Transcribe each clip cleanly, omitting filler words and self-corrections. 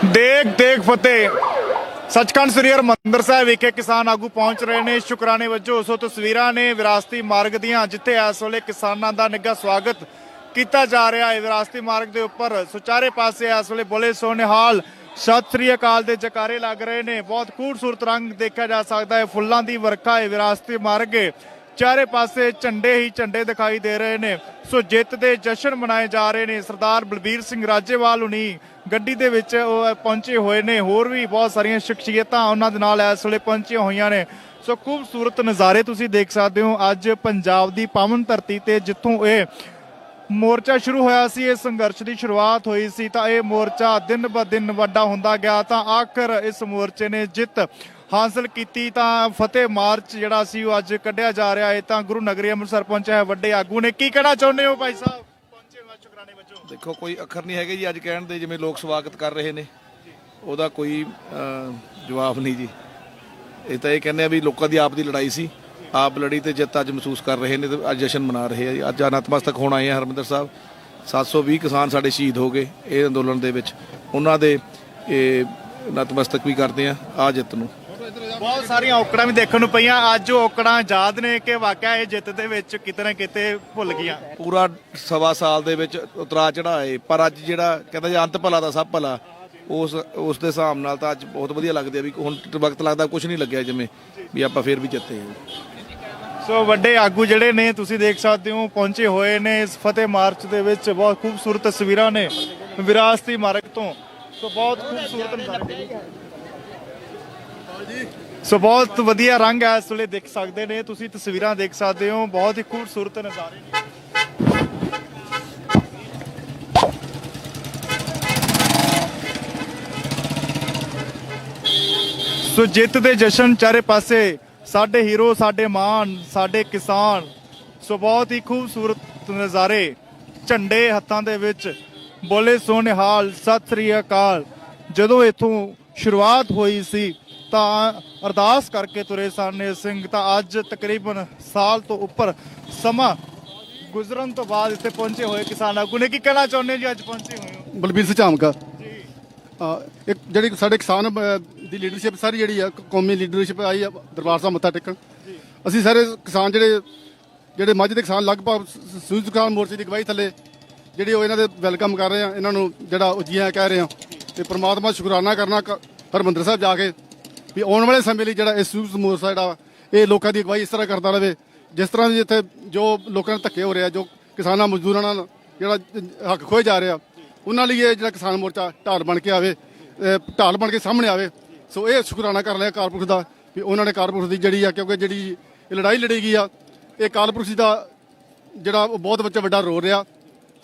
ਦੇਗ ਦੇਗ ਫਤਿਹ। ਸੱਚਖੰਡ ਸ੍ਰੀ ਹਰਿਮੰਦਰ ਸਾਹਿਬ ਵਿਖੇ ਕਿਸਾਨ ਆਗੂ ਪਹੁੰਚ ਰਹੇ ਨੇ ਸ਼ੁਕਰਾਨੇ ਵਜੋਂ। ਸੋ ਤਸਵੀਰਾਂ ਨੇ ਵਿਰਾਸਤੀ ਮਾਰਗ ਦੀਆਂ, ਜਿੱਥੇ ਇਸ ਵੇਲੇ ਕਿਸਾਨਾਂ ਦਾ ਨਿੱਘਾ ਸਵਾਗਤ ਕੀਤਾ ਜਾ ਰਿਹਾ ਹੈ। ਵਿਰਾਸਤੀ ਮਾਰਗ ਦੇ ਉੱਪਰ ਸੁਚਾਰੇ ਪਾਸੇ ਇਸ ਵੇਲੇ ਬੋਲੇ ਸੋ ਨਿਹਾਲ, ਸਤਿ ਸ੍ਰੀ ਅਕਾਲ ਦੇ ਜਕਾਰੇ ਲੱਗ ਰਹੇ ਨੇ। ਬਹੁਤ ਖੂਬਸੂਰਤ ਰੰਗ ਦੇਖਿਆ ਜਾ ਸਕਦਾ ਹੈ, ਫੁੱਲਾਂ ਦੀ ਵਰਖਾ ਹੈ। ਵਿਰਾਸਤੀ ਮਾਰਗ ਚਾਰੇ ਪਾਸੇ ਝੰਡੇ ਹੀ ਝੰਡੇ ਦਿਖਾਈ ਦੇ ਰਹੇ ਨੇ। ਸੋ ਜਿੱਤ ਦੇ ਜਸ਼ਨ ਮਨਾਏ ਜਾ ਰਹੇ ਨੇ। ਸਰਦਾਰ ਬਲਬੀਰ ਸਿੰਘ ਰਾਜੇਵਾਲ ਹੁਣੀ ਗੱਡੀ ਦੇ ਵਿੱਚ ਪਹੁੰਚੇ ਹੋਏ ਨੇ। ਹੋਰ ਵੀ ਬਹੁਤ ਸਾਰੀਆਂ ਸ਼ਖਸੀਅਤਾਂ ਉਹਨਾਂ ਦੇ ਨਾਲ ਇਸ ਵੇਲੇ ਪਹੁੰਚੀਆਂ ਹੋਈਆਂ ਨੇ। ਸੋ ਖੂਬਸੂਰਤ ਨਜ਼ਾਰੇ ਤੁਸੀਂ ਦੇਖ ਸਕਦੇ ਹੋ ਅੱਜ ਪੰਜਾਬ ਦੀ ਪਾਵਨ ਧਰਤੀ ਤੇ, ਜਿੱਥੋਂ ਇਹ ਮੋਰਚਾ ਸ਼ੁਰੂ ਹੋਇਆ ਸੀ, ਇਹ ਸੰਘਰਸ਼ ਦੀ ਸ਼ੁਰੂਆਤ ਹੋਈ ਸੀ, ਤਾਂ ਇਹ ਮੋਰਚਾ ਦਿਨ ਬ ਦਿਨ ਵੱਡਾ ਹੁੰਦਾ ਗਿਆ, ਤਾਂ ਆਖਰ ਇਸ ਮੋਰਚੇ ਨੇ ਜਿੱਤ ਹਾਸਲ ਕੀਤੀ। ਤਾਂ ਫਤਿਹ ਮਾਰਚ ਜਿਹੜਾ ਸੀ ਉਹ ਅੱਜ ਕੱਢਿਆ ਜਾ ਰਿਹਾ ਹੈ। ਤਾਂ ਗੁਰੂ ਨਗਰੀ ਅੰਮ੍ਰਿਤਸਰ ਪਹੁੰਚਿਆ ਹੈ ਵੱਡੇ ਆਗੂ ਨੇ। ਕੀ ਕਹਿਣਾ ਚਾਹੁੰਦੇ ਹੋ ਭਾਈ ਸਾਹਿਬ? ਪਹੁੰਚੇ ਹੋ ਸ਼ੁਕਰਾਨੇ ਵਜੋਂ। ਦੇਖੋ, ਕੋਈ ਅੱਖਰ ਨਹੀਂ ਹੈਗੇ ਜੀ ਅੱਜ ਕਹਿਣ ਦੇ, ਜਿਵੇਂ ਲੋਕ ਸਵਾਗਤ ਕਰ ਰਹੇ ਨੇ ਉਹਦਾ ਕੋਈ ਜਵਾਬ ਨਹੀਂ ਜੀ। ਇਹ ਤਾਂ ਇਹ ਕਹਿੰਦੇ ਆ ਵੀ ਲੋਕਾਂ ਦੀ ਆਪ ਦੀ ਲੜਾਈ ਸੀ, ਆਪ ਲੜੀ ਤੇ ਜਿੱਤ ਅੱਜ ਮਹਿਸੂਸ ਕਰ ਰਹੇ ਨੇ ਤੇ ਅੱਜ ਜਸ਼ਨ ਮਨਾ ਰਹੇ ਆ ਜੀ। ਅੱਜ ਨਤਮਸਤਕ ਹੋਣ ਆਏ ਆ ਹਰਿਮੰਦਰ ਸਾਹਿਬ। 720 ਕਿਸਾਨ ਸਾਡੇ ਸ਼ਹੀਦ ਹੋ ਗਏ ਇਹ ਅੰਦੋਲਨ ਦੇ ਵਿੱਚ, ਉਹਨਾਂ ਦੇ ਇਹ ਨਤਮਸਤਕ ਵੀ ਕਰਦੇ ਆ ਜਿੱਤ ਨੂੰ। ਬਹੁਤ ਸਾਰੀਆਂ ਔਕੜਾਂ ਵੀ ਦੇਖਣ ਨੂੰ ਪਈਆਂ। ਅੱਜ ਉਹ ਔਕੜਾਂ ਯਾਦ ਨੇ ਕਿ ਵਾਕਿਆ ਇਹ ਜਿੱਤ ਦੇ ਵਿੱਚ ਕਿਤੇ ਨਾ ਕਿਤੇ ਭੁੱਲ ਗਈਆਂ। ਪੂਰਾ ਸਵਾ ਸਾਲ ਦੇ ਵਿੱਚ ਉਤਰਾ ਚੜਾਏ, ਪਰ ਅੱਜ ਜਿਹੜਾ ਕਹਿੰਦਾ ਜੀ ਅੰਤ ਭਲਾ ਦਾ ਸਭ ਭਲਾ, ਉਸ ਦੇ ਹਿਸਾਬ ਨਾਲ ਤਾਂ ਅੱਜ ਬਹੁਤ ਵਧੀਆ ਲੱਗਦੇ ਆ ਵੀ ਹੁਣ ਵਕਤ ਲੱਗਦਾ ਕੁਝ ਨਹੀਂ ਲੱਗਿਆ ਜਿਵੇਂ ਵੀ ਆਪਾਂ ਫੇਰ ਵੀ ਜਿੱਤੇ। ਸੋ ਵੱਡੇ ਆਗੂ ਜਿਹੜੇ ਨੇ ਤੁਸੀਂ ਦੇਖ ਸਕਦੇ ਹੋ ਪਹੁੰਚੇ ਹੋਏ ਨੇ ਇਸ ਫਤਿਹ ਮਾਰਚ ਦੇ ਵਿੱਚ। ਬਹੁਤ ਖੂਬਸੂਰਤ ਤਸਵੀਰਾਂ ਨੇ ਵਿਰਾਸਤੀ ਮਾਰਗ ਤੋਂ। ਸੋ ਬਹੁਤ ਖੂਬਸੂਰਤ ਨਜ਼ਾਰੇ, ਸੋ ਬਹੁਤ ਵਧੀਆ ਰੰਗ ਹੈ ਇਸ ਵੇਲੇ ਦੇਖ ਸਕਦੇ ਨੇ ਤੁਸੀਂ, ਤਸਵੀਰਾਂ ਦੇਖ ਸਕਦੇ ਹੋ। ਬਹੁਤ ਹੀ ਖੂਬਸੂਰਤ ਨਜ਼ਾਰੇ ਨੇ। ਸੋ ਜਿੱਤ ਦੇ ਜਸ਼ਨ ਚਾਰੇ ਪਾਸੇ, ਸਾਡੇ ਹੀਰੋ, ਸਾਡੇ ਮਾਨ, ਸਾਡੇ ਕਿਸਾਨ। ਸੋ ਬਹੁਤ ਹੀ ਖੂਬਸੂਰਤ ਨਜ਼ਾਰੇ, ਝੰਡੇ ਹੱਥਾਂ ਦੇ ਵਿੱਚ, ਬੋਲੇ ਸੋ ਨਿਹਾਲ, ਸਤਿ ਸ੍ਰੀ ਅਕਾਲ। ਜਦੋਂ ਇੱਥੋਂ ਸ਼ੁਰੂਆਤ ਹੋਈ ਸੀ ਤਾਂ ਅਰਦਾਸ ਕਰਕੇ ਤੁਰੇ ਸਨ ਇਹ ਸਿੰਘ। ਤਾਂ ਅੱਜ ਤਕਰੀਬਨ ਸਾਲ ਤੋਂ ਉੱਪਰ ਸਮਾਂ ਗੁਜ਼ਰਨ ਤੋਂ ਬਾਅਦ ਇੱਥੇ ਪਹੁੰਚੇ ਹੋਏ ਕਿਸਾਨ ਆਗੂ ਨੇ। ਕੀ ਕਹਿਣਾ ਚਾਹੁੰਦੇ ਜੀ ਅੱਜ ਪਹੁੰਚੇ ਹੋਏ ਹੋ? ਬਲਬੀਰ ਸਿੰਘ ਝਾਮਕਾ ਇੱਕ ਜਿਹੜੀ ਸਾਡੇ ਕਿਸਾਨ ਦੀ ਲੀਡਰਸ਼ਿਪ ਸਾਰੀ ਜਿਹੜੀ ਆ ਕੌਮੀ ਲੀਡਰਸ਼ਿਪ ਆਈ ਆ ਦਰਬਾਰ ਸਾਹਿਬ ਮੱਥਾ ਟੇਕਣ। ਅਸੀਂ ਸਾਰੇ ਕਿਸਾਨ ਜਿਹੜੇ ਮਾਝੇ ਦੇ ਕਿਸਾਨ ਲਗਭਗ ਸੰਯੁਕਤ ਕਿਸਾਨ ਮੋਰਚੇ ਦੀ ਅਗਵਾਈ ਥੱਲੇ ਜਿਹੜੀ ਉਹ ਇਹਨਾਂ ਦੇ ਵੈਲਕਮ ਕਰ ਰਹੇ ਆ, ਇਹਨਾਂ ਨੂੰ ਜਿਹੜਾ ਉਹ ਜੀ ਆਇਆਂ ਕਹਿ ਰਹੇ ਆ ਤੇ ਪ੍ਰਮਾਤਮਾ ਸ਼ੁਕਰਾਨਾ ਕਰਨਾ ਹਰਿਮੰਦਰ ਸਾਹਿਬ ਜਾ ਕੇ ਵੀ ਆਉਣ ਵਾਲੇ ਸਮੇਂ ਲਈ ਜਿਹੜਾ ਇਹ ਸੰਯੁਕਤ ਮੋਰਚਾ ਜਿਹੜਾ ਇਹ ਲੋਕਾਂ ਦੀ ਅਗਵਾਈ ਇਸ ਤਰ੍ਹਾਂ ਕਰਦਾ ਰਹੇ। ਜਿਸ ਤਰ੍ਹਾਂ ਦੀ ਇੱਥੇ ਜੋ ਲੋਕਾਂ ਨਾਲ ਧੱਕੇ ਹੋ ਰਿਹਾ, ਜੋ ਕਿਸਾਨਾਂ ਮਜ਼ਦੂਰਾਂ ਨਾਲ ਜਿਹੜਾ ਹੱਕ ਖੋਏ ਜਾ ਰਿਹਾ, ਉਹਨਾਂ ਲਈ ਇਹ ਜਿਹੜਾ ਕਿਸਾਨ ਮੋਰਚਾ ਢਾਲ ਬਣ ਕੇ ਆਵੇ, ਢਾਲ ਬਣ ਕੇ ਸਾਹਮਣੇ ਆਵੇ। ਸੋ ਇਹ ਸ਼ੁਕਰਾਨਾ ਕਰ ਲਿਆ ਕਾਰਪੁਰਖ ਦਾ ਵੀ ਉਹਨਾਂ ਨੇ ਕਾਰਪੁਰਖ ਦੀ ਜਿਹੜੀ ਆ, ਕਿਉਂਕਿ ਜਿਹੜੀ ਇਹ ਲੜਾਈ ਲੜੀ ਗਈ ਆ ਇਹ ਕਾਰਪੁਰਖ ਦਾ ਜਿਹੜਾ ਬਹੁਤ ਵੱਡਾ ਰੋਲ ਰਿਹਾ।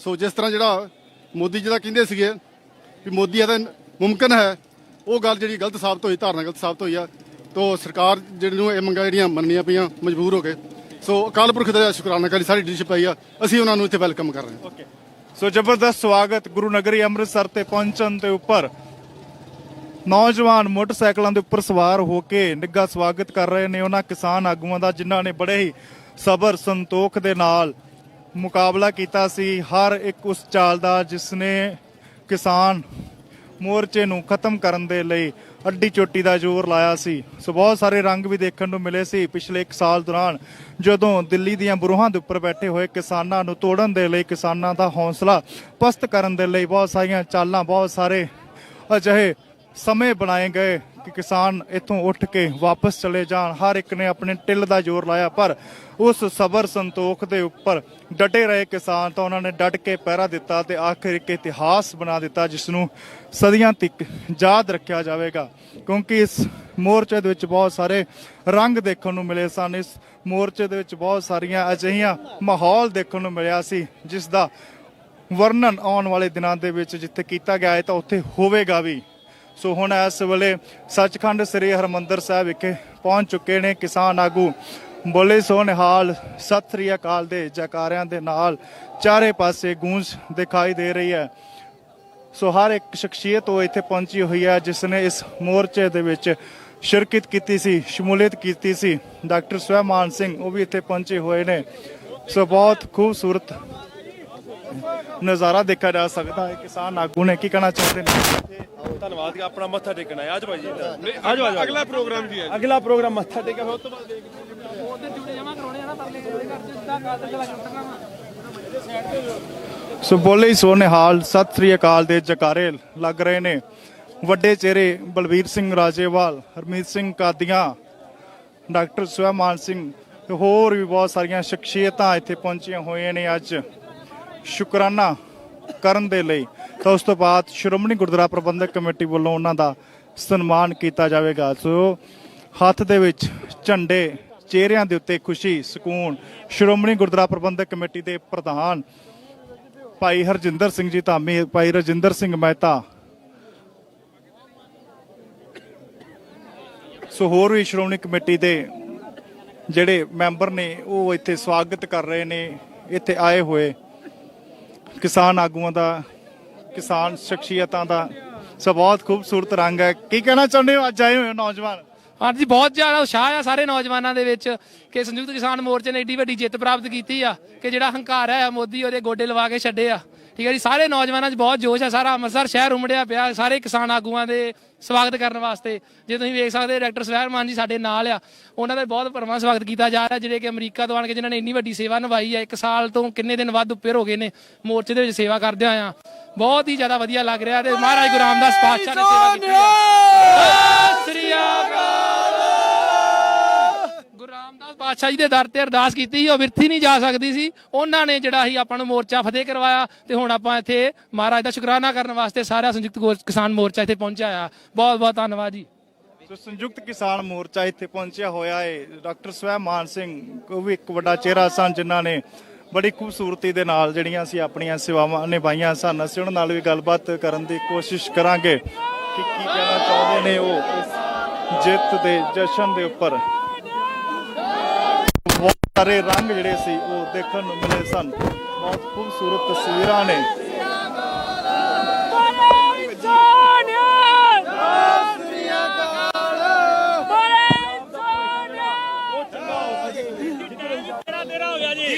ਸੋ ਜਿਸ ਤਰ੍ਹਾਂ ਜਿਹੜਾ ਮੋਦੀ ਜੀ ਦਾ ਕਹਿੰਦੇ ਸੀਗੇ ਵੀ ਮੋਦੀ ਆ ਤਾਂ ਮੁਮਕਿਨ ਹੈ, ਉਹ ਗੱਲ ਜਿਹੜੀ ਗਲਤ ਸਾਬਤ ਹੋਈ, ਧਾਰਨਾ ਗਲਤ ਸਾਬਤ ਹੋਈ ਆ। ਤੋ ਸਰਕਾਰ ਜਿਹੜੀ ਨੂੰ ਇਹ ਮੰਗਾਂ ਜਿਹੜੀਆਂ ਮੰਨਣੀਆਂ ਪਈਆਂ ਮਜਬੂਰ ਹੋ ਕੇ। ਸੋ ਅਕਾਲ ਪੁਰਖ ਦਾ ਸ਼ੁਕਰਾਨਾ ਕਰੀ ਸਾਡੀ ਲੀਡਰਸ਼ਿਪ ਆਈ ਆ, ਅਸੀਂ ਉਹਨਾਂ ਨੂੰ ਇੱਥੇ ਵੈਲਕਮ ਕਰ ਰਹੇ ਹਾਂ। ਸੋ ਜ਼ਬਰਦਸਤ ਸਵਾਗਤ ਗੁਰੂ ਨਗਰੀ ਅੰਮ੍ਰਿਤਸਰ ਤੇ ਪਹੁੰਚਣ ਦੇ ਉੱਪਰ ਨੌਜਵਾਨ ਮੋਟਰਸਾਈਕਲਾਂ ਦੇ ਉੱਪਰ ਸਵਾਰ ਹੋ ਕੇ ਨਿੱਘਾ ਸਵਾਗਤ ਕਰ ਰਹੇ ਨੇ ਉਹਨਾਂ ਕਿਸਾਨ ਆਗੂਆਂ ਦਾ, ਜਿਨ੍ਹਾਂ ਨੇ ਬੜੇ ਹੀ ਸਬਰ ਸੰਤੋਖ ਦੇ ਨਾਲ ਮੁਕਾਬਲਾ ਕੀਤਾ ਸੀ ਹਰ ਇੱਕ ਉਸ ਚਾਲ ਦਾ ਜਿਸ ਨੇ ਕਿਸਾਨ ਮੋਰਚੇ ਨੂੰ ਖਤਮ ਕਰਨ ਦੇ ਲਈ ਅੱਡੀ ਚੋਟੀ ਦਾ ਜ਼ੋਰ ਲਾਇਆ ਸੀ। ਸੋ ਬਹੁਤ ਸਾਰੇ ਰੰਗ ਵੀ ਦੇਖਣ ਨੂੰ ਮਿਲੇ ਸੀ ਪਿਛਲੇ 1 ਸਾਲ ਦੌਰਾਨ, ਜਦੋਂ ਦਿੱਲੀ ਦੀਆਂ ਬਰੂਹਾਂ ਦੇ ਉੱਪਰ ਬੈਠੇ ਹੋਏ ਕਿਸਾਨਾਂ ਨੂੰ ਤੋੜਨ ਦੇ ਲਈ, ਕਿਸਾਨਾਂ ਦਾ ਹੌਸਲਾ ਪਸਤ ਕਰਨ ਦੇ ਲਈ ਬਹੁਤ ਸਾਰੀਆਂ ਚਾਲਾਂ, ਬਹੁਤ ਸਾਰੇ ਅਜਿਹੇ ਸਮੇਂ ਬਣਾਏ ਗਏ ਕਿ ਕਿਸਾਨ ਇੱਥੋਂ ਉੱਠ ਕੇ ਵਾਪਸ ਚਲੇ ਜਾਣ। ਹਰ ਇੱਕ ਨੇ ਆਪਣੇ ਟਿੱਲ ਦਾ ਜ਼ੋਰ ਲਾਇਆ, ਪਰ ਉਸ ਸਬਰ ਸੰਤੋਖ ਦੇ ਉੱਪਰ ਡਟੇ ਰਹੇ ਕਿਸਾਨ, ਤਾਂ ਉਹਨਾਂ ਨੇ ਡਟ ਕੇ ਪਹਿਰਾ ਦਿੱਤਾ ਤੇ ਆਖਿਰ ਇੱਕ ਇਤਿਹਾਸ ਬਣਾ ਦਿੱਤਾ ਜਿਸ ਨੂੰ ਸਦੀਆਂ ਤੱਕ ਯਾਦ ਰੱਖਿਆ ਜਾਵੇਗਾ। ਕਿਉਂਕਿ ਇਸ ਮੋਰਚੇ ਦੇ ਵਿੱਚ ਬਹੁਤ ਸਾਰੇ ਰੰਗ ਦੇਖਣ ਨੂੰ ਮਿਲੇ ਸਨ। ਇਸ ਮੋਰਚੇ ਦੇ ਵਿੱਚ ਬਹੁਤ ਸਾਰੀਆਂ ਅਜਿਹੀਆਂ ਮਾਹੌਲ ਦੇਖਣ ਨੂੰ ਮਿਲਿਆ ਸੀ ਜਿਸ ਦਾ ਵਰਣਨ ਆਉਣ ਵਾਲੇ ਦਿਨਾਂ ਦੇ ਵਿੱਚ ਜਿੱਥੇ ਕੀਤਾ ਗਿਆ ਹੈ ਤਾਂ ਉੱਥੇ ਹੋਵੇਗਾ ਵੀ। ਸੋ ਹੁਣ ਇਸ ਵੇਲੇ ਸੱਚਖੰਡ ਸ੍ਰੀ ਹਰਿਮੰਦਰ ਸਾਹਿਬ ਵਿਖੇ ਪਹੁੰਚ ਚੁੱਕੇ ਨੇ ਕਿਸਾਨ ਆਗੂ। ਬੋਲੇ ਸੋ ਨਿਹਾਲ, ਸਤਿ ਸ੍ਰੀ ਅਕਾਲ ਦੇ ਜੈਕਾਰਿਆਂ ਦੇ ਨਾਲ ਚਾਰੇ ਪਾਸੇ ਗੂੰਜ ਦਿਖਾਈ ਦੇ ਰਹੀ ਹੈ। ਸੋ ਹਰ ਇੱਕ ਸ਼ਖਸੀਅਤ ਉਹ ਇੱਥੇ ਪਹੁੰਚੀ ਹੋਈ ਹੈ ਜਿਸ ਨੇ ਇਸ ਮੋਰਚੇ ਦੇ ਵਿੱਚ ਸ਼ਿਰਕਤ ਕੀਤੀ ਸੀ, ਸ਼ਮੂਲੀਅਤ ਕੀਤੀ ਸੀ। ਡਾਕਟਰ ਸਵੈਮਾਨ ਸਿੰਘ ਉਹ ਵੀ ਇੱਥੇ ਪਹੁੰਚੇ ਹੋਏ ਨੇ। ਸੋ ਬਹੁਤ ਖੂਬਸੂਰਤ ਨਜ਼ਾਰਾ ਦੇਖਿਆ ਜਾ ਸਕਦਾ ਹੈ। ਕਿਸਾਨ ਆਗੂ ਨੇ ਕੀ ਕਹਿਣਾ ਚਾਹੁੰਦੇ ਨੇ? ਧੰਨਵਾਦ ਕਿ ਆਪਣਾ ਮੱਥਾ ਟੇਕਣਾ ਹੈ। ਆਜੋ ਭਾਈ ਜੀ, ਆਜੋ ਆਜੋ। ਅਗਲਾ ਪ੍ਰੋਗਰਾਮ ਕੀ ਹੈ? ਅਗਲਾ ਪ੍ਰੋਗਰਾਮ ਮੱਥਾ ਟੇਕਿਆ ਫਿਰ ਉਸ ਤੋਂ ਬਾਅਦ ਸੋ ਬੋਲੇ ਸੋ ਨਿਹਾਲ, ਸਤਿ ਸ੍ਰੀ ਅਕਾਲ ਦੇ ਜਕਾਰੇ ਲੱਗ ਰਹੇ ਨੇ। ਵੱਡੇ ਚਿਹਰੇ ਬਲਵੀਰ ਸਿੰਘ ਰਾਜੇਵਾਲ, ਹਰਮੀਤ ਸਿੰਘ ਕਾਦੀਆਂ, ਡਾਕਟਰ ਸੁਹਿਮਾਨ ਸਿੰਘ ਤੇ ਹੋਰ ਵੀ ਬਹੁਤ ਸਾਰੀਆਂ ਸ਼ਖਸੀਅਤਾਂ ਇੱਥੇ ਪਹੁੰਚੀਆਂ ਹੋਈਆਂ ਨੇ ਅੱਜ ਸ਼ੁਕਰਾਨਾ ਕਰਨ ਦੇ ਲਈ। ਤਾਂ ਉਸ ਤੋਂ ਬਾਅਦ ਸ਼੍ਰੋਮਣੀ ਗੁਰਦੁਆਰਾ ਪ੍ਰਬੰਧਕ ਕਮੇਟੀ ਵੱਲੋਂ ਉਹਨਾਂ ਦਾ ਸਨਮਾਨ ਕੀਤਾ ਜਾਵੇਗਾ। ਸੋ ਹੱਥ ਦੇ ਵਿੱਚ ਝੰਡੇ, ਚਿਹਰਿਆਂ ਦੇ ਉੱਤੇ ਖੁਸ਼ੀ, ਸਕੂਨ। ਸ਼੍ਰੋਮਣੀ ਗੁਰਦੁਆਰਾ ਪ੍ਰਬੰਧਕ ਕਮੇਟੀ ਦੇ ਪ੍ਰਧਾਨ ਭਾਈ ਹਰਜਿੰਦਰ ਸਿੰਘ ਜੀ ਧਾਮੀ, ਭਾਈ ਰਜਿੰਦਰ ਸਿੰਘ ਮਹਿਤਾ, ਸੋ ਹੋਰ ਵੀ ਸ਼੍ਰੋਮਣੀ ਕਮੇਟੀ ਦੇ ਜਿਹੜੇ ਮੈਂਬਰ ਨੇ ਉਹ ਇੱਥੇ ਸਵਾਗਤ ਕਰ ਰਹੇ ਨੇ ਇੱਥੇ ਆਏ ਹੋਏ ਕਿਸਾਨ ਆਗੂਆਂ ਦਾ, ਕਿਸਾਨ ਸ਼ਖਸੀਅਤਾਂ ਦਾ। ਸੋ ਬਹੁਤ ਖੂਬਸੂਰਤ ਰੰਗ ਹੈ। ਕੀ ਕਹਿਣਾ ਚਾਹੁੰਦੇ ਹੋ, ਅੱਜ ਆਏ ਹੋਏ ਨੌਜਵਾਨ? ਹਾਂਜੀ, ਬਹੁਤ ਜ਼ਿਆਦਾ ਉਤਸ਼ਾਹ ਆ ਸਾਰੇ ਨੌਜਵਾਨਾਂ ਦੇ ਵਿੱਚ ਕਿ ਸੰਯੁਕਤ ਕਿਸਾਨ ਮੋਰਚੇ ਨੇ ਏਡੀ ਵੱਡੀ ਜਿੱਤ ਪ੍ਰਾਪਤ ਕੀਤੀ ਆ ਕਿ ਜਿਹੜਾ ਹੰਕਾਰ ਹੈ ਮੋਦੀ ਉਹਦੇ ਗੋਡੇ ਲਵਾ ਕੇ ਛੱਡੇ ਆ। ਠੀਕ ਹੈ ਜੀ, ਸਾਰੇ ਨੌਜਵਾਨਾਂ 'ਚ ਬਹੁਤ ਜੋਸ਼ ਆ। ਸਾਰਾ ਅੰਮ੍ਰਿਤਸਰ ਸ਼ਹਿਰ ਉਮੜਿਆ ਪਿਆ ਸਾਰੇ ਕਿਸਾਨ ਆਗੂਆਂ ਦੇ ਸਵਾਗਤ ਕਰਨ ਵਾਸਤੇ। ਜੇ ਤੁਸੀਂ ਵੇਖ ਸਕਦੇ ਡਾਕਟਰ ਸੁਹਿਮਾਨ ਜੀ ਸਾਡੇ ਨਾਲ ਆ, ਉਹਨਾਂ ਦਾ ਬਹੁਤ ਭਰਵਾਂ ਸਵਾਗਤ ਕੀਤਾ ਜਾ ਰਿਹਾ, ਜਿਹੜੇ ਕਿ ਅਮਰੀਕਾ ਤੋਂ ਆਣ ਕੇ ਜਿਨ੍ਹਾਂ ਨੇ ਇੰਨੀ ਵੱਡੀ ਸੇਵਾ ਨਿਭਾਈ ਹੈ। 1 ਸਾਲ ਤੋਂ ਕਿੰਨੇ ਦਿਨ ਵੱਧ ਉੱਪਰ ਹੋ ਗਏ ਨੇ ਮੋਰਚੇ ਦੇ ਵਿੱਚ ਸੇਵਾ ਕਰਦੇ ਆ। ਬਹੁਤ ਹੀ ਜ਼ਿਆਦਾ ਵਧੀਆ ਲੱਗ ਰਿਹਾ ਤੇ ਮਹਾਰਾਜ ਗੁਰੂ ਰਾਮਦਾਸ ਪਾਤਸ਼ਾਹ ਨੇ ਸੇਵਾ ਕੀਤੀ ਹੈ। ਸਤਿ ਸ੍ਰੀ ਅਕਾਲ। ਗੁਰੂ ਰਾਮਦਾਸ ਪਾਤਸ਼ਾਹ ਜੀ ਦੇ ਦਰ ਤੇ ਅਰਦਾਸ ਕੀਤੀ ਸੀ, ਉਹ ਵਿਰਥੀ ਨਹੀਂ ਜਾ ਸਕਦੀ ਸੀ। ਉਹਨਾਂ ਨੇ ਜਿਹੜਾ ਸੀ ਆਪਾਂ ਨੂੰ ਮੋਰਚਾ ਫਤਿਹ ਕਰਵਾਇਆ ਤੇ ਹੁਣ ਆਪਾਂ ਇੱਥੇ ਮਹਾਰਾਜ ਦਾ ਸ਼ੁਕਰਾਨਾ ਕਰਨ ਵਾਸਤੇ ਸਾਰਾ ਸੰਯੁਕਤ ਕਿਸਾਨ ਮੋਰਚਾ ਇੱਥੇ ਪਹੁੰਚਿਆ ਆ। ਬਹੁਤ ਬਹੁਤ ਧੰਨਵਾਦ ਜੀ। ਸੋ ਸੰਯੁਕਤ ਕਿਸਾਨ ਮੋਰਚਾ ਇੱਥੇ ਪਹੁੰਚਿਆ ਹੋਇਆ ਹੈ। ਡਾਕਟਰ ਸੁਹਿਮਾਨ ਸਿੰਘ ਉਹ ਵੀ ਇੱਕ ਵੱਡਾ ਚਿਹਰਾ ਸਨ ਜਿਨ੍ਹਾਂ ਨੇ ਬੜੀ ਖੂਬਸੂਰਤੀ ਦੇ ਨਾਲ ਜਿਹੜੀਆਂ ਅਸੀਂ ਆਪਣੀਆਂ ਸੇਵਾਵਾਂ ਨਿਭਾਈਆਂ ਸਨ। ਅਸੀਂ ਉਹਨਾਂ ਨਾਲ ਵੀ ਗੱਲਬਾਤ ਕਰਨ ਦੀ ਕੋਸ਼ਿਸ਼ ਕਰਾਂਗੇ ਕਿ ਕੀ ਕਹਿਣਾ ਚਾਹੁੰਦੇ ਨੇ ਉਹ ਇਸ ਜਿੱਤ ਦੇ ਜਸ਼ਨ ਦੇ ਉੱਪਰ। ਬਹੁਤ ਸਾਰੇ ਰੰਗ ਜਿਹੜੇ ਸੀ ਉਹ ਦੇਖਣ ਨੂੰ ਮਿਲੇ ਸਨ। ਬਹੁਤ ਖੂਬਸੂਰਤ ਤਸਵੀਰਾਂ ਨੇ।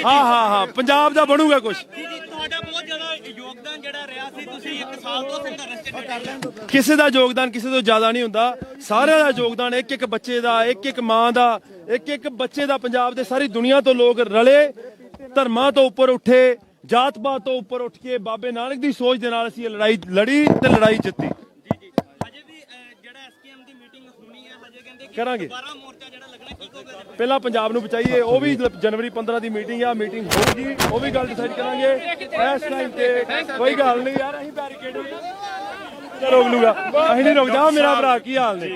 ਹਾਂ ਪੰਜਾਬ ਦਾ ਬਣੂਗਾ ਕੁਝ। ਤੁਹਾਡਾ ਬਹੁਤ ਜ਼ਿਆਦਾ ਯੋਗਦਾਨ ਜਿਹੜਾ ਰਿਹਾ ਸੀ, ਤੁਸੀਂ 1 ਸਾਲ ਤੋਂ ਸੰਘਰਸ਼ ਚ ਕਰ ਰਹੇ ਹੋ। ਕਿਸੇ ਦਾ ਯੋਗਦਾਨ ਕਿਸੇ ਤੋਂ ਜ਼ਿਆਦਾ ਨਹੀਂ ਹੁੰਦਾ। ਸਾਰਿਆਂ ਦਾ ਯੋਗਦਾਨ, ਇੱਕ ਇੱਕ ਬੱਚੇ ਦਾ, ਇੱਕ ਇੱਕ ਮਾਂ ਦਾ, ਇੱਕ ਇੱਕ ਬੱਚੇ ਦਾ। ਪੰਜਾਬ ਦੇ ਸਾਰੀ ਦੁਨੀਆ ਤੋਂ ਲੋਕ ਰਲੇ, ਧਰਮਾਂ ਤੋਂ ਉੱਪਰ ਉੱਠੇ, ਜਾਤ ਪਾਤ ਤੋਂ ਉੱਪਰ ਉੱਠ ਕੇ ਬਾਬੇ ਨਾਨਕ ਦੀ ਸੋਚ ਦੇ ਨਾਲ ਅਸੀਂ ਇਹ ਲੜਾਈ ਲੜੀ ਤੇ ਲੜਾਈ ਜਿੱਤੀ। ਹਜੇ ਵੀ ਜਿਹੜਾ ਐਸਕੇਐਮ ਦੀ ਮੀਟਿੰਗ ਹੋਣੀ ਹੈ, ਹਜੇ ਕਹਿੰਦੇ ਕਿ ਕਰਾਂਗੇ। ਦੁਬਾਰਾ ਮੋਰਚਾ ਜਿਹੜਾ ਲੱਗਣਾ, ਕੀ ਕਹੋਗੇ? ਪਹਿਲਾਂ ਪੰਜਾਬ ਨੂੰ ਬਚਾਈਏ। ਉਹ ਵੀ ਜਨਵਰੀ 15 ਦੀ ਮੀਟਿੰਗ ਆ, ਮੀਟਿੰਗ ਹੋਊਗੀ, ਉਹ ਵੀ ਗੱਲ ਡਿਸਾਈਡ ਕਰਾਂਗੇ। ਇਸ ਟਾਈਮ ਤੇ ਕੋਈ ਗੱਲ ਨਹੀਂ ਯਾਰ, ਅਸੀਂ ਬੈਰੀਕੇਡ ਰੋਕ ਲੂਗਾ, ਅਸੀਂ ਨਹੀਂ ਰੁਕਦਾ। ਮੇਰਾ ਭਰਾ ਕੀ ਹਾਲ ਨੇ?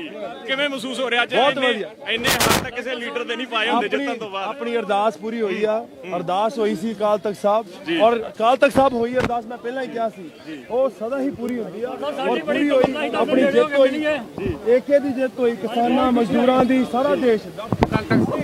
ਕਿਵੇਂ ਮਹਿਸੂਸ ਹੋ ਰਿਹਾ ਅੱਜ? ਬਹੁਤ ਵਧੀਆ। ਇੰਨੇ ਹਾਲ ਤਾਂ ਕਿਸੇ ਲੀਡਰ ਦੇ ਨਹੀਂ ਪਾਏ ਹੁੰਦੇ ਜਿੱਤਣ ਤੋਂ ਬਾਅਦ। ਆਪਣੀ ਅਰਦਾਸ ਪੂਰੀ ਹੋਈ ਆ। ਅਰਦਾਸ ਹੋਈ ਸੀ ਅਕਾਲ ਤਖਤ ਸਾਹਿਬ, ਔਰ ਅਕਾਲ ਤਖਤ ਸਾਹਿਬ ਹੋਈ ਅਰਦਾਸ, ਮੈਂ ਪਹਿਲਾਂ ਹੀ ਕਿਹਾ ਸੀ, ਉਹ ਸਦਾ ਹੀ ਪੂਰੀ ਹੁੰਦੀ ਆ। ਔਰ ਪੂਰੀ ਹੋਈ, ਆਪਣੀ ਜਿੱਤ ਹੋਈ, ਏਕੇ ਦੀ ਜਿੱਤ ਹੋਈ, ਕਿਸਾਨਾਂ ਮਜ਼ਦੂਰਾਂ ਦੀ, ਸਾਰਾ ਦੇਸ਼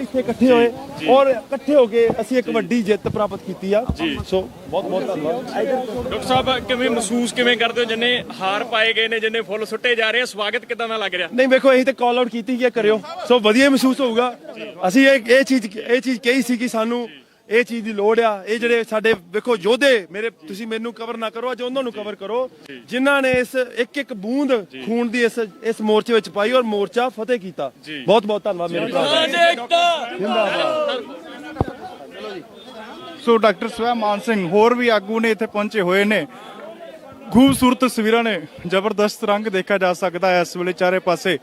ਇੱਥੇ ਇਕੱਠੇ ਹੋਏ ਔਰ ਇਕੱਠੇ ਹੋ ਕੇ ਅਸੀਂ ਇੱਕ ਵੱਡੀ ਜਿੱਤ ਪ੍ਰਾਪਤ ਕੀਤੀ ਆ। ਸੋ ਬਹੁਤ ਬਹੁਤ ਧੰਨਵਾਦ। ਡਾਕਟਰ ਸਾਹਿਬ ਕਿਵੇਂ ਮਹਿਸੂਸ ਕਿਵੇਂ ਕਰਦੇ ਹੋ ਜਿੰਨੇ ਹਾਰ ਪਾਏ ਗਏ ਨੇ, ਜਿੰਨੇ ਫੁੱਲ ਸੁੱਟੇ ਜਾ ਰਹੇ ਆ? ਸਵਾਗਤ ਕਿਦਾਂ ਦਾ ਲੱਗ ਰਿਹਾ? ਨਹੀਂ ਵੇਖੋ, ਅਸੀਂ ਤੇ ਕਾਲ ਆਊਟ ਕੀਤੀ ਕਿ ਕਰਿਓ, ਸੋ ਵਧੀਆ ਮਹਿਸੂਸ ਹੋਊਗਾ। ਅਸੀਂ ਇਹ ਚੀਜ਼ ਕਹੀ ਸੀ ਕਿ ਸਾਨੂੰ ਇਹ ਚੀਜ਼ ਦੀ ਲੋੜ ਆ। ਇਹ ਜਿਹੜੇ ਸਾਡੇ ਵੇਖੋ ਯੋਧੇ ਮੇਰੇ, ਤੁਸੀਂ ਮੈਨੂੰ ਕਵਰ ਨਾ ਕਰੋ, ਅੱਜ ਉਹਨਾਂ ਨੂੰ ਕਵਰ ਕਰੋ ਜਿਨ੍ਹਾਂ ਨੇ ਇਸ ਇੱਕ ਇੱਕ ਬੂੰਦ ਖੂਨ ਦੀ ਇਸ ਮੋਰਚੇ ਵਿੱਚ ਪਾਈ ਔਰ ਮੋਰਚਾ ਫਤਿਹ ਕੀਤਾ। ਬਹੁਤ ਬਹੁਤ ਧੰਨਵਾਦ ਮੇਰੇ ਭਰਾ। ਸੋ ਡਾਕਟਰ ਸੁਹਿਮਾਨ ਸਿੰਘ ਹੋਰ ਵੀ ਆਗੂ ਨੇ ਇੱਥੇ ਪਹੁੰਚੇ ਹੋਏ ਨੇ। ਖੂਬਸੂਰਤ ਤਸਵੀਰਾਂ ਨੇ, ਜ਼ਬਰਦਸਤ ਰੰਗ ਦੇਖਿਆ ਜਾ ਸਕਦਾ ਹੈ। ਇਸ ਵੇਲੇ ਚਾਰੇ ਪਾਸੇ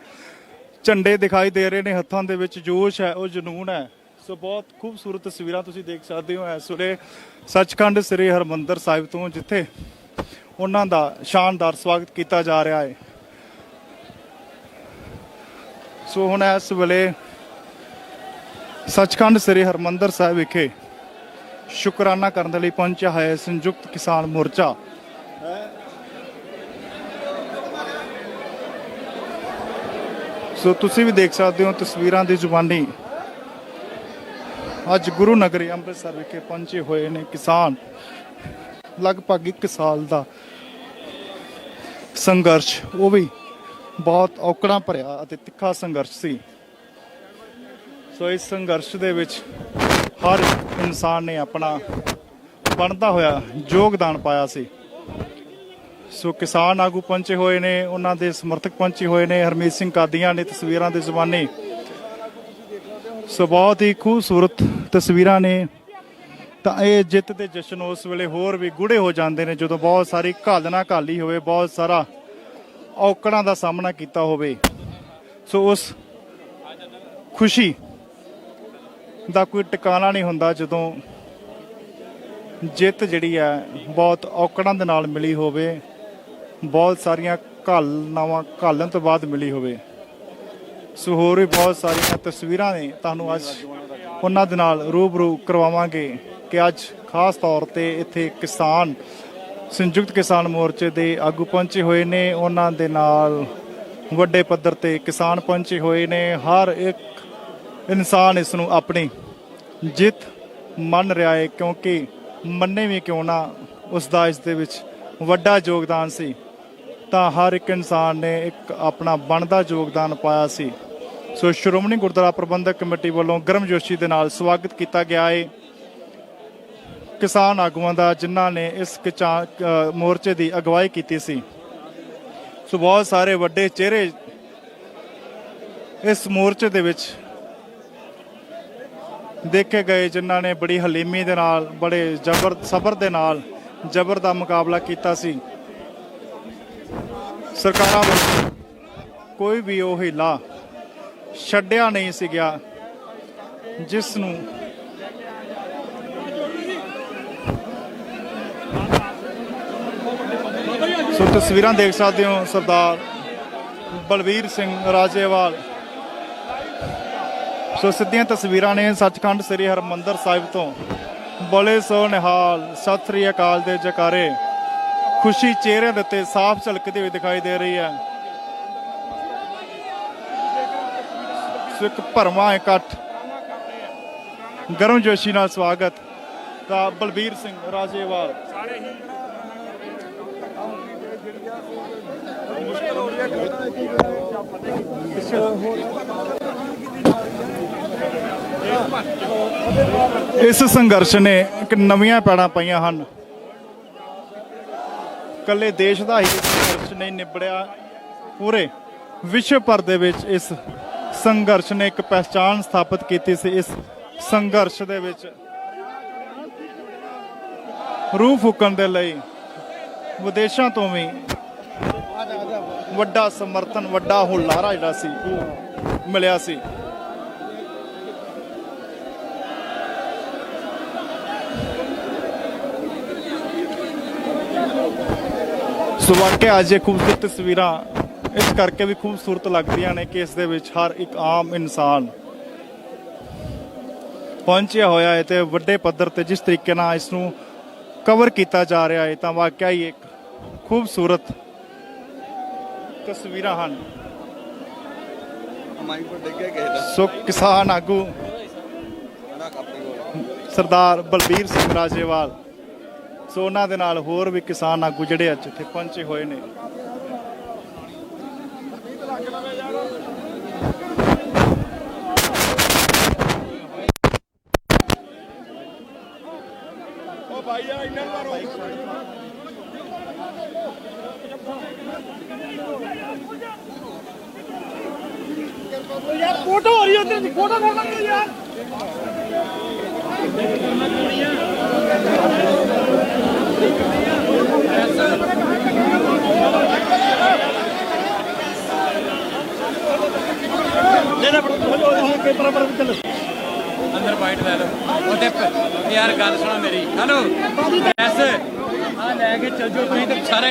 ਝੰਡੇ ਦਿਖਾਈ ਦੇ ਰਹੇ ਨੇ, ਹੱਥਾਂ ਦੇ ਵਿੱਚ ਜੋਸ਼ ਹੈ, ਉਹ ਜਨੂਨ ਹੈ। ਸੋ ਬਹੁਤ ਖੂਬਸੂਰਤ ਤਸਵੀਰਾਂ ਤੁਸੀਂ ਦੇਖ ਸਕਦੇ ਹੋ ਇਸ ਵੇਲੇ ਸੱਚਖੰਡ ਸ੍ਰੀ ਹਰਿਮੰਦਰ ਸਾਹਿਬ ਤੋਂ, ਜਿੱਥੇ ਉਹਨਾਂ ਦਾ ਸ਼ਾਨਦਾਰ ਸਵਾਗਤ ਕੀਤਾ ਜਾ ਰਿਹਾ ਹੈ। ਸੋ ਹੁਣ ਇਸ ਵੇਲੇ ਸੱਚਖੰਡ ਸ੍ਰੀ ਹਰਿਮੰਦਰ ਸਾਹਿਬ ਵਿਖੇ ਸ਼ੁਕਰਾਨਾ ਕਰਨ ਦੇ ਲਈ ਪਹੁੰਚਿਆ ਹੈ ਸੰਯੁਕਤ ਕਿਸਾਨ ਮੋਰਚਾ। ਸੋ ਤੁਸੀਂ ਵੀ ਦੇਖ ਸਕਦੇ ਹੋ ਤਸਵੀਰਾਂ ਦੀ ਜ਼ੁਬਾਨੀ। ਅੱਜ ਗੁਰੂ ਨਗਰੀ ਅੰਮ੍ਰਿਤਸਰ ਵਿਖੇ ਪਹੁੰਚੇ ਹੋਏ ਨੇ ਕਿਸਾਨ। ਲਗਭਗ 1 ਸਾਲ ਦਾ ਸੰਘਰਸ਼, ਉਹ ਵੀ ਬਹੁਤ ਔਕੜਾਂ ਭਰਿਆ ਅਤੇ ਤਿੱਖਾ ਸੰਘਰਸ਼ ਸੀ। ਸੋ ਇਸ ਸੰਘਰਸ਼ ਦੇ ਵਿੱਚ ਹਰ ਇਨਸਾਨ ਨੇ ਆਪਣਾ ਬਣਦਾ ਹੋਇਆ ਯੋਗਦਾਨ ਪਾਇਆ ਸੀ। ਸੋ ਕਿਸਾਨ ਆਗੂ ਪਹੁੰਚੇ ਹੋਏ ਨੇ, ਉਹਨਾਂ ਦੇ ਸਮਰਥਕ ਪਹੁੰਚੇ ਹੋਏ ਨੇ। ਹਰਮੀਤ ਸਿੰਘ ਕਾਦੀਆਂ ਨੇ ਤਸਵੀਰਾਂ ਦੇ ਜ਼ਮਾਨੇ। ਸੋ ਬਹੁਤ ਹੀ ਖੂਬਸੂਰਤ ਤਸਵੀਰਾਂ ਨੇ। ਤਾਂ ਇਹ ਜਿੱਤ ਦੇ ਜਸ਼ਨ ਉਸ ਵੇਲੇ ਹੋਰ ਵੀ ਗੂੜੇ ਹੋ ਜਾਂਦੇ ਨੇ ਜਦੋਂ ਬਹੁਤ ਸਾਰੀ ਘਾਲਣਾ ਘਾਲੀ ਹੋਵੇ, ਬਹੁਤ ਸਾਰਾ ਔਕੜਾਂ ਦਾ ਸਾਹਮਣਾ ਕੀਤਾ ਹੋਵੇ। ਸੋ ਉਸ ਖੁਸ਼ੀ ਦਾ ਕੋਈ ਟਿਕਾਣਾ ਨਹੀਂ ਹੁੰਦਾ ਜਦੋਂ ਜਿੱਤ ਜਿਹੜੀ ਹੈ ਬਹੁਤ ਔਕੜਾਂ ਦੇ ਨਾਲ ਮਿਲੀ ਹੋਵੇ, ਬਹੁਤ ਸਾਰੀਆਂ ਘਾਲਨਾਵਾਂ ਘਾਲਣ ਤੋਂ ਬਾਅਦ ਮਿਲੀ ਹੋਵੇ। ਸੋ ਹੋਰ ਵੀ ਬਹੁਤ ਸਾਰੀਆਂ ਤਸਵੀਰਾਂ ਨੇ, ਤੁਹਾਨੂੰ ਅੱਜ ਉਹਨਾਂ ਦੇ ਨਾਲ ਰੂਬਰੂ ਕਰਵਾਵਾਂਗੇ ਕਿ ਅੱਜ ਖਾਸ ਤੌਰ ਤੇ ਇੱਥੇ ਕਿਸਾਨ ਸੰਯੁਕਤ ਕਿਸਾਨ ਮੋਰਚੇ ਦੇ ਆਗੂ ਪਹੁੰਚੇ ਹੋਏ ਨੇ, ਉਹਨਾਂ ਦੇ ਨਾਲ ਵੱਡੇ ਪੱਧਰ ਤੇ ਕਿਸਾਨ ਪਹੁੰਚੇ ਹੋਏ ਨੇ। ਹਰ ਇੱਕ ਇਨਸਾਨ ਇਸ ਨੂੰ ਆਪਣੀ ਜਿੱਤ ਮੰਨ ਰਿਹਾ ਹੈ, ਕਿਉਂਕਿ ਮੰਨੇ ਵੀ ਕਿਉਂ ਨਾ ਉਸ ਦਾ ਇਸ ਦੇ ਵਿੱਚ ਵੱਡਾ ਯੋਗਦਾਨ ਸੀ। ਤਾਂ ਹਰ ਇੱਕ ਇਨਸਾਨ ਨੇ ਇੱਕ ਆਪਣਾ ਬਣਦਾ ਯੋਗਦਾਨ ਪਾਇਆ ਸੀ। ਸੋ ਸ਼੍ਰੋਮਣੀ ਗੁਰਦੁਆਰਾ ਪ੍ਰਬੰਧਕ ਕਮੇਟੀ ਵੱਲੋਂ ਗਰਮਜੋਸ਼ੀ ਦੇ ਨਾਲ ਸਵਾਗਤ ਕੀਤਾ ਗਿਆ ਹੈ ਕਿਸਾਨ ਆਗੂਆਂ ਦਾ, ਜਿਨ੍ਹਾਂ ਨੇ ਇਸ ਮੋਰਚੇ ਦੀ ਅਗਵਾਈ ਕੀਤੀ ਸੀ। ਸੋ ਬਹੁਤ ਸਾਰੇ ਵੱਡੇ ਚਿਹਰੇ ਇਸ ਮੋਰਚੇ ਦੇ ਵਿੱਚ ਦੇਖੇ ਗਏ, ਜਿਨ੍ਹਾਂ ਨੇ ਬੜੀ ਹਲੀਮੀ ਦੇ ਨਾਲ, ਬੜੇ ਸਬਰ ਦੇ ਨਾਲ ਜ਼ਬਰ ਦਾ ਮੁਕਾਬਲਾ ਕੀਤਾ ਸੀ। ਸਰਕਾਰਾਂ ਵੱਲੋਂ ਕੋਈ ਵੀ ਉਹ ਹੀਲਾ ਛੱਡਿਆ ਨਹੀਂ ਸੀ ਗਿਆ ਜਿਸ ਨੂੰ ਸੋ ਤਸਵੀਰਾਂ ਦੇਖ ਸਕਦੇ ਹੋ। ਸਰਦਾਰ ਬਲਵੀਰ ਸਿੰਘ ਰਾਜੇਵਾਲ। ਸੋ ਸਿੱਧੀਆਂ ਤਸਵੀਰਾਂ ਨੇ ਸੱਚਖੰਡ ਸ੍ਰੀ ਹਰਿਮੰਦਰ ਸਾਹਿਬ ਤੋਂ। ਬੋਲੇ ਸੋ ਨਿਹਾਲ, ਸਤਿ ਸ੍ਰੀ ਅਕਾਲ ਦੇ ਜਕਾਰੇ ਖੁਸ਼ੀ ਚਿਹਰਿਆਂ ਦੇ ਉੱਤੇ ਸਾਫ਼ ਝਲਕਦੀ ਹੋਈ ਦਿਖਾਈ ਦੇ ਰਹੀ ਹੈ। ਸੋ ਇੱਕ ਭਰਵਾਂ ਇਕੱਠ, ਗਰਮਜੋਸ਼ੀ ਨਾਲ ਸਵਾਗਤ ਦਾ ਬਲਬੀਰ ਸਿੰਘ ਰਾਜੇਵਾਲ। ਇਸ ਸੰਘਰਸ਼ ਨੇ ਇੱਕ ਨਵੀਆਂ ਪੈੜਾਂ ਪਾਈਆਂ ਹਨ। ਇਕੱਲੇ ਦੇਸ਼ ਦਾ ਹੀ ਸੰਘਰਸ਼ ਨਹੀਂ ਨਿਬੜਿਆ, ਪੂਰੇ ਵਿਸ਼ਵ ਭਰ ਦੇ ਵਿੱਚ ਇਸ ਸੰਘਰਸ਼ ਨੇ ਇੱਕ ਪਹਿਚਾਣ ਸਥਾਪਿਤ ਕੀਤੀ ਸੀ। ਇਸ ਸੰਘਰਸ਼ ਦੇ ਵਿੱਚ ਰੂਹ ਫੂਕਣ ਦੇ ਲਈ ਵਿਦੇਸ਼ਾਂ ਤੋਂ ਵੀ ਵੱਡਾ ਸਮਰਥਨ, ਵੱਡਾ ਹੁਲਾਰਾ ਜਿਹੜਾ ਸੀ ਉਹ ਮਿਲਿਆ ਸੀ। ਸੋ ਵਾਕਿਆ ਅੱਜ ਇਹ ਖੂਬਸੂਰਤ ਤਸਵੀਰਾਂ ਇਸ ਕਰਕੇ ਵੀ ਖੂਬਸੂਰਤ ਲੱਗਦੀਆਂ ਨੇ ਕਿ ਇਸ ਦੇ ਵਿੱਚ ਹਰ ਇੱਕ ਆਮ ਇਨਸਾਨ ਪਹੁੰਚਿਆ ਹੋਇਆ ਹੈ ਤੇ ਵੱਡੇ ਪੱਧਰ ਤੇ ਜਿਸ ਤਰੀਕੇ ਨਾਲ ਇਸ ਨੂੰ ਕਵਰ ਕੀਤਾ ਜਾ ਰਿਹਾ ਹੈ, ਤਾਂ ਵਾਕਿਆ ਹੀ ਇੱਕ ਖੂਬਸੂਰਤ ਤਸਵੀਰਾਂ ਹਨ। ਸੋ ਕਿਸਾਨ ਆਗੂ ਸਰਦਾਰ ਬਲਬੀਰ ਸਿੰਘ ਰਾਜੇਵਾਲ, ਸੋ ਉਹਨਾਂ ਦੇ ਨਾਲ ਹੋਰ ਵੀ ਕਿਸਾਨ ਆਗੂ ਜਿਹੜੇ ਅੱਜ ਇੱਥੇ ਪਹੁੰਚੇ ਹੋਏ ਨੇ। फोटो हो रही है उधर, फोटो खोल लो यार। अंदर बाइट ले लो यार, गल सुनो मेरी। हेलो प्रेस हाँ लैके चल जाओ तुम तो सारा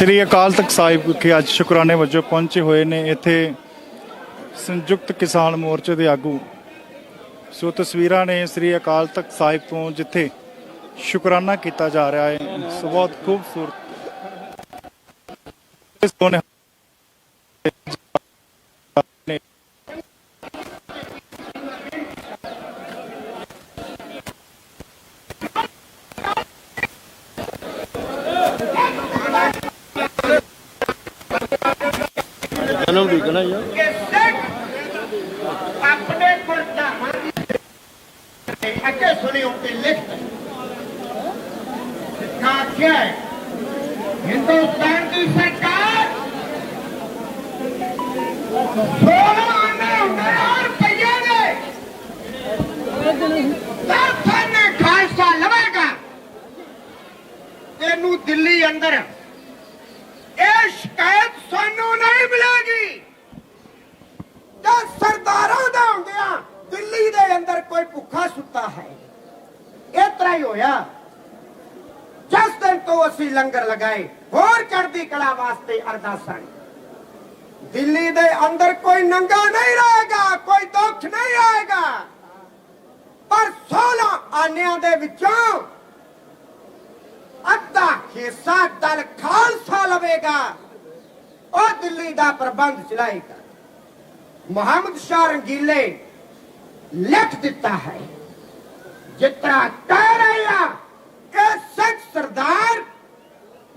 ਸ਼੍ਰੀ ਅਕਾਲ ਤਖਤ ਸਾਹਿਬ ਵਿਖੇ ਅੱਜ ਸ਼ੁਕਰਾਨੇ ਵਜੋਂ ਪਹੁੰਚੇ ਹੋਏ ਨੇ ਇੱਥੇ ਸੰਯੁਕਤ ਕਿਸਾਨ ਮੋਰਚੇ ਦੇ ਆਗੂ। ਸੋ ਤਸਵੀਰਾਂ ਨੇ ਸ਼੍ਰੀ ਅਕਾਲ ਤਖਤ ਸਾਹਿਬ ਤੋਂ ਜਿੱਥੇ ਸ਼ੁਕਰਾਨਾ ਕੀਤਾ ਜਾ ਰਿਹਾ ਹੈ। ਸੋ ਬਹੁਤ ਖੂਬਸੂਰਤ अपने गुरदामां दी अगे सुनियो कि लिख क्या क्या है हिंदुस्तान की सरकार 16 आने रुपये ने ने खालसा लवेगा तेनू दिल्ली अंदर ये शिकायत सानू नहीं मिलेगी। सरदारों दे होंदिया दिल्ली दे अंदर कोई भुखा सुता है। इतना ही होया जिस दिन तो असी लंगर लगाए होर चढ़ती कला वास्ते अरदासां। दिल्ली दे अंदर कोई नंगा नहीं रहेगा, कोई दुख नहीं आएगा, पर 16 आनियां दे विचों अद्धा हिस्सा दल खालसा लवेगा और दिल्ली दा प्रबंध चलाएगा। मोहम्मद शाह रंगीले लिख दिता है जितना कह रहा कि सिख सरदार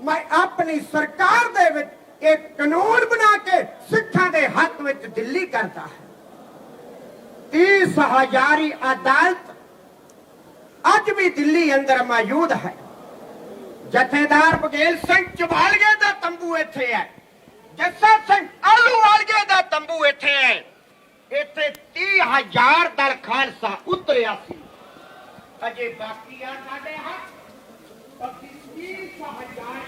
मैं अपनी सरकार दे विच एक कानून बना के सिखां दे हक विच दिल्ली करता है। 30,000 अदालत अज भी दिल्ली अंदर मौजूद है। जथेदार बघेल सिंह चबालगे दा तंबू इत्थे है, जस्सा सिंह आलूवालिया दा तंबू इत्थे है। इत्थे 30,000 दल खालसा उतरिया सी। अजे बाकी आ साडे हक बाकी 30,000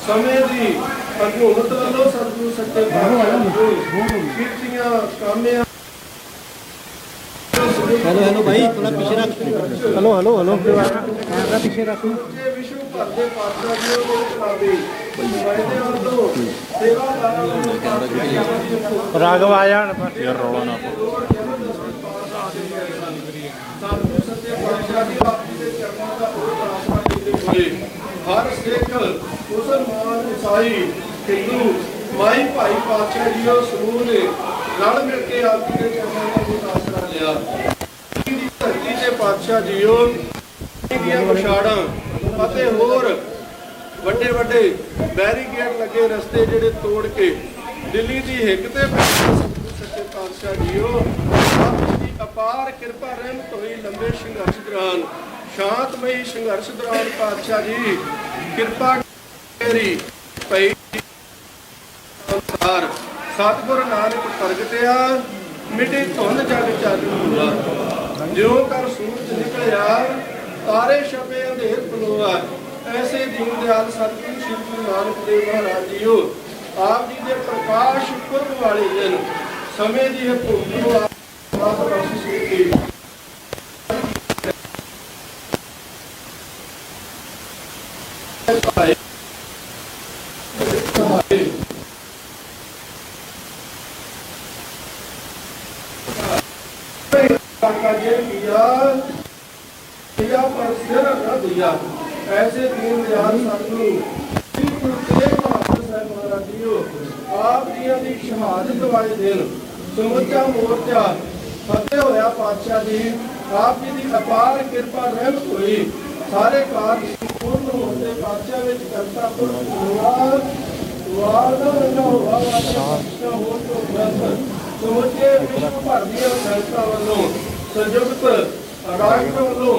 समय दी हकूमत वालों सतगुरु सच्चे हेलो हेलो भाई थोड़ा पीछे रख। हेलो हेलो हेलो कैमरा पीछे रख। विश्व भर के पातशाहियों को खिलाफी राघव आया यार रोला ना हर सिख मुसलमान ईसाई हिंदू माई भाई पातशाह जी समूह ने रल मिल के आप जी के चरणों का आसरा लिया। धरती से पातशाह जीओ पछाड़ा होर ਵੱਡੇ ਵੱਡੇ बैरीकेड लगे रस्ते ਜਿਹੜੇ ਤੋੜ के दिल्ली की हिक ते सच्चे पातशाह जीओ आपकी अपार कृपा रहमत हुई लंबे संघर्ष दौरान शांतमई संघर्ष दौरान पातशाह जी कृपा तेरी पई संसार सतगुरु नानक प्रगटिया मिटी धुंध जग चालू हुआ ਜਿਉਂ ਕਰ ਸੂਰਜ ਨਿਕਲਿਆ ਤਾਰੇ ਛਪੇ ਅੰਧੇਰ ਪਲੋਆ ਐਸੇ ਦੀਨ ਦਿਆਲ ਸਤਿਗੁਰੂ ਸ੍ਰੀ ਗੁਰੂ ਨਾਨਕ ਦੇਵ ਮਹਾਰਾਜ ਜੀਓ ਆਪ ਜੀ ਦੇ ਪ੍ਰਕਾਸ਼ ਪੁਰਬ ਵਾਲੇ ਦਿਨ ਸਮੇਂ ਦੀ ਇਹ ਭੂਮੀ ਨੂੰ ਆਪ ਬਖਸ਼ਿਸ਼ ਕੀਤੀ। किया पर सिर न दिया ऐसे दीन दयाल सतगुरु श्री गुरु तेग बहादुर साहब महाराज जीओ आप जी की शहादत वाले दिन समੁੱਚਾ मोर्चा फतेह होया पातशाह जी आप जी की अपार कृपा रहमत हुई सारे कार्य संपूर्ण होते पातशाह विच करता पुरख वादा रंगा हुआ वादा हो तो बस समੁੱਚੇ विश्व भर ਦੀਆਂ ਸੰਸਥਾ ਵੱਲੋਂ संयुक्त राष्ट्र ਵੱਲੋਂ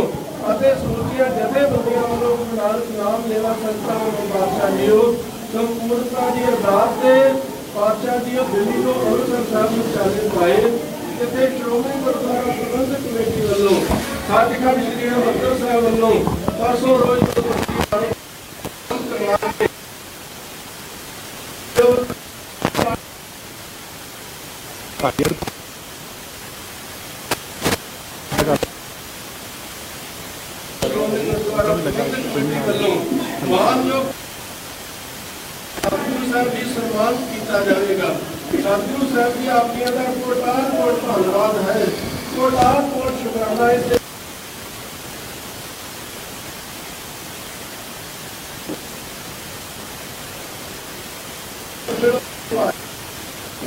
ਅਤੇ ਸਮੁੱਚੀਆਂ ਜਥੇਬੰਦੀਆਂ ਵੱਲੋਂ ਗੁਰੂ ਨਾਨਕ ਨਾਮ ਲੇਵਾ ਸੰਸਥਾ ਵੱਲੋਂ ਪਾਤਸ਼ਾਹ ਜੀਓ ਸੰਪੂਰਨਤਾ ਦੀ ਅਰਦਾਸ ਤੇ ਪਾਤਸ਼ਾਹ ਜੀਓ ਦਿੱਲੀ ਤੋਂ ਅੰਮ੍ਰਿਤਸਰ ਸਾਹਿਬ ਨੂੰ ਚਾਲੇ ਪਾਏ ਜਿੱਥੇ ਸ਼੍ਰੋਮਣੀ ਗੁਰਦੁਆਰਾ ਪ੍ਰਬੰਧਕ ਕਮੇਟੀ ਵੱਲੋਂ ਸੱਚਖੰਡ ਸ੍ਰੀ ਹਰਿਮੰਦਰ ਸਾਹਿਬ ਵੱਲੋਂ ਪਰਸੋਂ ਰੋਜ਼ सम्मान किया जाएगा। सतगुरु साहब जी आपका कोटान कोट धन्यवाद है, कोटान कोट शुक्राना है।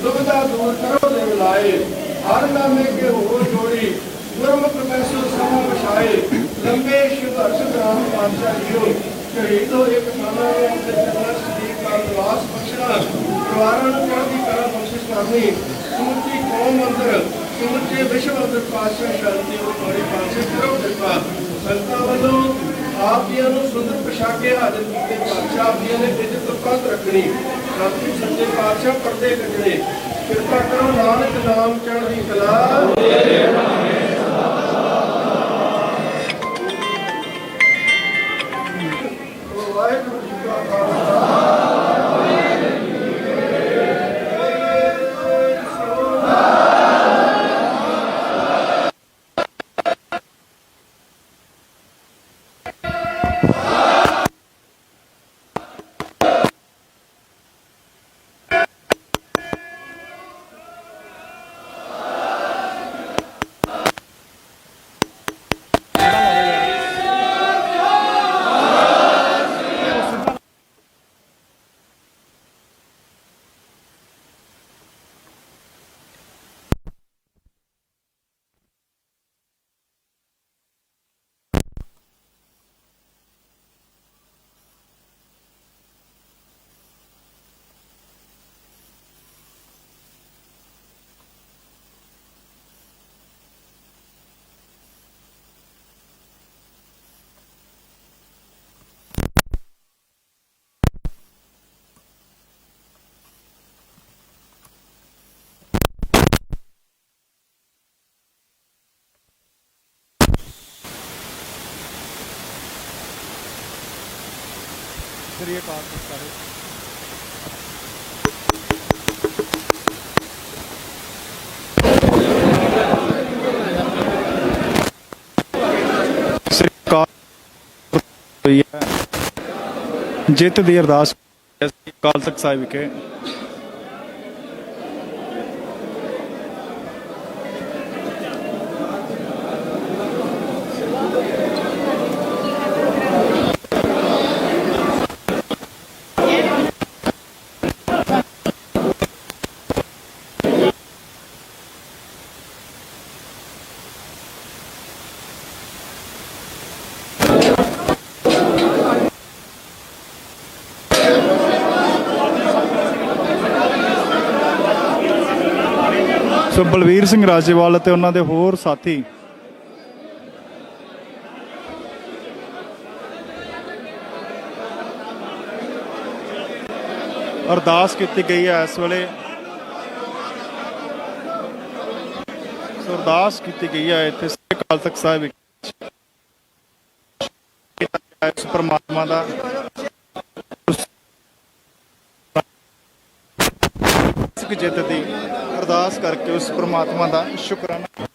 दुविधा दूर करो दे मिलाए हर नामे के हो जोड़ी गुरमुख पैसों समा बछाए लंबे संघर्ष दौरान पातशाह जीओ शहीद होए किसानां ने अपने चरणों सदीक का निवास बख्शना परिवारां नूं चढ़दी कला बख्शिश करनी समੁੱਚੀ कौम अंदर समੁੱਚੇ विश्व अंदर पातशाह शांति और बड़ी पातशाह करो कृपा संतां वल्लों आप जी नूं सुंदर पोशाके हाजिर कीते पातशाह आप जी ने इज्जत पत रखनी सतगुरू सच्चे पातशाह पर्दे कटने कृपा करो नानक नाम चढ़दी कला वाहिगुरू जी का खालसा ਜਿੱਤ ਦੀ ਅਰਦਾਸ ਅਕਾਲ ਤਖਤ ਸਾਹਿਬ ਵਿਖੇ ਸੋ ਬਲਵੀਰ ਸਿੰਘ ਰਾਜੇਵਾਲ ਅਤੇ ਉਹਨਾਂ ਦੇ ਹੋਰ ਸਾਥੀ ਅਰਦਾਸ ਕੀਤੀ ਗਈ ਹੈ ਇਸ ਵੇਲੇ ਸੋ ਅਰਦਾਸ ਕੀਤੀ ਗਈ ਹੈ ਇੱਥੇ ਅਕਾਲ ਤਖਤ ਸਾਹਿਬ ਵਿਖੇ ਉਸ ਪਰਮਾਤਮਾ ਦਾ ਜਿੱਤ ਦੀ ਅਰਦਾਸ ਕਰਕੇ ਉਸ ਪਰਮਾਤਮਾ ਦਾ ਸ਼ੁਕਰਾਨਾ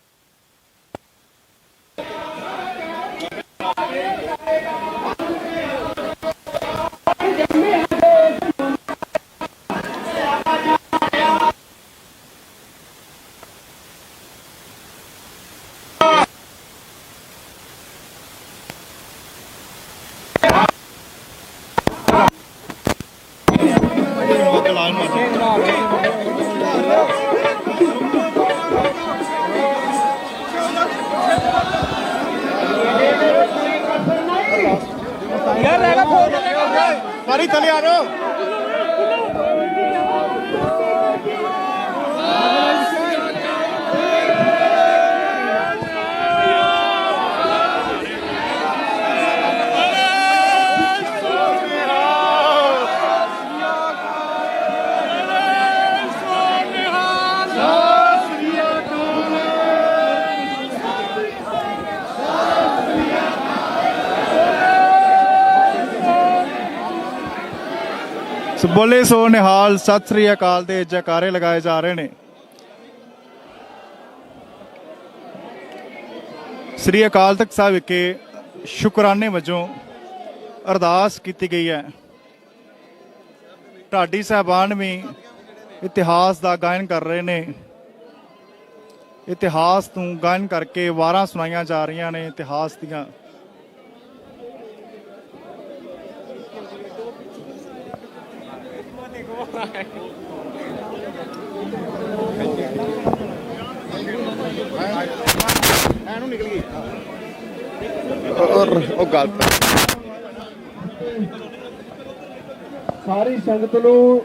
ਬਾਰੀ ਥੱਲੇ ਆ ਜਾਓ। ਬੋਲੇ ਸੋ ਨਿਹਾਲ, ਸਤਿ ਸ੍ਰੀ ਅਕਾਲ ਦੇ ਜੈਕਾਰੇ ਲਗਾਏ ਜਾ ਰਹੇ ਨੇ। ਸ੍ਰੀ ਅਕਾਲ ਤਖਤ ਸਾਹਿਬ ਵਿਖੇ ਸ਼ੁਕਰਾਨੇ ਵਜੋਂ ਅਰਦਾਸ ਕੀਤੀ ਗਈ ਹੈ। ਢਾਡੀ ਸਾਹਿਬਾਨ ਵੀ ਇਤਿਹਾਸ ਦਾ ਗਾਇਨ ਕਰ ਰਹੇ ਨੇ। ਇਤਿਹਾਸ ਤੋਂ ਗਾਇਨ ਕਰਕੇ ਵਾਰਾਂ ਸੁਣਾਈਆਂ ਜਾ ਰਹੀਆਂ ਨੇ ਇਤਿਹਾਸ ਦੀਆਂ। ਉਹ ਗੱਲ ਸਾਰੀ ਸੰਗਤ ਨੂੰ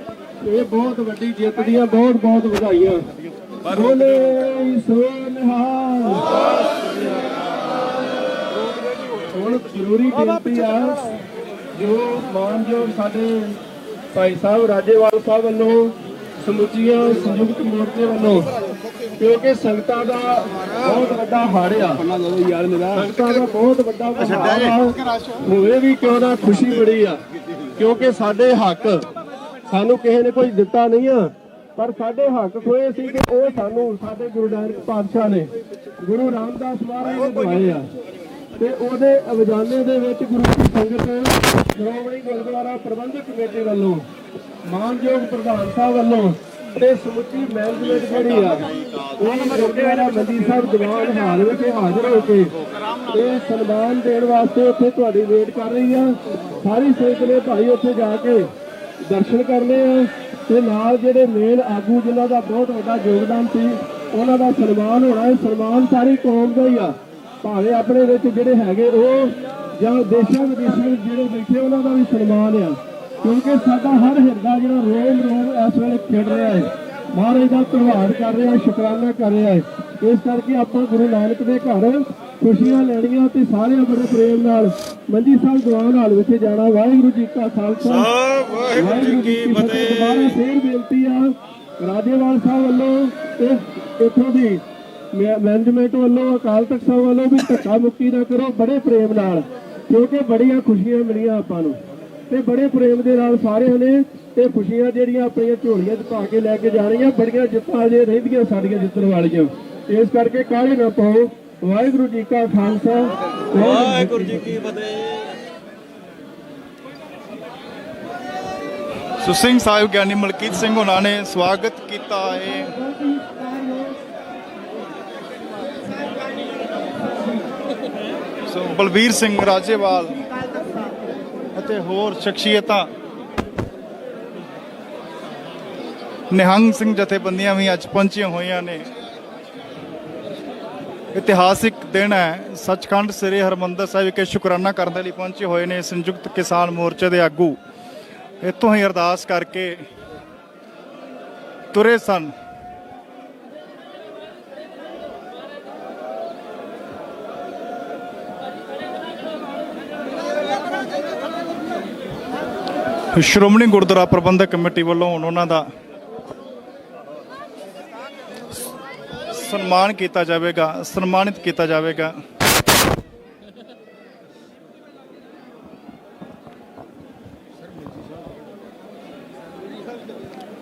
ਇਹ ਬਹੁਤ ਵੱਡੀ ਜਿੱਤ ਦੀਆਂ ਬਹੁਤ ਬਹੁਤ ਵਧਾਈਆਂ। ਬੋਲੇ ਸੋ ਨਿਹਾਲ। ਹੁਣ ਜ਼ਰੂਰੀ ਬੇਨਤੀ ਆ, ਜੋ ਮਾਨਯੋਗ ਸਾਡੇ ਭਾਈ ਸਾਹਿਬ ਰਾਜੇਵਾਲ ਸਾਹਿਬ ਵੱਲੋਂ ਸਮੁੱਚੀਆਂ ਸੰਯੁਕਤ ਮੋਰਚੇ ਵੱਲੋਂ, ਕਿਉਂਕਿ ਸੰਗਤਾਂ ਦਾ ਬਹੁਤ ਵੱਡਾ ਹਾੜ ਆ, ਸੰਗਤਾਂ ਦਾ ਬਹੁਤ ਵੱਡਾ ਹੋਵੇ ਵੀ ਕਿਉਂ ਨਾ ਖੁਸ਼ੀ ਬੜੀ ਆ, ਕਿਉਂਕਿ ਸਾਡੇ ਹੱਕ ਸਾਨੂੰ ਕਿਸੇ ਨੇ ਕੋਈ ਦਿੱਤਾ ਨਹੀਂ ਆ, ਪਰ ਸਾਡੇ ਹੱਕ ਖੋਏ ਸੀ ਕਿ ਉਹ ਸਾਨੂੰ ਸਾਡੇ ਗੁਰੂ ਨਾਨਕ ਪਾਤਸ਼ਾਹ ਨੇ, ਗੁਰੂ ਰਾਮਦਾਸ ਮਹਾਰਾਜ ਨੇ ਦਿਵਾਏ ਆ। ਤੇ ਉਹਦੇ ਅਵਜਾਨੇ ਦੇ ਵਿੱਚ ਗੁਰੂ ਕੀ ਸੰਗਤ, ਸ਼੍ਰੋਮਣੀ ਗੁਰਦੁਆਰਾ ਪ੍ਰਬੰਧਕ ਕਮੇਟੀ ਵੱਲੋਂ, ਮਾਨਯੋਗ ਪ੍ਰਧਾਨ ਸਾਹਿਬ ਵੱਲੋਂ ਤੇ ਸਮੁੱਚੀ ਮੈਨੇਜਮੈਂਟ ਜਿਹੜੀ ਆ, ਉਹ ਗੁਰਦੁਆਰਾ ਮੰਡੀ ਸਾਹਿਬ ਦੀਵਾਨ ਹਾਲ ਵਿੱਚ ਹਾਜ਼ਰ ਹੋ ਕੇ ਇਹ ਸਨਮਾਨ ਦੇਣ ਵਾਸਤੇ ਉੱਥੇ ਤੁਹਾਡੀ ਵੇਟ ਕਰ ਰਹੀ ਆ। ਸਾਰੀ ਸੰਗਤ ਨੇ ਭਾਈ ਉੱਥੇ ਜਾ ਕੇ ਦਰਸ਼ਨ ਕਰਨੇ ਆ ਤੇ ਨਾਲ ਜਿਹੜੇ ਮੇਨ ਆਗੂ ਜਿਨ੍ਹਾਂ ਦਾ ਬਹੁਤ ਵੱਡਾ ਯੋਗਦਾਨ ਸੀ ਉਹਨਾਂ ਦਾ ਸਨਮਾਨ ਹੋਣਾ ਹੈ। ਸਨਮਾਨ ਸਾਰੀ ਕੌਮ ਦਾ ਹੀ ਆ, ਭਾਵੇਂ ਆਪਣੇ ਵਿੱਚ ਜਿਹੜੇ ਹੈਗੇ ਉਹ ਜਾਂ ਦੇਸ਼ਾਂ ਵਿਦੇਸ਼ਾਂ ਵਿੱਚ ਜਿਹੜੇ ਬੈਠੇ ਉਹਨਾਂ ਦਾ ਵੀ ਸਨਮਾਨ ਆ, ਕਿਉਂਕਿ ਸਾਡਾ ਹਰ ਹਿਰਦਾ ਜਿਹੜਾ ਰੋਮ ਰੋਮ ਇਸ ਵੇਲੇ ਖਿੜ ਰਿਹਾ ਹੈ, ਮਹਾਰਾਜ ਦਾ ਧੰਨਵਾਦ ਕਰ ਰਿਹਾ ਹੈ, ਸ਼ੁਕਰਾਨਾ ਕਰ ਰਿਹਾ ਹੈ। ਇਸ ਕਰਕੇ ਆਪਾਂ ਗੁਰੂ ਨਾਨਕ ਦੇ ਘਰ ਖੁਸ਼ੀਆਂ ਲੈਣੀਆਂ ਤੇ ਸਾਰੇ ਬੜੇ ਪ੍ਰੇਮ ਨਾਲ ਮੰਜੀ ਸਾਹਿਬ ਦੀਵਾਨ ਹਾਲ ਵਿਖੇ ਜਾਣਾ। ਵਾਹਿਗੁਰੂ ਜੀ ਕਾ ਖਾਲਸਾ, ਵਾਹਿਗੁਰੂ ਜੀ ਕੀ ਫਤਿਹ। ਦੁਬਾਰਾ ਫੇਰ ਬੇਨਤੀ ਆ ਰਾਜੇਵਾਲ ਸਾਹਿਬ ਵੱਲੋਂ ਤੇ ਇੱਥੋਂ ਦੀ ਮੈਨੇਜਮੈਂਟ ਵੱਲੋਂ, ਅਕਾਲ ਤਖਤ ਸਾਹਿਬ ਵੱਲੋਂ ਵੀ ਧੱਕਾ ਮੁੱਕੀ ਨਾ ਕਰੋ, ਬੜੇ ਪ੍ਰੇਮ ਨਾਲ, ਕਿਉਂਕਿ ਬੜੀਆਂ ਖੁਸ਼ੀਆਂ ਮਿਲੀਆਂ ਆਪਾਂ ਨੂੰ ਤੇ ਬੜੇ ਪ੍ਰੇਮ ਦੇ ਨਾਲ ਸਾਰਿਆਂ ਨੇ ਤੇ ਖੁਸ਼ੀਆਂ ਜਿਹੜੀਆਂ ਆਪਣੀਆਂ ਝੋਲੀਆਂ 'ਚ ਪਾ ਕੇ ਲੈ ਕੇ ਜਾਣੀਆਂ। ਬੜੀਆਂ ਜਿੱਤਾਂ ਅਜੇ ਰਹਿੰਦੀਆਂ ਸਾਡੀਆਂ ਜਿੱਤਣ ਵਾਲੀਆਂ, ਇਸ ਕਰਕੇ ਕਾਹਲੀ ਨਾ ਪਾਓ। ਵਾਹਿਗੁਰੂ ਜੀ ਕਾ ਖਾਲਸਾ, ਵਾਹਿਗੁਰੂ ਜੀ ਕੀ ਫਤਿਹ। ਸੋ ਸਿੰਘ ਸਾਹਿਬ ਗਿਆਨੀ ਮਲਕੀਤ ਸਿੰਘ ਉਹਨਾਂ ਨੇ ਸਵਾਗਤ ਕੀਤਾ ਹੈ। ਸੋ ਬਲਬੀਰ ਸਿੰਘ ਰਾਜੇਵਾਲ ਅਤੇ ਹੋਰ ਸ਼ਖਸੀਅਤਾਂ, ਨਿਹੰਗ ਸਿੰਘ ਜਥੇਬੰਦੀਆਂ ਵੀ ਅੱਜ ਪਹੁੰਚੀਆਂ ਹੋਈਆਂ ਨੇ। ਇਤਿਹਾਸਿਕ ਦਿਨ ਹੈ। ਸੱਚਖੰਡ ਸ੍ਰੀ ਹਰਿਮੰਦਰ ਸਾਹਿਬ ਵਿਖੇ ਸ਼ੁਕਰਾਨਾ ਕਰਨ ਦੇ ਲਈ ਪਹੁੰਚੇ ਹੋਏ ਨੇ ਸੰਯੁਕਤ ਕਿਸਾਨ ਮੋਰਚੇ ਦੇ ਆਗੂ। ਇੱਥੋਂ ਹੀ ਅਰਦਾਸ ਕਰਕੇ ਤੁਰੇ ਸਨ। ਸ਼੍ਰੋਮਣੀ ਗੁਰਦੁਆਰਾ ਪ੍ਰਬੰਧਕ ਕਮੇਟੀ ਵੱਲੋਂ ਹੁਣ ਉਹਨਾਂ ਦਾ ਸਨਮਾਨ ਕੀਤਾ ਜਾਵੇਗਾ, ਸਨਮਾਨਿਤ ਕੀਤਾ ਜਾਵੇਗਾ।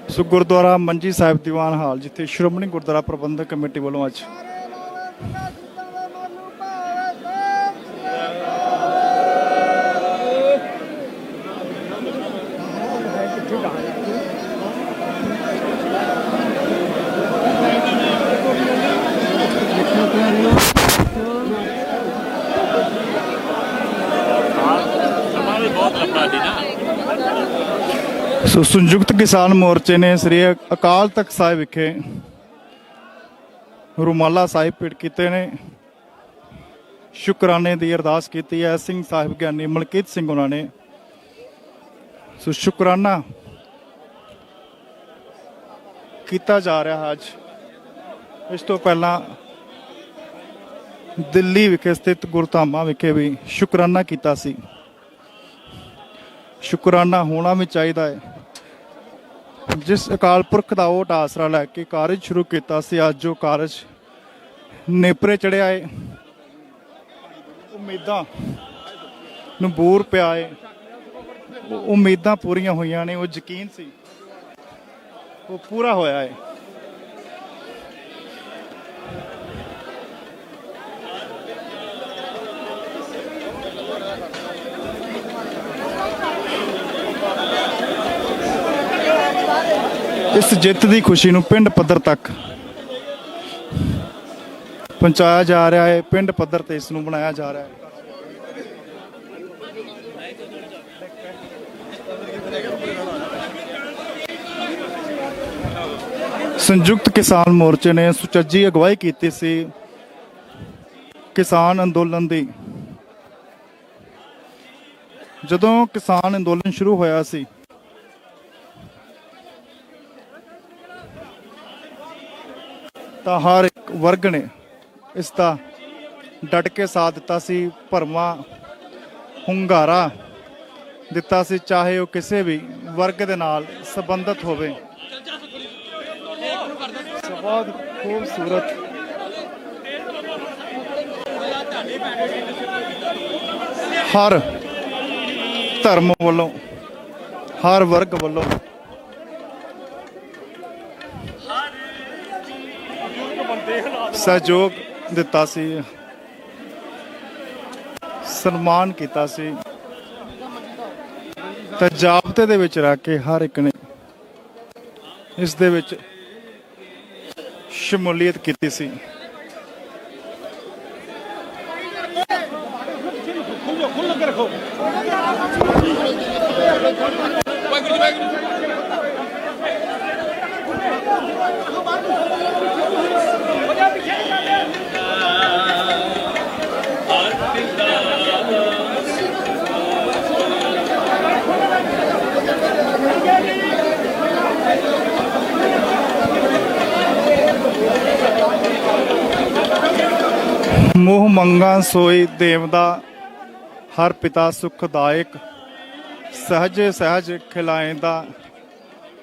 ਸੋ ਗੁਰਦੁਆਰਾ ਮੰਜੀ ਸਾਹਿਬ ਦੀਵਾਨ ਹਾਲ, ਜਿੱਥੇ ਸ਼੍ਰੋਮਣੀ ਗੁਰਦੁਆਰਾ ਪ੍ਰਬੰਧਕ ਕਮੇਟੀ ਵੱਲੋਂ ਅੱਜ ਸੋ ਸੰਯੁਕਤ ਕਿਸਾਨ ਮੋਰਚੇ ਨੇ ਸ੍ਰੀ ਅਕਾਲ ਤਖਤ ਸਾਹਿਬ ਵਿਖੇ ਰੁਮਾਲਾ ਸਾਹਿਬ ਭੇਟ ਕੀਤੇ ਨੇ। ਸ਼ੁਕਰਾਨੇ ਦੀ ਅਰਦਾਸ ਕੀਤੀ ਹੈ। ਸਿੰਘ ਸਾਹਿਬ ਗਿਆਨੀ ਮਲਕੀਤ ਸਿੰਘ ਉਹਨਾਂ ਨੇ ਸੋ ਸ਼ੁਕਰਾਨਾ ਕੀਤਾ ਜਾ ਰਿਹਾ ਅੱਜ। ਇਸ ਤੋਂ ਪਹਿਲਾਂ ਦਿੱਲੀ ਵਿਖੇ ਸਥਿਤ ਗੁਰਧਾਮਾਂ ਵਿਖੇ ਵੀ ਸ਼ੁਕਰਾਨਾ ਕੀਤਾ ਸੀ। ਸ਼ੁਕਰਾਨਾ ਹੋਣਾ ਵੀ ਚਾਹੀਦਾ ਹੈ। ਜਿਸ ਅਕਾਲ ਪੁਰਖ ਦਾ ਓਟ ਆਸਰਾ ਲੈ ਕੇ ਕਾਰਜ ਸ਼ੁਰੂ ਕੀਤਾ ਸੀ, ਅੱਜ ਜੋ ਕਾਰਜ ਨੇਪਰੇ ਚੜਿਆ ਹੈ, ਉਮੀਦਾਂ ਨੂੰ ਬੂਰ ਪਿਆ ਹੈ, ਉਮੀਦਾਂ ਪੂਰੀਆਂ ਹੋਈਆਂ ਨੇ, ਉਹ ਯਕੀਨ ਸੀ ਉਹ ਪੂਰਾ ਹੋਇਆ ਹੈ। ਇਸ ਜਿੱਤ ਦੀ ਖੁਸ਼ੀ ਨੂੰ ਪਿੰਡ ਪੱਧਰ ਤੱਕ ਪਹੁੰਚਾਇਆ ਜਾ ਰਿਹਾ ਹੈ। ਪਿੰਡ ਪੱਧਰ ਤੇ ਇਸ ਨੂੰ ਬਣਾਇਆ ਜਾ ਰਿਹਾ ਹੈ। ਸੰਯੁਕਤ ਕਿਸਾਨ ਮੋਰਚੇ ਨੇ ਸੁਚੱਜੀ ਅਗਵਾਈ ਕੀਤੀ ਸੀ ਕਿਸਾਨ ਅੰਦੋਲਨ ਦੀ। ਜਦੋਂ ਕਿਸਾਨ ਅੰਦੋਲਨ ਸ਼ੁਰੂ ਹੋਇਆ ਸੀ ਤਾਂ ਹਰ ਇੱਕ ਵਰਗ ਨੇ ਇਸ ਦਾ ਡਟ ਕੇ ਸਾਥ ਦਿੱਤਾ ਸੀ, ਭਰਵਾਂ ਹੁੰਗਾਰਾ ਦਿੱਤਾ ਸੀ, ਚਾਹੇ ਉਹ ਕਿਸੇ ਵੀ ਵਰਗ ਦੇ ਨਾਲ ਸੰਬੰਧਿਤ ਹੋਵੇ। ਬਹੁਤ ਖੂਬਸੂਰਤ ਹਰ ਧਰਮ ਵੱਲੋਂ, ਹਰ ਵਰਗ ਵੱਲੋਂ ਸਹਿਯੋਗ ਦਿੱਤਾ ਸੀ, ਸਨਮਾਨ ਕੀਤਾ ਸੀ। ਤਾਂ ਜਾਬਤੇ ਦੇ ਵਿੱਚ ਰਹਿ ਕੇ ਹਰ ਇੱਕ ਨੇ ਇਸ ਦੇ ਵਿੱਚ ਸ਼ਮੂਲੀਅਤ ਕੀਤੀ ਸੀ। ਮੋਹ ਮੰਗਾ ਸੋਈ ਦੇਵਦਾ, ਹਰ ਪਿਤਾ ਸੁਖਦਾਇਕ, ਸਹਜ ਸਹਜ ਖਿਲਾਏਂਦਾ,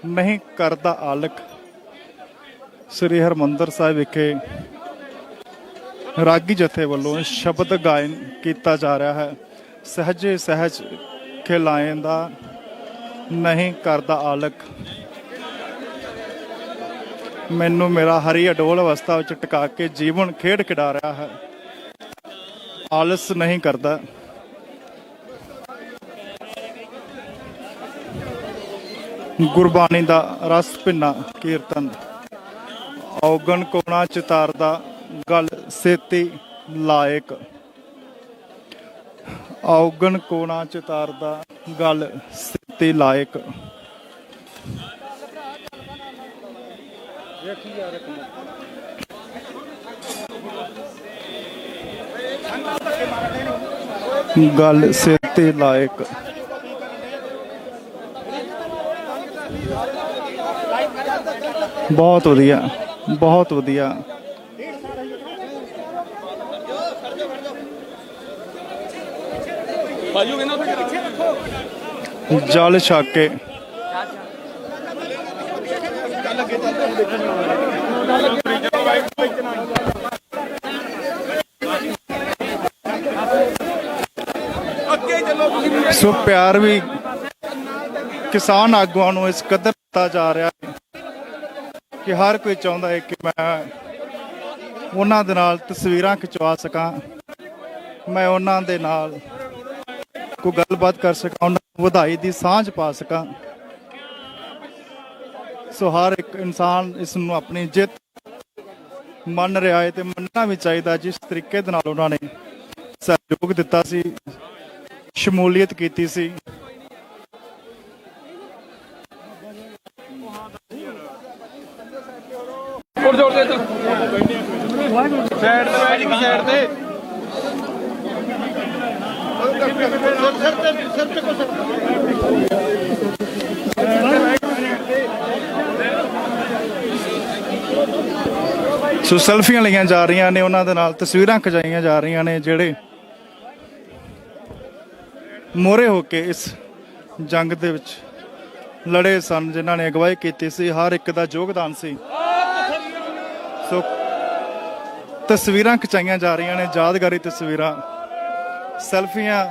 ਨਹੀਂ ਕਰਦਾ ਆਲਕ। ਸ੍ਰੀ ਹਰਿਮੰਦਰ ਸਾਹਿਬ ਵਿਖੇ ਰਾਗੀ ਜਥੇ ਵੱਲੋਂ ਸ਼ਬਦ ਗਾਇਨ ਕੀਤਾ ਜਾ ਰਿਹਾ ਹੈ। ਸਹਜੇ ਸਹਿਜ ਖਿਲਾਏਂਦਾ, ਨਹੀਂ ਕਰਦਾ ਆਲਕ। ਮੈਨੂੰ ਮੇਰਾ ਹਰੀ ਅਡੋਲ ਅਵਸਥਾ ਵਿੱਚ ਟਿਕਾ ਕੇ ਜੀਵਨ ਖੇਡ ਖਿਡਾ ਰਿਹਾ ਹੈ, ਆਲਸ ਨਹੀਂ ਕਰਦਾ। ਗੁਰਬਾਣੀ ਦਾ ਰਸ ਭਿੰਨਾ ਕੀਰਤਨ, ਔਗਣ ਕੋਣਾ ਚਿਤਾਰਦਾ, ਗੱਲ ਸੇਤੀ ਲਾਇਕ। ਔਗਣ ਕੋਣਾ ਚਿਤਾਰਦਾ, ਗੱਲ ਸੇਤੀ ਲਾਇਕ। ਗੱਲ ਸੇਤੀ ਲਾਇਕ। ਬਹੁਤ ਵਧੀਆ, ਬਹੁਤ ਵਧੀਆ। ਜਲ ਛਕ ਕੇ ਸੋ ਪਿਆਰ ਵੀ ਕਿਸਾਨ ਆਗੂਆਂ ਨੂੰ ਇਸ ਕਦਰ ਦਿੱਤਾ ਜਾ ਰਿਹਾ ਹੈ ਕਿ ਹਰ ਕੋਈ ਚਾਹੁੰਦਾ ਹੈ ਕਿ ਮੈਂ ਉਹਨਾਂ ਦੇ ਨਾਲ ਤਸਵੀਰਾਂ ਖਿਚਵਾ ਸਕਾਂ, ਮੈਂ ਉਹਨਾਂ ਦੇ ਨਾਲ ਕੋਈ ਗੱਲਬਾਤ ਕਰ ਸਕਾਂ, ਉਹਨਾਂ ਨੂੰ ਵਧਾਈ ਦੀ ਸਾਂਝ ਪਾ ਸਕਾਂ। ਸੋ ਹਰ ਇੱਕ ਇਨਸਾਨ ਇਸ ਨੂੰ ਆਪਣੀ ਜਿੱਤ ਮੰਨ ਰਿਹਾ ਹੈ ਤੇ ਮੰਨਣਾ ਵੀ ਚਾਹੀਦਾ। ਜਿਸ ਤਰੀਕੇ ਦੇ ਨਾਲ ਉਹਨਾਂ ਨੇ ਸਹਿਯੋਗ ਦਿੱਤਾ ਸੀ, ਸ਼ਮੂਲੀਅਤ ਕੀਤੀ ਸੀ, ਸੋ ਸੈਲਫੀਆਂ ਲਈਆਂ ਜਾ ਰਹੀਆਂ ਨੇ, ਉਹਨਾਂ ਦੇ ਨਾਲ ਤਸਵੀਰਾਂ ਖਿਚਾਈਆਂ ਜਾ ਰਹੀਆਂ ਨੇ ਜਿਹੜੇ ਮੋਹਰੇ ਹੋ ਕੇ ਇਸ ਜੰਗ ਦੇ ਵਿੱਚ ਲੜੇ ਸਨ, ਜਿਨ੍ਹਾਂ ਨੇ ਅਗਵਾਈ ਕੀਤੀ ਸੀ। ਹਰ ਇੱਕ ਦਾ ਯੋਗਦਾਨ ਸੀ। ਸੋ ਤਸਵੀਰਾਂ ਖਿਚਾਈਆਂ ਜਾ ਰਹੀਆਂ ਨੇ, ਯਾਦਗਾਰੀ ਤਸਵੀਰਾਂ, ਸੈਲਫੀਆਂ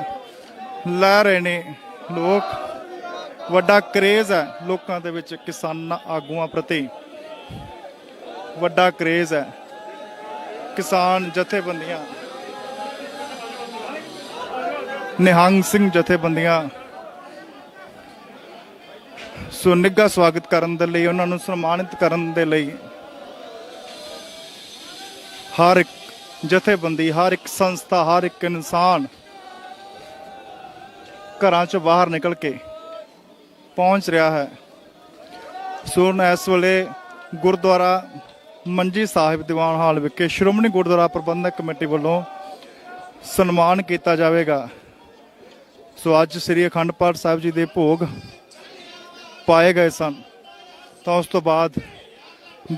ਲੈ ਰਹੇ ਨੇ ਲੋਕ। ਵੱਡਾ ਕਰੇਜ਼ ਹੈ ਲੋਕਾਂ ਦੇ ਵਿੱਚ ਕਿਸਾਨ ਆਗੂਆਂ ਪ੍ਰਤੀ, ਵੱਡਾ ਕਰੇਜ਼ ਹੈ। ਕਿਸਾਨ ਜਥੇਬੰਦੀਆਂ, ਨਿਹੰਗ ਸਿੰਘ ਜਥੇਬੰਦੀਆਂ ਸੋ ਨਿੱਘਾ ਸਵਾਗਤ ਕਰਨ ਦੇ ਲਈ, ਉਹਨਾਂ ਨੂੰ ਸਨਮਾਨਿਤ ਕਰਨ ਦੇ ਲਈ ਹਰ ਇੱਕ ਜਥੇਬੰਦੀ, ਹਰ ਇੱਕ ਸੰਸਥਾ, ਹਰ ਇੱਕ ਇਨਸਾਨ ਘਰਾਂ ਚੋਂ ਬਾਹਰ ਨਿਕਲ ਕੇ ਪਹੁੰਚ ਰਿਹਾ ਹੈ। ਸੋ ਇਸ ਵੇਲੇ ਗੁਰਦੁਆਰਾ ਮੰਜੀ ਸਾਹਿਬ ਦੀਵਾਨ ਹਾਲ ਵਿਖੇ ਸ਼੍ਰੋਮਣੀ ਗੁਰਦੁਆਰਾ ਪ੍ਰਬੰਧਕ ਕਮੇਟੀ ਵੱਲੋਂ ਸਨਮਾਨ ਕੀਤਾ ਜਾਵੇਗਾ। ਸੋ ਅੱਜ ਸ੍ਰੀ ਅਖੰਡ ਪਾਠ ਸਾਹਿਬ ਜੀ ਦੇ ਭੋਗ ਪਾਏ ਗਏ ਸਨ, ਤਾਂ ਉਸ ਤੋਂ ਬਾਅਦ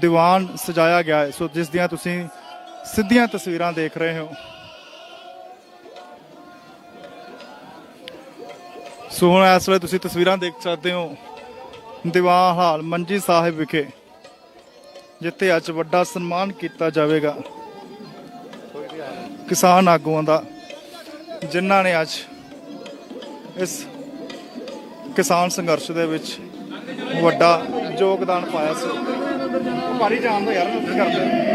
ਦੀਵਾਨ ਸਜਾਇਆ ਗਿਆ ਹੈ। ਸੋ ਜਿਸ ਦੀਆਂ ਤੁਸੀਂ ਸਿੱਧੀਆਂ ਤਸਵੀਰਾਂ ਦੇਖ ਰਹੇ ਹੋ। ਸੋ ਹੁਣ ਇਸ ਵੇਲੇ ਤੁਸੀਂ ਤਸਵੀਰਾਂ ਦੇਖ ਸਕਦੇ ਹੋ ਦੀਵਾਨ ਹਾਲ ਮੰਜੀ ਸਾਹਿਬ ਵਿਖੇ, ਜਿੱਥੇ ਅੱਜ ਵੱਡਾ ਸਨਮਾਨ ਕੀਤਾ ਜਾਵੇਗਾ ਕਿਸਾਨ ਆਗੂਆਂ ਦਾ, ਜਿਨ੍ਹਾਂ ਨੇ ਅੱਜ ਇਸ ਕਿਸਾਨ ਸੰਘਰਸ਼ ਦੇ ਵਿੱਚ ਵੱਡਾ ਯੋਗਦਾਨ ਪਾਇਆ ਸੀ। ਭਾਰੀ ਜਾਣ ਦੋ ਯਾਰ, ਕੀ ਕਰਦੇ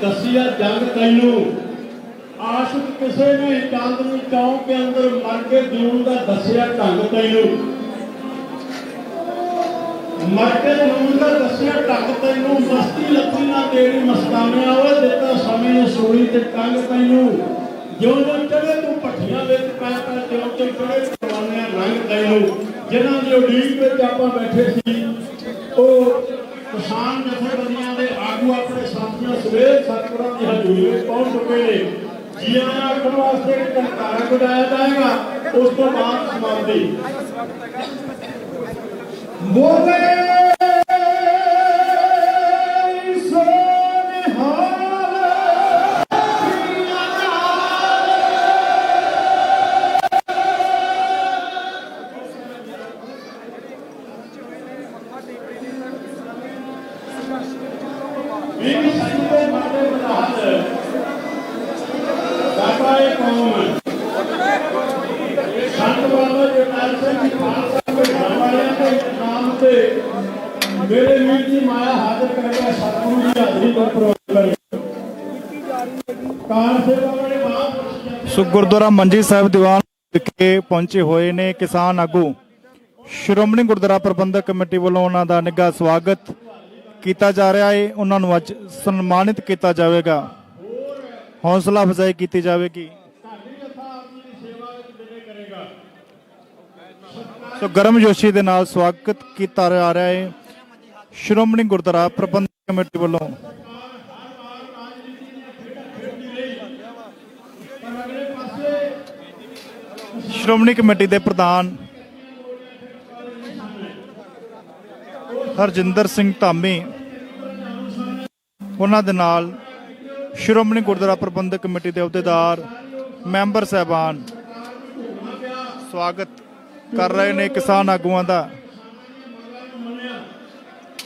दसिया जंग तैनू आशिक किसे ने चांदनी चौक के अंदर मर के जून का दसिया ढंग तैनू मर के जून का दसिया ढंग तैनू मस्ती लत्ती ना तेरी मस्तानिया वो दिता समय ने सूली ते टंग तैनू जो जो चढ़े तू भट्ठियां विच पै पै जो जो चढ़े परवाने रंग तैनू जिन्हां दी उडीक विच आपां बैठे सी ਉਹ किसान जथेबंदियां दे आगू अपने साथियों सवेर सतपुरा की हजूरी में पहुंच चुके हैं। जी आया आखण वास्ते टंकारा गुडाया जाएगा, उस तो बाद समाप्ति। बोले मेरे वीर जी माया हाजिर करके सतगुरु जी हाजरी पर प्रोग्राम कार सेवा वाले बाप ਸੋ ਗੁਰਦੁਆਰਾ ਮੰਜੀ ਸਾਹਿਬ ਦੀਵਾਨ ਵਿਖੇ ਪਹੁੰਚੇ ਹੋਏ ਨੇ ਕਿਸਾਨ ਆਗੂ। ਸ਼੍ਰੋਮਣੀ ਗੁਰਦੁਆਰਾ ਪ੍ਰਬੰਧਕ ਕਮੇਟੀ ਵੱਲੋਂ ਉਹਨਾਂ ਦਾ ਨਿੱਘਾ ਸਵਾਗਤ ਕੀਤਾ ਜਾ ਰਿਹਾ ਹੈ। ਉਹਨਾਂ ਨੂੰ ਅੱਜ ਸਨਮਾਨਿਤ ਕੀਤਾ ਜਾਵੇਗਾ, ਹੌਸਲਾ ਅਫਜ਼ਾਈ ਕੀਤੀ ਜਾਵੇਗੀ। ਸੋ ਗਰਮਜੋਸ਼ੀ ਦੇ ਨਾਲ ਸਵਾਗਤ ਕੀਤਾ ਜਾ ਰਿਹਾ ਹੈ ਸ਼੍ਰੋਮਣੀ ਗੁਰਦੁਆਰਾ ਪ੍ਰਬੰਧਕ ਕਮੇਟੀ ਵੱਲੋਂ। ਸ਼੍ਰੋਮਣੀ ਕਮੇਟੀ ਦੇ ਪ੍ਰਧਾਨ ਹਰਜਿੰਦਰ ਸਿੰਘ ਧਾਮੀ, ਉਹਨਾਂ ਦੇ ਨਾਲ ਸ਼੍ਰੋਮਣੀ ਗੁਰਦੁਆਰਾ ਪ੍ਰਬੰਧਕ ਕਮੇਟੀ ਦੇ ਅਹੁਦੇਦਾਰ ਮੈਂਬਰ ਸਾਹਿਬਾਨ ਸਵਾਗਤ ਕਰ ਰਹੇ ਨੇ ਕਿਸਾਨ ਆਗੂਆਂ ਦਾ।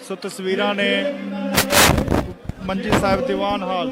ਸੋ ਤਸਵੀਰਾਂ ਨੇ ਮੰਜੀ ਸਾਹਿਬ ਦੀਵਾਨ ਹਾਲ।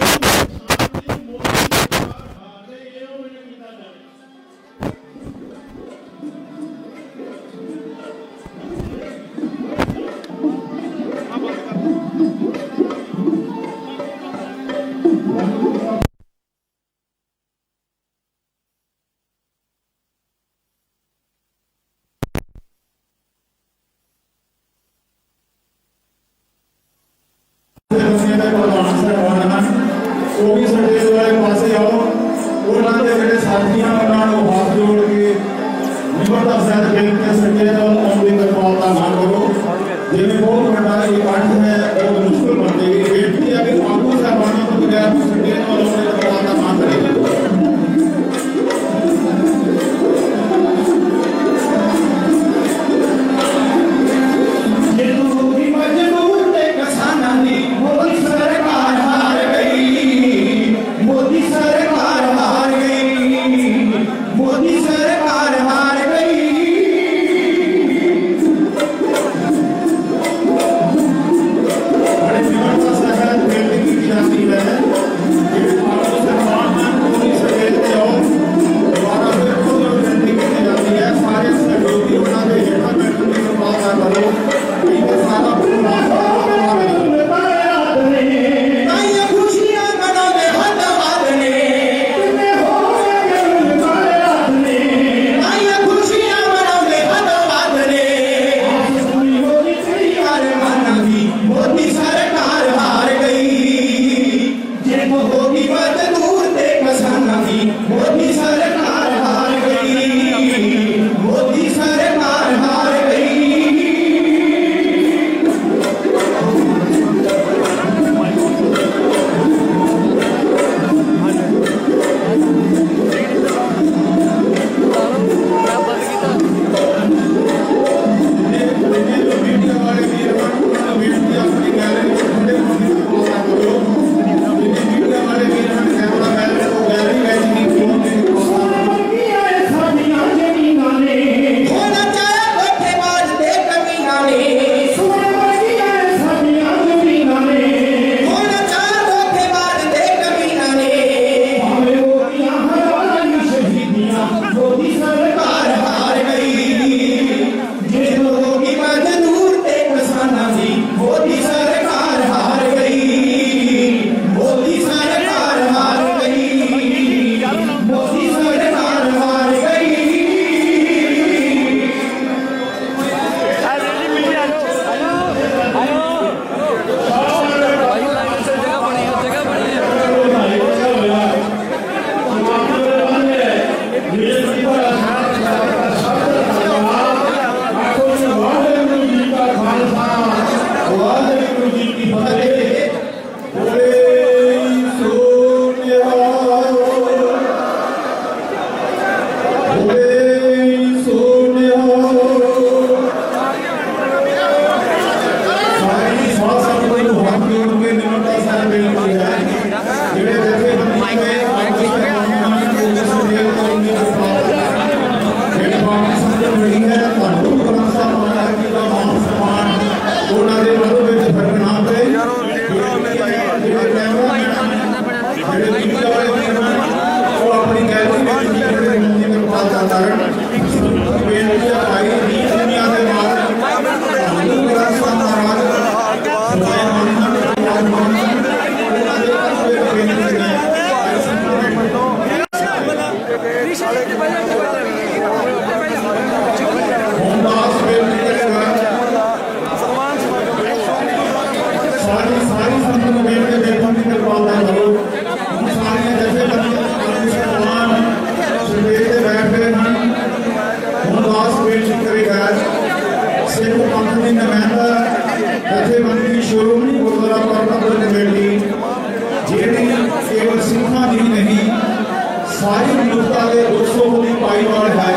ਸਾਰੀ ਮਨੁੱਖਤਾ ਦੇ ਦੁੱਖ ਸੁੱਖ ਦੀ ਭਾਈਵਾਲ ਹੈ।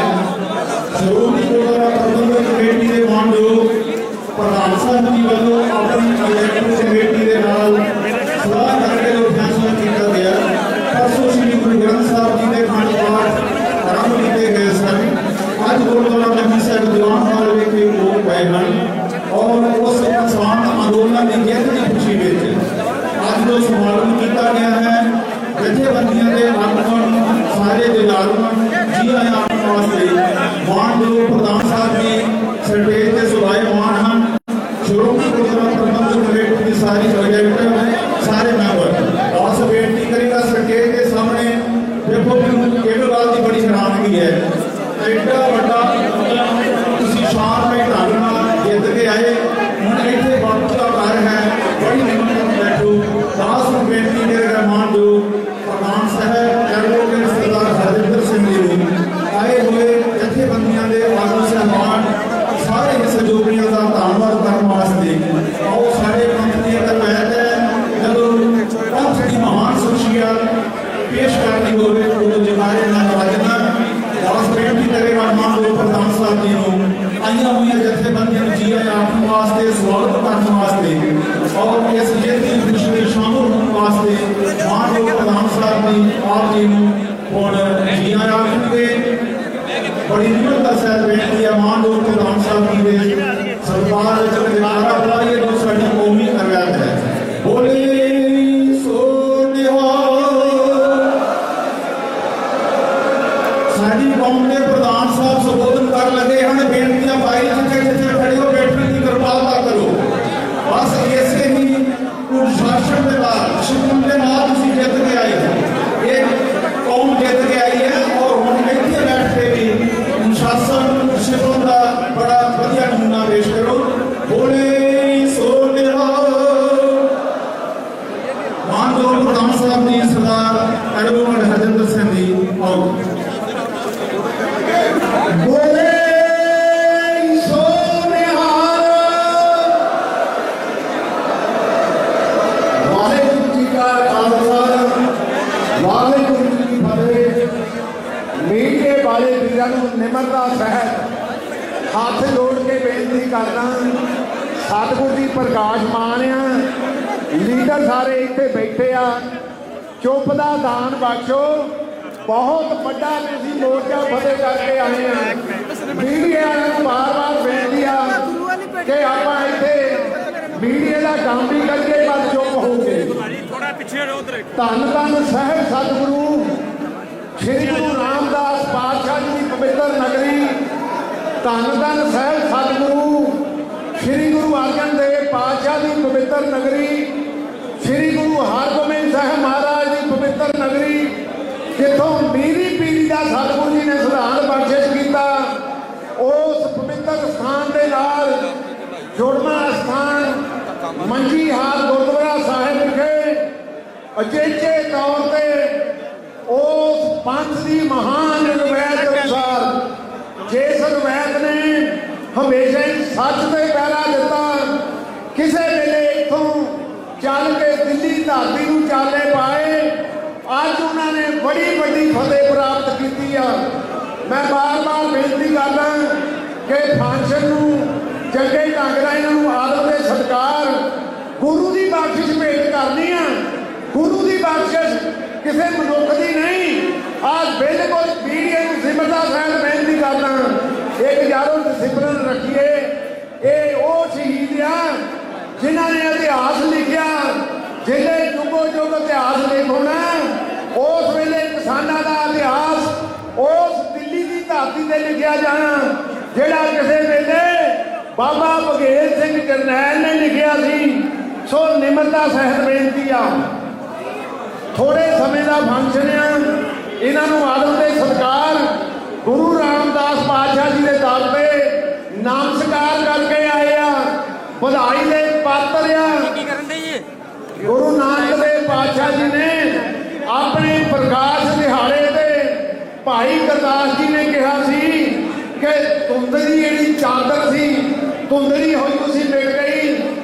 ਸ਼੍ਰੋਮਣੀ ਗੁਰਦੁਆਰਾ ਪ੍ਰਬੰਧਕ ਕਮੇਟੀ ਦੇ ਮਾਨਯੋਗ ਪ੍ਰਧਾਨ ਸਾਹਿਬ ਜੀ ਵੱਲੋਂ ਆਪਣੀ ਇਲੈਕਟ੍ਰਿਕ ਕਮੇਟੀ ਦੇ ਨਾਲ ਸਲਾਹ ਕਰਕੇ ਜੋ ਫੈਸਲਾ ਕੀਤਾ ਗਿਆ, ਪਰਸੋਂ ਸ੍ਰੀ ਗੁਰੂ ਗ੍ਰੰਥ ਸਾਹਿਬ ਜੀ ਦੇ ਅਖੰਡ ਪਾਠ ਆਰੰਭ ਕੀਤੇ ਗਏ ਸਨ। ਅੱਜ ਗੁਰਦੁਆਰਾ ਨੰਦੀ ਸਾਹਿਬ ਦੀਵਾਨਵਾਲ ਵਿਖੇ ਲੋਕ ਪਏ ਹਨ ਔਰ ਉਸ ਕਿਸਾਨ ਅੰਦੋਲਨ ਦੀ ਜਿੱਤ ਦੀ ਖੁਸ਼ੀ ਵਿੱਚ ਅੱਜ ਜੋ ਸਮਾਗਮ ਕੀਤਾ ਗਿਆ ਹੈ, ਜਥੇਬੰਦੀਆਂ ਦੇ ਆਗੂਆਂ ਨੂੰ ਸਾਰੇ ਜਲਾਲੂਆਂ ਨੂੰ ਜੀ ਆਇਆਂ ਆਖਣ ਵਾਸਤੇ ਮਾਨਯੋਗ ਪ੍ਰਧਾਨ ਸਾਹਿਬ ਜੀ ਸਟੇਜ ਤੇ ਸੁਭਾਏਮਾਨ ਹਨ। ਸ਼੍ਰੋਮਣੀ ਗੁਰਦੁਆਰਾ ਪ੍ਰਬੰਧਕ ਕਮੇਟੀ ਦੀ ਸਾਰੀ ਪ੍ਰੋਜੈਕਟ ਸਾਰੇ ਮੈਂਬਰ ਆਸ ਬੇਨਤੀ ਕਰੀਦਾ ਸਟੇਜ ਦੇ ਸਾਹਮਣੇ ਦੇਖੋ। ਮੈਨੂੰ ਇਹ ਗੱਲ ਦੀ ਬੜੀ ਹੈਰਾਨਗੀ ਹੈ, ਐਡਾ ਵੱਡਾ ਤੁਸੀਂ ਸ਼ਾਨਦਾਰ ਢੰਗ ਨਾਲ ਜਿੱਤ ਕੇ ਆਏ। ਹੁਣ ਇੱਥੇ ਬਾਪੂ ਦਾ ਘਰ ਹੈ, ਬੜੀ ਨਿਮਰਤਾ ਨਾਲ ਬੈਠੋ। ਦਾਸ ਨੂੰ ਬੇਨਤੀ ਦੇ ਰਹਿਮਾਨ ਜੋ ਪ੍ਰਧਾਨ ਸਾਹਿਬ ਐਡਵੋਕੇਟ ਸਰਦਾਰ ਹਰਜਿੰਦਰ ਸਿੰਘ ਜੀ ਨੂੰ ਆਏ ਹੋਏ ਜਥੇਬੰਦੀਆਂ ਦੇ ਆਗੂ ਸਹਿਬਾਨ ਸਾਰੇ ਸਹਿਯੋਗੀਆਂ ਦਾ ਧੰਨਵਾਦ ਕਰਨ ਵਾਸਤੇ ਆਓ। ਸਾਡੇ ਪੰਥ ਦੀ ਇੱਕ ਰਵਾਇਤ ਹੈ, ਜਦੋਂ ਪੰਥ ਦੀ ਮਹਾਨ ਸ਼ਖਸੀਅਤ ਪੇਸ਼ ਕਰਨੀ ਹੋਵੇ ਉਦੋਂ ਜਮਾਰੇ ਨਾਲ ਵੱਜਣਾ। ਦਾਸ ਬੇਨਤੀ ਕਰੇਗਾ ਮਾਨਯੋਗ ਪ੍ਰਧਾਨ ਸਾਹਿਬ ਜੀ ਨੂੰ ਆਈਆਂ ਹੋਈਆਂ ਜਥੇਬੰਦੀਆਂ ਨੂੰ ਜੀ ਆਇਆਂ ਆਖਣ ਵਾਸਤੇ, ਸਵਾਗਤ ਕਰਨ ਵਾਸਤੇ ਔਰ ਇਸ ਜਿੱਤ ਦੀ ਖੁਸ਼ੀ ਵਿੱਚ ਸ਼ਾਮਲ ਹੋਣ ਵਾਸਤੇ ਮਾਨਯੋਗ ਪ੍ਰਧਾਨ ਸਾਹਿਬ ਜੀ ਆਪ ਜੀ ਨੂੰ ਹੁਣ ਜੀ ਆਇਆਂ ਆਖਣਗੇ। ਬੜੀ ਨਿਮਰਤਾ ਸਹਿਤ ਬੇਨਤੀ ਹੈ ਮਾਨਯੋਗ ਪ੍ਰਧਾਨ ਸਾਹਿਬ ਜੀ ਦੇ ਸਰਕਾਰ ਵਿੱਚ ਜਨਾਰਾ ਬੁਲਾਈਏ ਜੋ ਸਾਡੀ ਕੌਮੀ ਰਵਾਇਤ ਹੈ। ਬੋਲੇ ਸੋ ਨਿਹਾਲ। ਸਾਡੀ ਕੌਮ ਦੇ ਪ੍ਰਧਾਨ ਸਾਹਿਬ ਸੰਬੋਧਨ ਕਰਨ ਲੱਗੇ ਹਨ। ਬੇਨਤੀਆਂ ਭਾਈ ਜਿੱਥੇ ਜਿੱਥੇ ਖੜੇ ਹੋ ਬੈਠਣ ਦੀ ਕਿਰਪਾਲਤਾ ਕਰੋ। ਬਸ ਇਸੇ ਹੀ ਅਨੁਸ਼ਾਸਨ ਦੇ ਨਾਲ, ਡਿਸਿਪਲਿਨ ਦੇ ਨਾਲ ਤੁਸੀਂ ਜਿੱਤ ਕੇ ਆਏ ਹੋ। ਇਹ ਕੌਮ ਜਿੱਤ ਕੇ ਆਈ ਹੈ ਔਰ ਹੁਣ ਇੱਥੇ ਬੈਠ ਕੇ ਵੀ ਅਨੁਸ਼ਾਸਨ ਡਿਸਿਪਲਿਨ ਦਾ ਬੜਾ ਵਧੀਆ ਨਮੂਨਾ ਪੇਸ਼ ਕਰੋ। ਬੋਲੇ ਸੋ ਨਿਹਾਲ। ਮਾਨਯੋਗ ਪ੍ਰਧਾਨ ਸਾਹਿਬ ਜੀ ਸਰਦਾਰ ਐਡਵੋਕੇਟ ਹਰਜਿੰਦਰ ਸਿੰਘ ਜੀ ਆਓ। ਬੋਲੇ ਸੋ ਨਿਹਾਲ। ਵਾਹਿਗੁਰੂ ਜੀ ਕਾ ਖਾਲਸਾ, ਵਾਹਿਗੁਰੂ ਜੀ ਕੀ ਫਤਿਹ। ਮੀਡੀਏ ਵਾਲੇ ਵੀਰਾਂ ਨੂੰ ਨਿਮਰਤਾ ਸਹਿਤ ਹੱਥ ਜੋੜ ਕੇ ਬੇਨਤੀ ਕਰਦਾ, ਸਤਿਗੁਰ ਦੀ ਪ੍ਰਕਾਸ਼ਮਾਨ ਆ, ਲੀਡਰ ਸਾਰੇ ਇੱਥੇ ਬੈਠੇ ਆ, ਚੁੱਪ ਦਾ ਦਾਨ ਬਖਸ਼ੋ। ਬਹੁਤ ਵੱਡਾ ਤੁਸੀਂ ਮੋਰਚਾ ਫਤਿਹ ਕਰਕੇ ਆਏ ਆ। ਮੀਡੀਆ ਵਾਲਿਆਂ ਨੂੰ ਵਾਰ-ਵਾਰ ਬੇਨਤੀ ਆ ਕਿ ਆਪਾਂ ਇੱਥੇ ਮੀਡੀਆ ਦਾ ਕੰਮ ਵੀ ਕਰਕੇ ਪਰ ਚੁੱਪ ਹੋ ਗਏ। ਧੰਨ ਧੰਨ ਸਾਹਿਬ ਸਤਿਗੁਰੂ ਸ਼੍ਰੀ ਗੁਰੂ ਰਾਮਦਾਸ ਪਾਤਸ਼ਾਹ ਜੀ ਦੀ ਪਵਿੱਤਰ ਨਗਰੀ, ਧੰਨ ਧੰਨ ਸਾਹਿਬ ਸਤਿਗੁਰੂ ਸ਼੍ਰੀ ਗੁਰੂ ਅਰਜਨ ਦੇਵ ਪਾਤਸ਼ਾਹ ਦੀ ਪਵਿੱਤਰ ਨਗਰੀ, ਸ਼੍ਰੀ ਗੁਰੂ ਹਰਗੋਬਿੰਦ ਸਾਹਿਬ ਮਹਾਰਾਜ ਦੀ ਪਵਿੱਤਰ ਨਗਰੀ, ਜਿੱਥੋਂ ਮੀਰੀ ਪੀਰੀ ਦਾ ਸਤਿਗੁਰੂ ਜੀ ਨੇ ਸਿਧਾਂਤ ਬਖਸ਼ਿਸ਼ ਕੀਤਾ। ਉਸ ਪਵਿੱਤਰ ਸਥਾਨ ਦੇ ਨਾਲ ਜੁੜਵਾ ਸਥਾਨ ਮੰਜੀ ਹਾਲ ਗੁਰਦੁਆਰਾ ਸਾਹਿਬ ਵਿਖੇ ਅਜੇਜੇ ਤੌਰ ਤੇ ਉਸ ਪੰਥ ਦੀ ਮਹਾਨ ਰਵਾਇਤ ਅਨੁਸਾਰ, ਜਿਸ ਰਵਾਇਤ ਨੇ ਹਮੇਸ਼ਾ ਹੀ ਸੱਚ ਤੇ ਪਹਿਰਾ ਦਿੱਤਾ, ਕਿਸੇ ਵੇਲੇ ਇੱਥੋਂ ਚੱਲ ਕੇ ਦਿੱਲੀ ਧਰਤੀ ਨੂੰ ਚਾਲੇ ਪਾਏ, ਅੱਜ ਉਹਨਾਂ ਨੇ ਬੜੀ ਵੱਡੀ ਫਤਿਹ ਪ੍ਰਾਪਤ ਕੀਤੀ ਆ। ਮੈਂ ਬਾਰ-ਬਾਰ ਬੇਨਤੀ ਕਰਦਾ ਕਿ ਫੰਕਸ਼ਨ ਨੂੰ ਚੰਗੇ ਢੰਗ ਨਾਲ ਇਹਨਾਂ ਨੂੰ ਆਦਰ ਤੇ ਸਤਿਕਾਰ, ਗੁਰੂ ਦੀ ਬਖਸ਼ਿਸ਼ ਭੇਟ ਕਰਨੀ ਆ। ਗੁਰੂ ਦੀ ਬਖਸ਼ਿਸ਼ ਕਿਸੇ ਮਨੁੱਖ ਦੀ ਨਹੀਂ। ਅੱਜ ਬਿਲਕੁਲ ਮੀਡੀਆ ਨੂੰ ਸਿਮਰਤਾ ਸਹਿਤ ਬੇਨਤੀ ਕਰਦਾ, ਇੱਕ ਯਾਰੋ ਡਿਸਿਪਲਿਨ ਰੱਖੀਏ। ਇਹ ਉਹ ਸ਼ਹੀਦ ਆ ਜਿਨ੍ਹਾਂ ਨੇ ਇਤਿਹਾਸ ਲਿਖਿਆ, ਜਿਹਦੇ ਯੁੱਗੋ ਯੁੱਗ ਇਤਿਹਾਸ ਲਿਖਣਾ। ਉਸ ਵੇਲੇ ਕਿਸਾਨਾਂ ਦਾ ਇਤਿਹਾਸ ਉਸ ਦਿੱਲੀ ਦੀ ਧਰਤੀ ਤੇ ਲਿਖਿਆ ਜਾਣਾ ਜਿਹੜਾ ਕਿਸੇ ਵੇਲੇ ਬਾਬਾ ਬਘੇਲ ਸਿੰਘ ਜਰਨੈਲ ਨੇ ਲਿਖਿਆ ਸੀ। ਸੋ ਨਿਮਰਤਾ ਸਹਿਤ ਬੇਨਤੀ ਆ, ਥੋੜੇ ਸਮੇਂ ਦਾ ਫੰਕਸ਼ਨ ਆ, ਇਹਨਾਂ ਨੂੰ ਆਦਰ ਤੇ ਸਤਿਕਾਰ ਗੁਰੂ ਰਾਮਦਾਸ ਪਾਤਸ਼ਾਹ ਜੀ ਦੇ ਦਰ ਤੇ ਨਮਸਕਾਰ ਕਰਕੇ ਆਏ ਆ। ਵਧਾਈ ਦੇ ਪਾਤਰ ਆ। ਗੁਰੂ ਨਾਨਕ ਦੇਵ ਪਾਤਸ਼ਾਹ ਜੀ ਨੇ ਆਪਣੇ ਪ੍ਰਕਾਸ਼ ਦਿਹਾੜੇ ਤੇ ਭਾਈ ਗੁਰਦਾਸ ਜੀ ਨੇ ਕਿਹਾ ਸੀ ਕਿ ਧੁੰਦਲੀ ਜਿਹੜੀ ਚਾਦਰ ਸੀ, ਧੁੰਦਲੀ ਹੋਈ ਤੁਸੀਂ ਮਿਲ ਗਈ।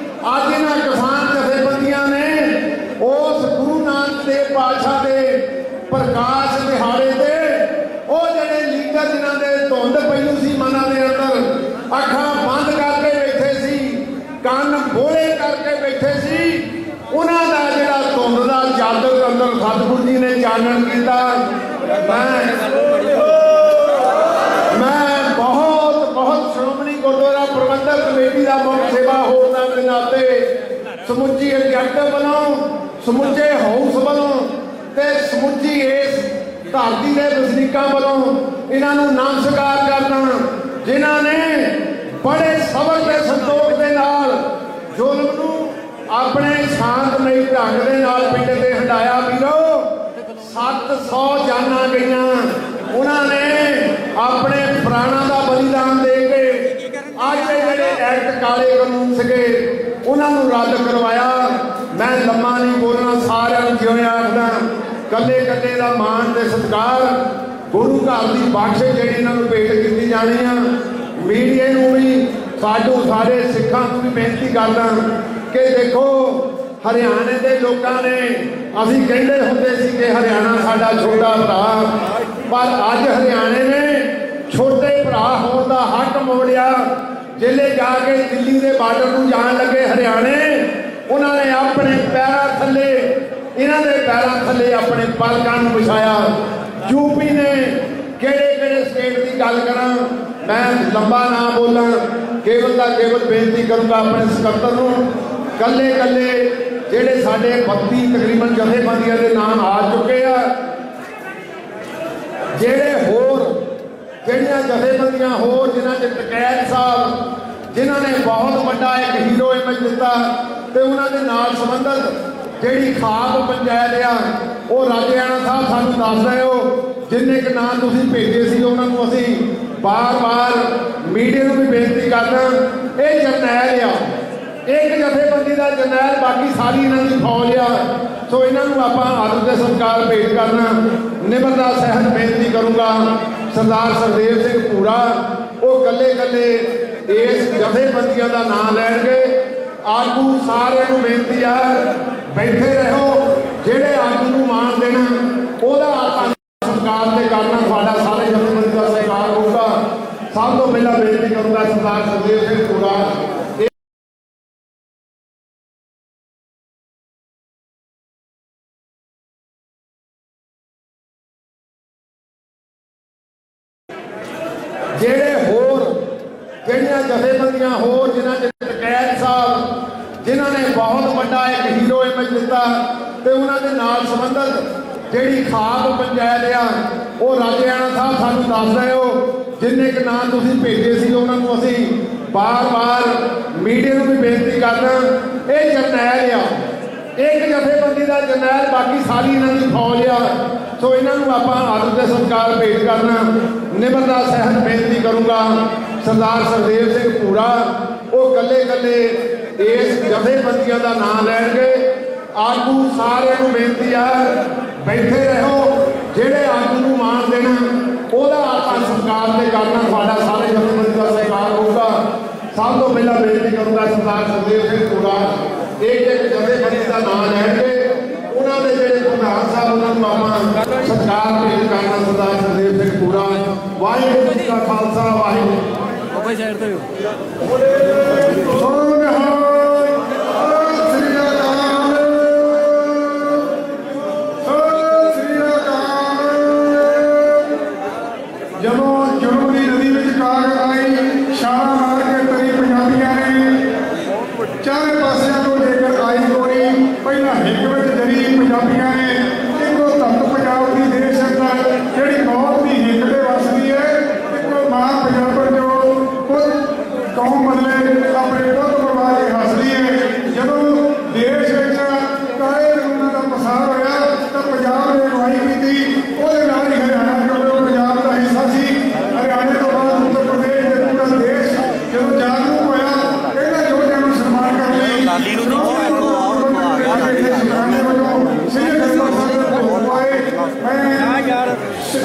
ਅੱਜ ਇਹਨਾਂ ਕਿਸਾਨ ਜਥੇਬੰਦੀਆਂ ਨੇ ਉਸ ਗੁਰੂ ਨਾਨਕ ਦੇਵ ਪਾਤਸ਼ਾਹ ਦੇ ਪ੍ਰਕਾਸ਼ ਦਿਹਾੜੇ ਅੰਦਰ ਸਤਿਗੁਰੂ ਜੀ ਨੇ ਚਾਨਣ ਕੀਤਾ। ਮੈਂ ਬਹੁਤ ਸ਼੍ਰੋਮਣੀ ਗੁਰਦੁਆਰਾ ਪ੍ਰਬੰਧਕ ਕਮੇਟੀ ਦਾ ਮੁੱਖ ਸੇਵਾ ਹੋਣ ਦੇ ਨਾਤੇ ਸਮੁੱਚੀ ਐਗਜ਼ੈਕਟਿਵ ਵੱਲੋਂ, ਸਮੁੱਚੇ ਹਾਊਸ ਵੱਲੋਂ ਤੇ ਸਮੁੱਚੀ ਇਸ ਧਰਤੀ ਦੇ ਵਸਨੀਕਾਂ ਵੱਲੋਂ ਇਹਨਾਂ ਨੂੰ ਨਮਸਕਾਰ ਕਰਦਾ, ਜਿਨ੍ਹਾਂ ਨੇ ਬੜੇ ਸਬਰ ਤੇ ਸੰਤੋਖ ਦੇ ਨਾਲ ਜ਼ੁਲਮ ਨੂੰ ਆਪਣੇ ਸ਼ਾਂਤਮਈ ਢੰਗ ਦੇ ਨਾਲ ਪਿੰਡ ਤੇ ਹਟਾਇਆ। ਵੀਰੋ 700 ਜਾਨਾਂ ਗਈਆਂ, ਉਹਨਾਂ ਨੇ ਆਪਣੇ ਪ੍ਰਾਣਾਂ ਦਾ ਬਲੀਦਾਨ ਦੇ ਕੇ ਅੱਜ ਦੇ ਜਿਹੜੇ ਐਕਟ ਕਾਲੇ ਕਾਨੂੰਨ ਸੀਗੇ ਉਹਨਾਂ ਨੂੰ ਰੱਦ ਕਰਵਾਇਆ। ਮੈਂ ਲੰਮਾ ਨਹੀਂ ਬੋਲਣਾ, ਸਾਰਿਆਂ ਨੂੰ ਜਿਉਂ ਆਖਦਾ, ਕੱਲੇ ਕੱਲੇ ਦਾ ਮਾਣ ਤੇ ਸਤਿਕਾਰ, ਗੁਰੂ ਘਰ ਦੀ ਬਖਸ਼ਿਸ਼ ਜਿਹੜੀ ਇਹਨਾਂ ਨੂੰ ਭੇਟ ਕੀਤੀ ਜਾਣੀ ਆ। ਮੀਡੀਆ ਨੂੰ ਵੀ, ਸਾਡੂ ਸਾਰੇ ਸਿੱਖਾਂ ਨੂੰ ਵੀ ਬੇਨਤੀ ਕਰਦਾ ਕਿ ਦੇਖੋ, ਹਰਿਆਣੇ ਦੇ ਲੋਕਾਂ ਨੇ, ਅਸੀਂ ਕਹਿੰਦੇ ਹੁੰਦੇ ਸੀ ਕਿ ਹਰਿਆਣਾ ਸਾਡਾ ਛੋਟਾ ਭਰਾ, ਪਰ ਅੱਜ ਹਰਿਆਣੇ ਨੇ ਛੋਟੇ ਭਰਾ ਹੋਣ ਦਾ ਹੱਕ ਮੋੜਿਆ। ਜ਼ਿਲ੍ਹੇ ਜਾ ਕੇ ਦਿੱਲੀ ਦੇ ਬਾਰਡਰ ਨੂੰ ਜਾਣ ਲੱਗੇ ਹਰਿਆਣੇ, ਉਹਨਾਂ ਨੇ ਆਪਣੇ ਪੈਰਾਂ ਥੱਲੇ, ਇਹਨਾਂ ਦੇ ਪੈਰਾਂ ਥੱਲੇ ਆਪਣੇ ਪਲਕਾਂ ਨੂੰ ਵਿਛਾਇਆ। ਯੂਪੀ ਨੇ ਕਿਹੜੇ ਸਟੇਟ ਦੀ ਗੱਲ ਕਰਾਂ, ਮੈਂ ਲੰਬਾ ਨਾ ਬੋਲਾਂ, ਕੇਵਲ ਦਾ ਕੇਵਲ ਬੇਨਤੀ ਕਰੂੰਗਾ ਆਪਣੇ ਸਕੱਤਰ ਨੂੰ, ਕੱਲੇ ਜਿਹੜੇ ਸਾਡੇ 32 ਤਕਰੀਬਨ ਜਥੇਬੰਦੀਆਂ ਦੇ ਨਾਮ ਆ ਚੁੱਕੇ ਆ, ਜਿਹੜੀਆਂ ਜਥੇਬੰਦੀਆਂ ਹੋਰ ਜਿਨ੍ਹਾਂ 'ਚ ਟਕੈਤ ਸਾਹਿਬ, ਜਿਨ੍ਹਾਂ ਨੇ ਬਹੁਤ ਵੱਡਾ ਇੱਕ ਹੀਰੋ ਇਮੇਜ ਦਿੱਤਾ, ਤੇ ਉਹਨਾਂ ਦੇ ਨਾਲ ਸੰਬੰਧਿਤ ਜਿਹੜੀ ਖਾਬ ਪੰਚਾਇਤ ਆ, ਉਹ ਰਾਜੇਆਣਾ ਸਾਹਿਬ ਸਾਨੂੰ ਦੱਸ ਰਹੇ ਹੋ, ਜਿੰਨੇ ਕੁ ਨਾਂ ਤੁਸੀਂ ਭੇਜੇ ਸੀ ਉਹਨਾਂ ਨੂੰ ਅਸੀਂ ਬਾਰ-ਬਾਰ ਮੀਡੀਆ ਨੂੰ ਵੀ ਬੇਨਤੀ ਕਰਦਾ, ਇਹ ਜਰਨੈਲ ਆ, ਇੱਕ ਜਥੇਬੰਦੀ ਦਾ ਜਰਨੈਲ, ਬਾਕੀ ਸਾਰੀ ਇਹਨਾਂ ਦੀ ਫੌਜ ਆ। ਸੋ ਇਹਨਾਂ ਨੂੰ ਆਪਾਂ ਆਦਰ ਤੇ ਸਤਿਕਾਰ ਭੇਟ ਕਰਨਾ। ਨਿਮਰਤਾ ਸਹਿਤ ਬੇਨਤੀ ਕਰੂੰਗਾ, ਸਰਦਾਰ ਸਰਦੇਵ ਸਿੰਘ ਭੂਰਾ, ਉਹ ਕੱਲੇ ਇਸ ਜਥੇਬੰਦੀਆਂ ਦਾ ਨਾਮ ਲੈਣਗੇ। ਆਗੂ ਸਾਰਿਆਂ ਨੂੰ ਬੇਨਤੀ ਆ, ਬੈਠੇ ਰਹੋ, ਜਿਹੜੇ ਆਗੂ ਨੂੰ ਮਾਣ ਦੇਣਾ ਉਹਦਾ ਆਪਾਂ ਸਤਿਕਾਰ ਤੇ ਕਰਨਾ, ਤੁਹਾਡਾ ਸਾਰੇ ਜਥੇਬੰਦੀ ਦਾ ਸਤਿਕਾਰ ਹੋਊਗਾ। ਸਭ ਤੋਂ ਪਹਿਲਾਂ ਬੇਨਤੀ ਕਰੂੰਗਾ ਸਰਦਾਰ ਸਰਦੇਵ ਸਿੰਘ ਭੂਰਾ, ਜਿਹੜੀਆਂ ਜਥੇਬੰਦੀਆਂ ਹੋਰ ਜਿਨ੍ਹਾਂ 'ਚ ਟਕੈਤ ਸਾਹਿਬ, ਜਿਨ੍ਹਾਂ ਨੇ ਬਹੁਤ ਵੱਡਾ ਇੱਕ ਹੀਰੋ ਇਮੇਜ ਦਿੱਤਾ, ਤੇ ਉਹਨਾਂ ਦੇ ਨਾਲ ਸੰਬੰਧਿਤ ਜਿਹੜੀ ਖਾਬ ਪੰਚਾਇਤ ਆ, ਉਹ ਰਾਜੇਆਣਾ ਸਾਹਿਬ ਸਾਨੂੰ ਦੱਸ ਰਹੇ ਹੋ, ਜਿੰਨੇ ਕੁ ਨਾਂ ਤੁਸੀਂ ਭੇਜੇ ਸੀ ਉਹਨਾਂ ਨੂੰ ਅਸੀਂ ਬਾਰ-ਬਾਰ ਮੀਡੀਆ ਨੂੰ ਵੀ ਬੇਨਤੀ ਕਰਦਾ, ਇਹ ਜਰਨੈਲ ਆ, ਇੱਕ ਜਥੇਬੰਦੀ ਦਾ ਜਰਨੈਲ, ਬਾਕੀ ਸਾਰੀ ਇਹਨਾਂ ਦੀ ਫੌਜ ਆ। ਸੋ ਇਹਨਾਂ ਨੂੰ ਆਪਾਂ ਆਦਰ ਤੇ ਸਤਿਕਾਰ ਭੇਟ ਕਰਨਾ। ਨਿਮਰਤਾ ਸਹਿਤ ਬੇਨਤੀ ਕਰੂੰਗਾ, ਸਰਦਾਰ ਸਰਦੇਵ ਸਿੰਘ ਭੂਰਾ, ਉਹ ਕੱਲੇ ਇਸ ਜਥੇਬੰਦੀਆਂ ਦਾ ਨਾਮ ਲੈਣਗੇ। ਆਗੂ ਸਾਰਿਆਂ ਨੂੰ ਬੇਨਤੀ ਆ, ਬੈਠੇ ਰਹੋ, ਜਿਹੜੇ ਆਗੂ ਨੂੰ ਮਾਣ ਦੇਣਾ ਉਹਦਾ ਆਪਾਂ ਸਤਿਕਾਰ ਤੇ ਕਰਨਾ, ਤੁਹਾਡਾ ਸਾਰੇ ਜਥੇਬੰਦੀ ਦਾ ਸਤਿਕਾਰ ਹੋਊਗਾ। ਸਭ ਤੋਂ ਪਹਿਲਾਂ ਬੇਨਤੀ ਕਰੂੰਗਾ ਸਰਦਾਰ ਸਰਦੇਵ ਸਿੰਘ ਭੂਰਾ, ਇੱਕ ਜਥੇਬੰਦੀ ਦਾ ਨਾਮ ਲੈਣਗੇ, ਉਹਨਾਂ ਦੇ ਜਿਹੜੇ ਪ੍ਰਧਾਨ ਸਾਹਿਬ ਉਹਨਾਂ ਨੂੰ ਆਪਾਂ ਸਤਿਕਾਰ ਭੇਟ ਕਰਨਾ। ਸਰਦਾਰ ਸਰਦੇਵ ਸਿੰਘ ਭੂਰਾ, ਵਾਹਿਗੁਰੂ ਜੀ ਕਾ ਖਾਲਸਾ, ਵਾਹਿਗੁਰੂ। ਕੋਈ ਸਾਈਡ ਤੇ ਜਦੋਂ ਜੁਰਮ ਦੀ ਨਦੀ ਵਿੱਚ ਕਾਰ ਆਈ, ਛਾਲਾਂ ਮਾਰ ਕੇ ਤਰੀ ਪੰਜਾਬੀਆਂ ਨੇ, ਚਾਰੇ ਪਾਸਿਆਂ ਤੋਂ ਜੇਕਰ ਆਈ ਗੋਲੀ, ਪਹਿਲਾਂ ਹਿੱਕ ਵਿੱਚ ਜਰੀ ਪੰਜਾਬੀਆਂ ਨੇ, ਇੱਕੋ ਧਰਤ ਪੰਜਾਬ ਦੀ ਦੇਸ਼ ਅੰਦਰ ਜਿਹੜੀ ਬਹੁਤ ਦੀ ਹਿੱਕ ਦੇ ਵਸਦੀ ਹੈ, ਇੱਕੋ ਮਾਂ ਪੰਜਾਬਣ ਜੋ ਕੌਮ ਬਦਲੇ ਆਪਣੇ ਪੁੱਤ ਪਰਵਾ ਕੇ ਹੱਸਦੀ ਹੈ। ਜਦੋਂ ਦੇਸ਼ ਵਿੱਚ ਕਾਲੇ ਕਾਨੂੰਨਾਂ ਦਾ ਪਸਾਰ ਹੋਇਆ ਤਾਂ ਪੰਜਾਬ ਨੇ ਅਗਵਾਈ ਕੀਤੀ, ਉਹਦੇ ਨਾਲ ਹੀ ਹਰਿਆਣਾ, ਕਿਉਂਕਿ ਉਹ ਪੰਜਾਬ ਦਾ ਹਿੱਸਾ ਸੀ। ਹਰਿਆਣੇ ਤੋਂ ਬਾਅਦ ਉੱਤਰ ਪ੍ਰਦੇਸ਼ ਤੇ ਪੂਰਾ ਦੇਸ਼ ਜਦੋਂ ਜਾਗਰੂਕ ਹੋਇਆ, ਇਹਨਾਂ ਯੋਧਿਆਂ ਨੂੰ ਸਨਮਾਨ ਕਰਨ ਲਈ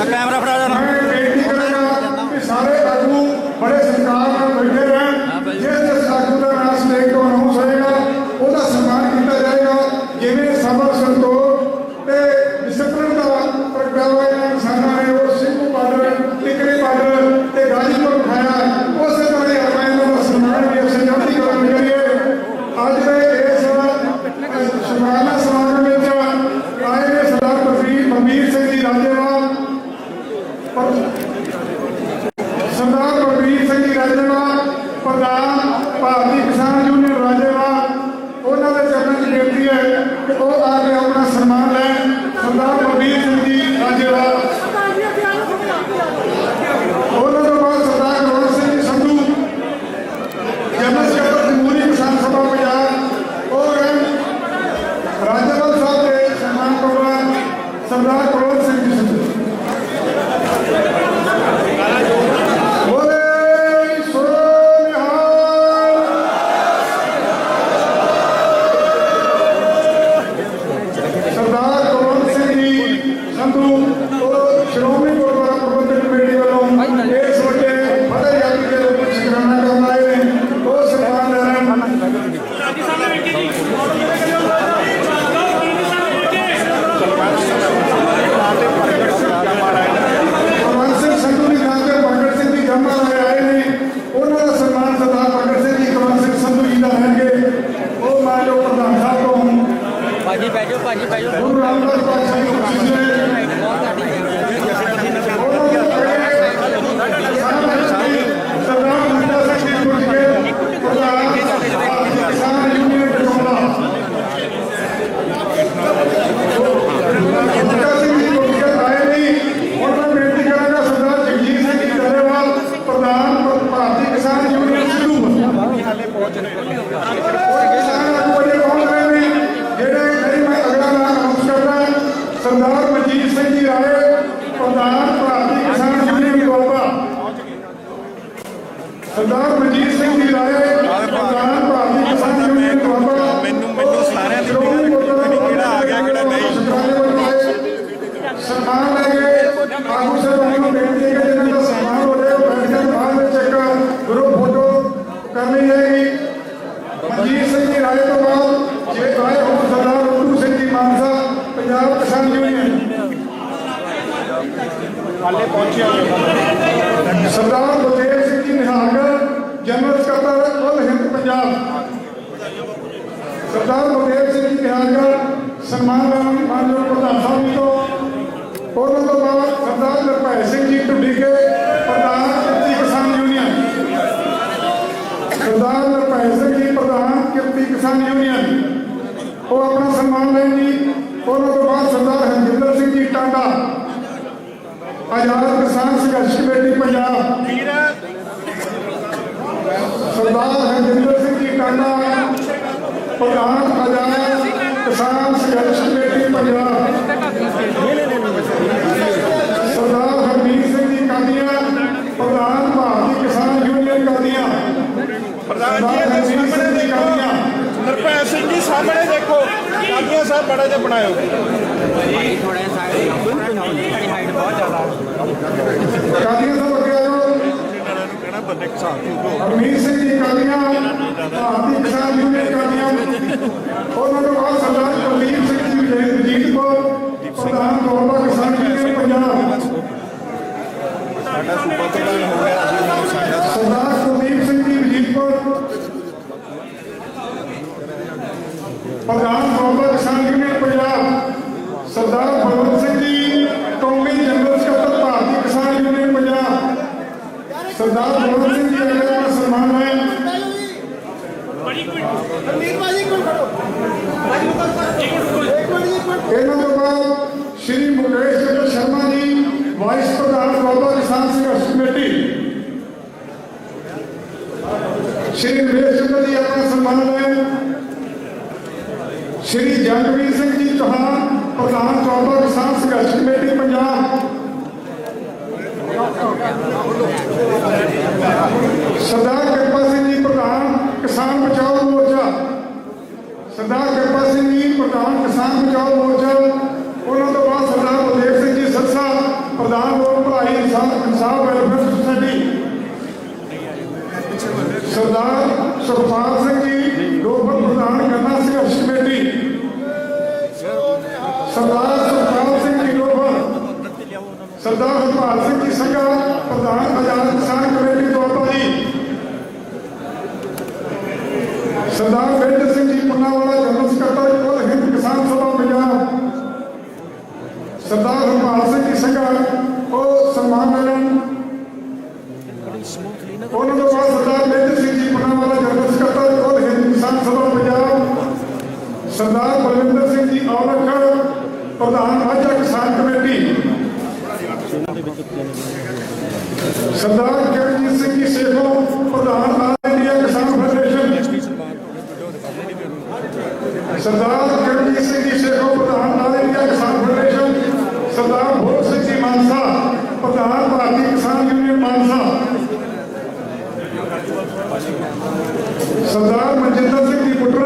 ਕੈਮਰਾ ਫੜਾ ਜਾਣਾ, ਮੈਂ ਬੇਨਤੀ ਕਰਾਂਗਾ ਕਿ ਸਾਰੇ ਆਗੂ ਬੜੇ ਸਤਿਕਾਰ ਨਾਲ ਬੈਠੇ ਰਹਿਣ। ਜਿਸ ਆਗੂ ਦਾ ਨਾਮ ਸਟੇਜ ਤੋਂ ਅਨਾਉਂਸ ਹੋਏਗਾ ਉਹਦਾ ਸਨਮਾਨ ਕੀਤਾ ਜਾਏਗਾ। ਜਿਵੇਂ ਸਬਰ ਸੰਤੋਖ ਤੇ ਡਿਸਪਲਿਨ ਦਾ ਪ੍ਰਗਟਾਵਾ ਇਹਨਾਂ ਕਿਸਾਨਾਂ ਨੇ ਉਹ ਸਿੰਘੂ ਬਾਰਡਰ, ਟਿਕਰੀ ਬਾਰਡਰ ਤੇ ਗਾਜੀਪੁਰ ਖਾਇਆ, ਉਸੇ ਤਰ੍ਹਾਂ ਹੀ ਆਪਾਂ ਇਹਨਾਂ ਦਾ ਸਨਮਾਨ ਵੀ ਅਸੀਂ ਜਲਦੀ ਕਰਨ ਕਰੀਏ। ਅੱਜ ਦੇ ਇਸ ਸ਼ੁਕਰਾਨਾ ਸਮਾਗਮ ਵਿੱਚ ਆਏ ਨੇ ਮਨਵੀਰ ਸਿੰਘ ਜੀ ਰਾਜੇਵਾਲ, ਸਰਦਾਰ ਬਲਬੀਰ ਸਿੰਘ ਜੀ ਰਾਜੇਵਾਲ, ਪ੍ਰਧਾਨ ਭਾਰਤੀ ਕਿਸਾਨ ਯੂਨੀਅਨ ਰਾਜੇਵਾਲ, ਉਹਨਾਂ ਦੇ ਚਰਨਾਂ 'ਚ ਬੇਨਤੀ ਹੈ ਕਿ ਉਹ ਆ ਕੇ ਆਪਣਾ ਸਨਮਾਨ ਲੈਣ। ਸਰਦਾਰ ਬਲਬੀਰ ਸਿੰਘ ਜੀ ਰਾਜੇਵਾਲ, ਉਹਨਾਂ ਤੋਂ ਬਾਅਦ ਸਰਦਾਰ ਗੁਰਵੰਤ ਸਿੰਘ ਜੀ ਸੰਧੂ, ਜਨਰਲ ਸਕੱਤਰ ਜਮਹੂਰੀ ਕਿਸਾਨ ਸਭਾ ਪੰਜਾਬ, ਉਹ ਰਾਜੇਵਾਲ ਸਾਹਿਬ ਦੇ ਸਨਮਾਨ ਪ੍ਰੋਗਰਾਮ ਸਰਦਾਰ ਗੁਰਵੰਤ ਸਿੰਘ ਜੀ ਸੰਧੂ। ਸ਼੍ਰੋਮਣੀ ਗੁਰਦੁਆਰਾ ਪ੍ਰਬੰਧਕ ਕਮੇਟੀ ਵੱਲੋਂ ਇਸ ਵੱਡੇ ਫਤਿਹ ਯਾਤਰੀ ਦੇ ਰੂਪ ਵਿੱਚ ਸ਼ੁਕਰਾਨਾ ਕਰਨ ਆਏ ਨੇ, ਉਹ ਸਨਮਾਨ ਲੈ ਰਹੇ ਹਨ। ਕੁਲਵੰਤ ਸਿੰਘ ਸੰਧੂ ਦੀ ਥਾਂ ਤੇ ਪ੍ਰਗਟ ਸਿੰਘ ਜੀ ਜੰਮਾ ਆਏ ਨੇ, ਉਹਨਾਂ ਦਾ ਸਨਮਾਨ ਸਰਦਾਰ ਪ੍ਰਗਟ ਸਿੰਘ ਜੀ ਕੁਲਵੰਤ ਸਿੰਘ ਸੰਧੂ ਜੀ ਦਾ ਲੈਣਗੇ। ਉਹ ਮਾਨਯੋਗ ਪ੍ਰਧਾਨ ਸਾਹਿਬ ਤੋਂ ਭਾਜੀ ਬੈਠੋ, ਭਾਜੀ ਬੈਠੋ। ਗੁਰੂ ਰਾਮਦਾਸ ਪਾਤਸ਼ਾਹ ਜੀ ਨੂੰ ਖੁਸ਼ੀ ਹੈ। ਸਰਦਾਰ ਮਨਜੀਤ ਸਿੰਘ ਜੀ ਰਾਏ, ਪ੍ਰਧਾਨ ਭਾਰਤੀ ਕਿਸਾਨ ਯੂਨੀਅਨ ਦੁਆਬਾ। ਸਰਦਾਰ ਮਨਜੀਤ ਸਿੰਘ ਜੀ ਰਾਏ, ਪ੍ਰਧਾਨ ਭਾਰਤੀ ਕਿਸਾਨ ਯੂਨੀਅਨ ਦੁਆਬਾ। ਮੈਨੂੰ ਸਾਰਿਆਂ ਦੀ ਕਿਹੜਾ ਆ ਗਿਆ ਕਿਹੜਾ ਨਹੀਂ ਸਨਮਾਨ ਲੈ ਕੇ ਆਗੂ ਸਾਹਿਬਾਨ ਨੂੰ ਬੇਨਤੀ ਹੈ ਕਿ ਜਿਹਨਾਂ ਦਾ ਸਨਮਾਨ ਹੋ ਰਿਹਾ ਉਹ ਬੈਠ ਕੇ ਬਾਅਦ ਵਿੱਚ ਇੱਕ ਗਰੁੱਪ ਫੋਟੋ ਕਰਨੀ ਜਾਏਗੀ। ਮਨਜੀਤ ਸਿੰਘ ਜੀ ਰਾਏ ਤੋਂ ਬਾਅਦ ਜੇ ਆਏ ਹੋਣ ਸਰਦਾਰ ਉਦੂ ਸਿੰਘ ਜੀ ਮਾਨਸਾ, ਪੰਜਾਬ ਕਿਸਾਨ ਯੂਨੀਅਨ। ਹਾਲੇ ਪਹੁੰਚਿਆ ਸਰਦਾਰ ਬਲਦੇਵ ਸਿੰਘ ਜੀ ਨਿਹਾਲਗੜ੍ਹ, ਜਨਰਲ ਸਕੱਤਰ ਕੁੱਲ ਹਿੰਦ ਪੰਜਾਬ। ਸਰਦਾਰ ਬਲਦੇਵ ਸਿੰਘ ਜੀ ਨਿਹਾਲਗੜ੍ਹ ਸਨਮਾਨ ਲੈਣ ਮਾਨਯੋਗ ਪ੍ਰਧਾਨ ਸਾਹਿਬ ਜੀ ਤੋਂ। ਉਹਨਾਂ ਤੋਂ ਬਾਅਦ ਸਰਦਾਰ ਨਿਰਭੈ ਸਿੰਘ ਜੀ ਢੁੱਡੀਕੇ, ਪ੍ਰਧਾਨ ਕਿਰਤੀ ਕਿਸਾਨ ਯੂਨੀਅਨ। ਸਰਦਾਰ ਨਿਰਭੈ ਸਿੰਘ ਜੀ ਪ੍ਰਧਾਨ ਕਿਰਤੀ ਕਿਸਾਨ ਯੂਨੀਅਨ, ਉਹ ਆਪਣਾ ਸਨਮਾਨ ਲੈਣਗੇ। ਉਹਨਾਂ ਤੋਂ ਬਾਅਦ ਸਰਦਾਰ ਹਰਜਿੰਦਰ ਸਿੰਘ ਜੀ ਟਾਂਡਾ, ਆਜ਼ਾਦ ਕਿਸਾਨ ਸੰਘਰਸ਼ ਕਮੇਟੀ ਪੰਜਾਬ। ਸਰਦਾਰ ਹਰਜਿੰਦਰ ਸਿੰਘ ਜੀ ਟਾਂਡਾ, ਪ੍ਰਧਾਨ ਆਜ਼ਾਦ ਕਿਸਾਨ ਸੰਘਰਸ਼ ਕਮੇਟੀ ਪੰਜਾਬ। ਸਰਦਾਰ ਹਰਮੀਤ ਸਿੰਘ ਜੀ ਕਾਦੀਆਂ, ਪ੍ਰਧਾਨ ਭਾਰਤੀ ਕਿਸਾਨ ਯੂਨੀਅਨ ਕਾਦੀਆਂ। ਪ੍ਰਧਾਨ ਜੀ ਹਰਮੀਤ ਸਿੰਘ ਜੀ ਕਾਦੀਆਂ। ਨਿਰਭੈ ਸਿੰਘ ਜੀ ਸਾਹਮਣੇ ਦੇਖੋ, ਕਾਦੀਆਂ ਸਾਹਿਬ ਬੜਾ ਜਿਹਾ ਬਣਾਇਓ। ਥੋੜਾ ਸਾਈਡ ਹਾਈਟ ਬਹੁਤ ਜ਼ਿਆਦਾ। ਕਾਦੀਆਂ ਸਾਹਿਬ ਅੱਗੇ ਆਇਓ। ਹਰਮੀਤ ਸਿੰਘ ਜੀ ਕਾਦੀਆਂ, ਭਾਰਤੀ ਕਿਸਾਨ ਯੂਨੀਅਨ ਕਾਦੀਆਂ। ਉਹਨਾਂ ਤੋਂ ਬਾਅਦ ਸਰਦਾਰ ਕੁਲਦੀਪ ਸਿੰਘ ਜੀ ਵਜੀਦਪੁਰ, ਪ੍ਰਧਾਨ ਦੁਆਬਾ ਕਿਸਾਨ ਯੂਨੀਅਨ ਪੰਜਾਬ। ਸਾਡਾ ਸੂਬਾ ਪ੍ਰਧਾਨ ਹੋ ਗਿਆ ਸਰਦਾਰ ਕੁਲਦੀਪ ਸਿੰਘ ਜੀ ਵਜੀਦਪੁਰ, ਪ੍ਰਧਾਨ ਦੁਆਬਾ ਕਿਸਾਨ ਯੂਨੀਅਨ ਪੰਜਾਬ। ਸਰਦਾਰ ਬਲਵੰਤ ਸਿੰਘ ਜੀ ਕੌਮੀ ਜਨਰਲ ਸਕੱਤਰ ਭਾਰਤੀ ਕਿਸਾਨ ਯੂਨੀਅਨ ਪੰਜਾਬ। ਸਰਦਾਰ ਬਲਵੰਤ ਸਿੰਘ ਜੀ ਅਗਲੇ ਦਾ ਸਨਮਾਨ ਹੈ। ਇਹਨਾਂ ਤੋਂ ਬਾਅਦ ਸ਼੍ਰੀ ਮੁਕੇਸ਼ ਚੰਦਰ ਸ਼ਰਮਾ ਜੀ, ਵਾਈਸ ਪ੍ਰਧਾਨ ਦੁਆਬਾ ਕਿਸਾਨ ਸੰਘਰਸ਼ ਕਮੇਟੀ। ਸ਼੍ਰੀ ਮੁਕੇਸ਼ ਚੰਦਰ ਜੀ ਆਪਣਾ ਸਨਮਾਨ ਲੈਣ। ਸ਼੍ਰੀ ਜਗਵੀਰ ਸਿੰਘ ਜੀ ਚੌਹਾਨ, ਪ੍ਰਧਾਨ ਦੁਆਬਾ ਕਿਸਾਨ ਸੰਘਰਸ਼ ਕਮੇਟੀ ਪੰਜਾਬ। ਸਰਦਾਰ ਕਿਰਪਾ ਸਿੰਘ ਜੀ, ਪ੍ਰਧਾਨ ਕਿਸਾਨ ਬਚਾਓ ਮੋਰਚਾ। ਸਰਦਾਰ ਕਿਰਪਾ ਸਿੰਘ ਜੀ, ਪ੍ਰਧਾਨ ਕਿਸਾਨ ਬਚਾਓ ਮੋਰਚਾ। ਉਹਨਾਂ ਤੋਂ ਬਾਅਦ ਸਰਦਾਰ ਬਲਦੇਵ ਸਿੰਘ ਜੀ ਸੱਸਾ, ਪ੍ਰਧਾਨ ਲੋਕ ਭਲਾਈ ਇਨਸਾਫ ਵੈਲਫੇਅਰ ਸੁਸਾਇਟੀ। ਸਰਦਾਰ ਸੁਖਪਾਲ ਸਿੰਘ ਜੀ ਲੋਕਲ ਪ੍ਰਧਾਨ ਗੰਨਾ ਸੰਘਰਸ਼ ਕਮੇਟੀ। ਸਰਦਾਰ ਸੁਖਪਾਲ ਸਿੰਘ ਜੀ ਲੋਕਲ। ਸਰਦਾਰ ਹਰਪਾਲ ਸਿੰਘ ਜੀ ਸੰਘਾ, ਪ੍ਰਧਾਨ ਆਜ਼ਾਦ ਕਿਸਾਨ ਕਮੇਟੀ ਦੁਆਬਾ ਜੀ। ਸਰਦਾਰ ਬਿੰਦਰ ਸਿੰਘ ਜੀ ਪੁੰਨਾਵਾਲਾ, ਜਨਰਲ ਸਕੱਤਰ ਕੁੱਲ ਹਿੰਦ ਕਿਸਾਨ ਸਭਾ ਪੰਜਾਬ। ਸਰਦਾਰ ਹਰਪਾਲ ਸਿੰਘ ਜੀ ਸੰਘਾ ਉਹ ਸਨਮਾਨ ਲੈਣ। ਉਹਨਾਂ ਤੋਂ ਬਾਅਦ ਸਰਦਾਰ ਮਹਿੰਦਰ ਸਿੰਘ ਜੀ ਪਨਾਵਾਲਾ ਜਨਰਲ ਸਕੱਤਰ ਔਰ ਹਿੰਦ ਕਿਸਾਨ ਸਭਾ ਪੰਜਾਬ, ਸਰਦਾਰ ਬਲਵਿੰਦਰ ਸਿੰਘ ਜੀ ਔਲਖ ਪ੍ਰਧਾਨ ਮਾਝਾ ਕਿਸਾਨ ਕਮੇਟੀ, ਸਰਦਾਰ ਕਿਰਨਜੀਤ ਸਿੰਘ ਜੀ ਸੇਖੋਂ ਪ੍ਰਧਾਨ ਆਲ ਇੰਡੀਆ ਕਿਸਾਨ ਫੈਡਰੇਸ਼ਨ, ਸਰਦਾਰ ਕਿਰਨਜੀਤ ਸਿੰਘ ਜੀ ਸੇਖੋਂ ਪ੍ਰਧਾਨ ਆਲ ਇੰਡੀਆ ਕਿਸਾਨ ਫੈਡਰੇਸ਼ਨ, ਸਰਦਾਰ ਭੋਲ ਸਿੰਘ ਜੀ ਮਾਨਸਾ ਪ੍ਰਧਾਨ ਭਾਰਤੀ ਕਿਸਾਨ ਯੂਨੀਅਨ ਮਾਨਸਾ, ਸਰਦਾਰ ਮਨਜਿੰਦਰ ਸਿੰਘ ਜੀ ਬੁੱਟਰ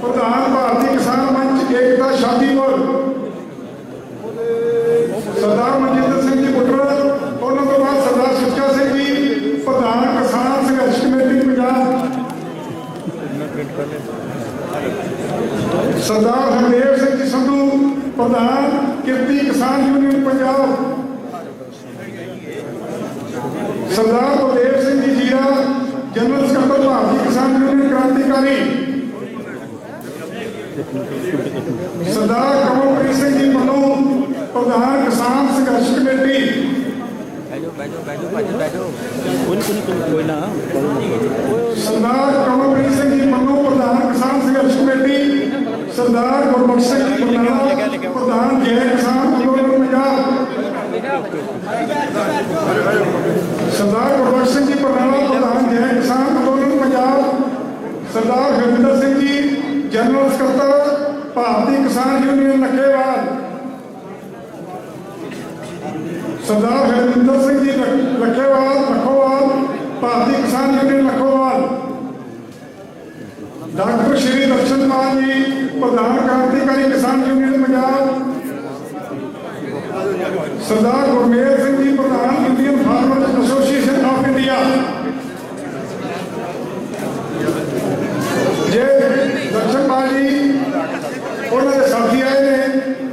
ਪ੍ਰਧਾਨ ਭਾਰਤੀ ਕਿਸਾਨ ਮੰਚ ਏਕਤਾ ਸ਼ਾਦੀਪੁਰ, ਸਰਦਾਰ ਮਨਜਿੰਦਰ ਸਿੰਘ ਜੀ ਬੁੱਟਰ। ਉਹਨਾਂ ਤੋਂ ਬਾਅਦ ਸਰਦਾਰ ਸੁੱਚਾ ਸਿੰਘ ਜੀ ਪ੍ਰਧਾਨ ਕਿਸਾਨ ਸੰਘਰਸ਼ ਕਮੇਟੀ ਪੰਜਾਬ, ਸਰਦਾਰ ਹਰਦੇਵ ਸਿੰਘ ਜੀ ਸੰਧੂ ਪ੍ਰਧਾਨ ਕਿਰਤੀ ਕਿਸਾਨ ਯੂਨੀਅਨ ਪੰਜਾਬ, ਸਰਦਾਰ ਬਲਦੇਵ ਸਿੰਘ ਜੀ ਜੀਰਾ ਜਨਰਲ ਸਕੱਤਰ ਭਾਰਤੀ ਕਿਸਾਨ ਯੂਨੀਅਨ ਕ੍ਰਾਂਤੀਕਾਰੀ, ਸਰਦਾਰ ਕਮਲਪ੍ਰੀਤ ਸਿੰਘ ਜੀ ਮੰਨੂ ਪ੍ਰਧਾਨ ਕਿਸਾਨ ਸੰਘਰਸ਼ ਕਮੇਟੀ, ਸਰਦਾਰ ਕਮਲਪ੍ਰੀਤ ਸਿੰਘ ਜੀ ਮੰਨੂ ਪ੍ਰਧਾਨ ਕਿਸਾਨ ਸੰਘਰਸ਼ ਕਮੇਟੀ, ਸਰਦਾਰ ਗੁਰਬਖਸ਼ ਸਿੰਘ ਜੀ ਬਰਨਾਲਾ ਪ੍ਰਧਾਨ ਜੈ ਕਿਸਾਨ ਅੰਦੋਲਨ ਪੰਜਾਬ, ਸਰਦਾਰ ਗੁਰਬਖਸ਼ ਸਿੰਘ ਜੀ ਬਰਨਾਲਾ ਪ੍ਰਧਾਨ ਜੈ ਕਿਸਾਨ ਅੰਦੋਲਨ ਪੰਜਾਬ, ਸਰਦਾਰ ਹਰਵਿੰਦਰ ਸਿੰਘ ਜੀ ਜਨਰਲ ਸਕੱਤਰ ਭਾਰਤੀ ਕਿਸਾਨ ਯੂਨੀਅਨ ਲੱਖੇਵਾਲ, ਸਰਦਾਰ ਹਰਵਿੰਦਰ ਸਿੰਘ ਜੀ ਲੱਖੋਵਾਲ ਭਾਰਤੀ ਕਿਸਾਨ ਯੂਨੀਅਨ ਲੱਖੋਵਾਲ, ਡਾਕਟਰ ਸ਼੍ਰੀ ਦਰਸ਼ਨ ਪਾਲ ਜੀ ਪ੍ਰਧਾਨ ਕ੍ਰਾਂਤੀਕਾਰੀ ਕਿਸਾਨ ਯੂਨੀਅਨ ਪੰਜਾਬ, ਸਰਦਾਰ ਗੁਰਮੇਲ ਸਿੰਘ ਜੀ ਪ੍ਰਧਾਨ Indian farmers association of India. ਜੇ ਦਰਸ਼ਨ ਪਾਲ ਜੀ ਉਹਨਾਂ ਦੇ ਸਾਥੀ ਆਏ ਨੇ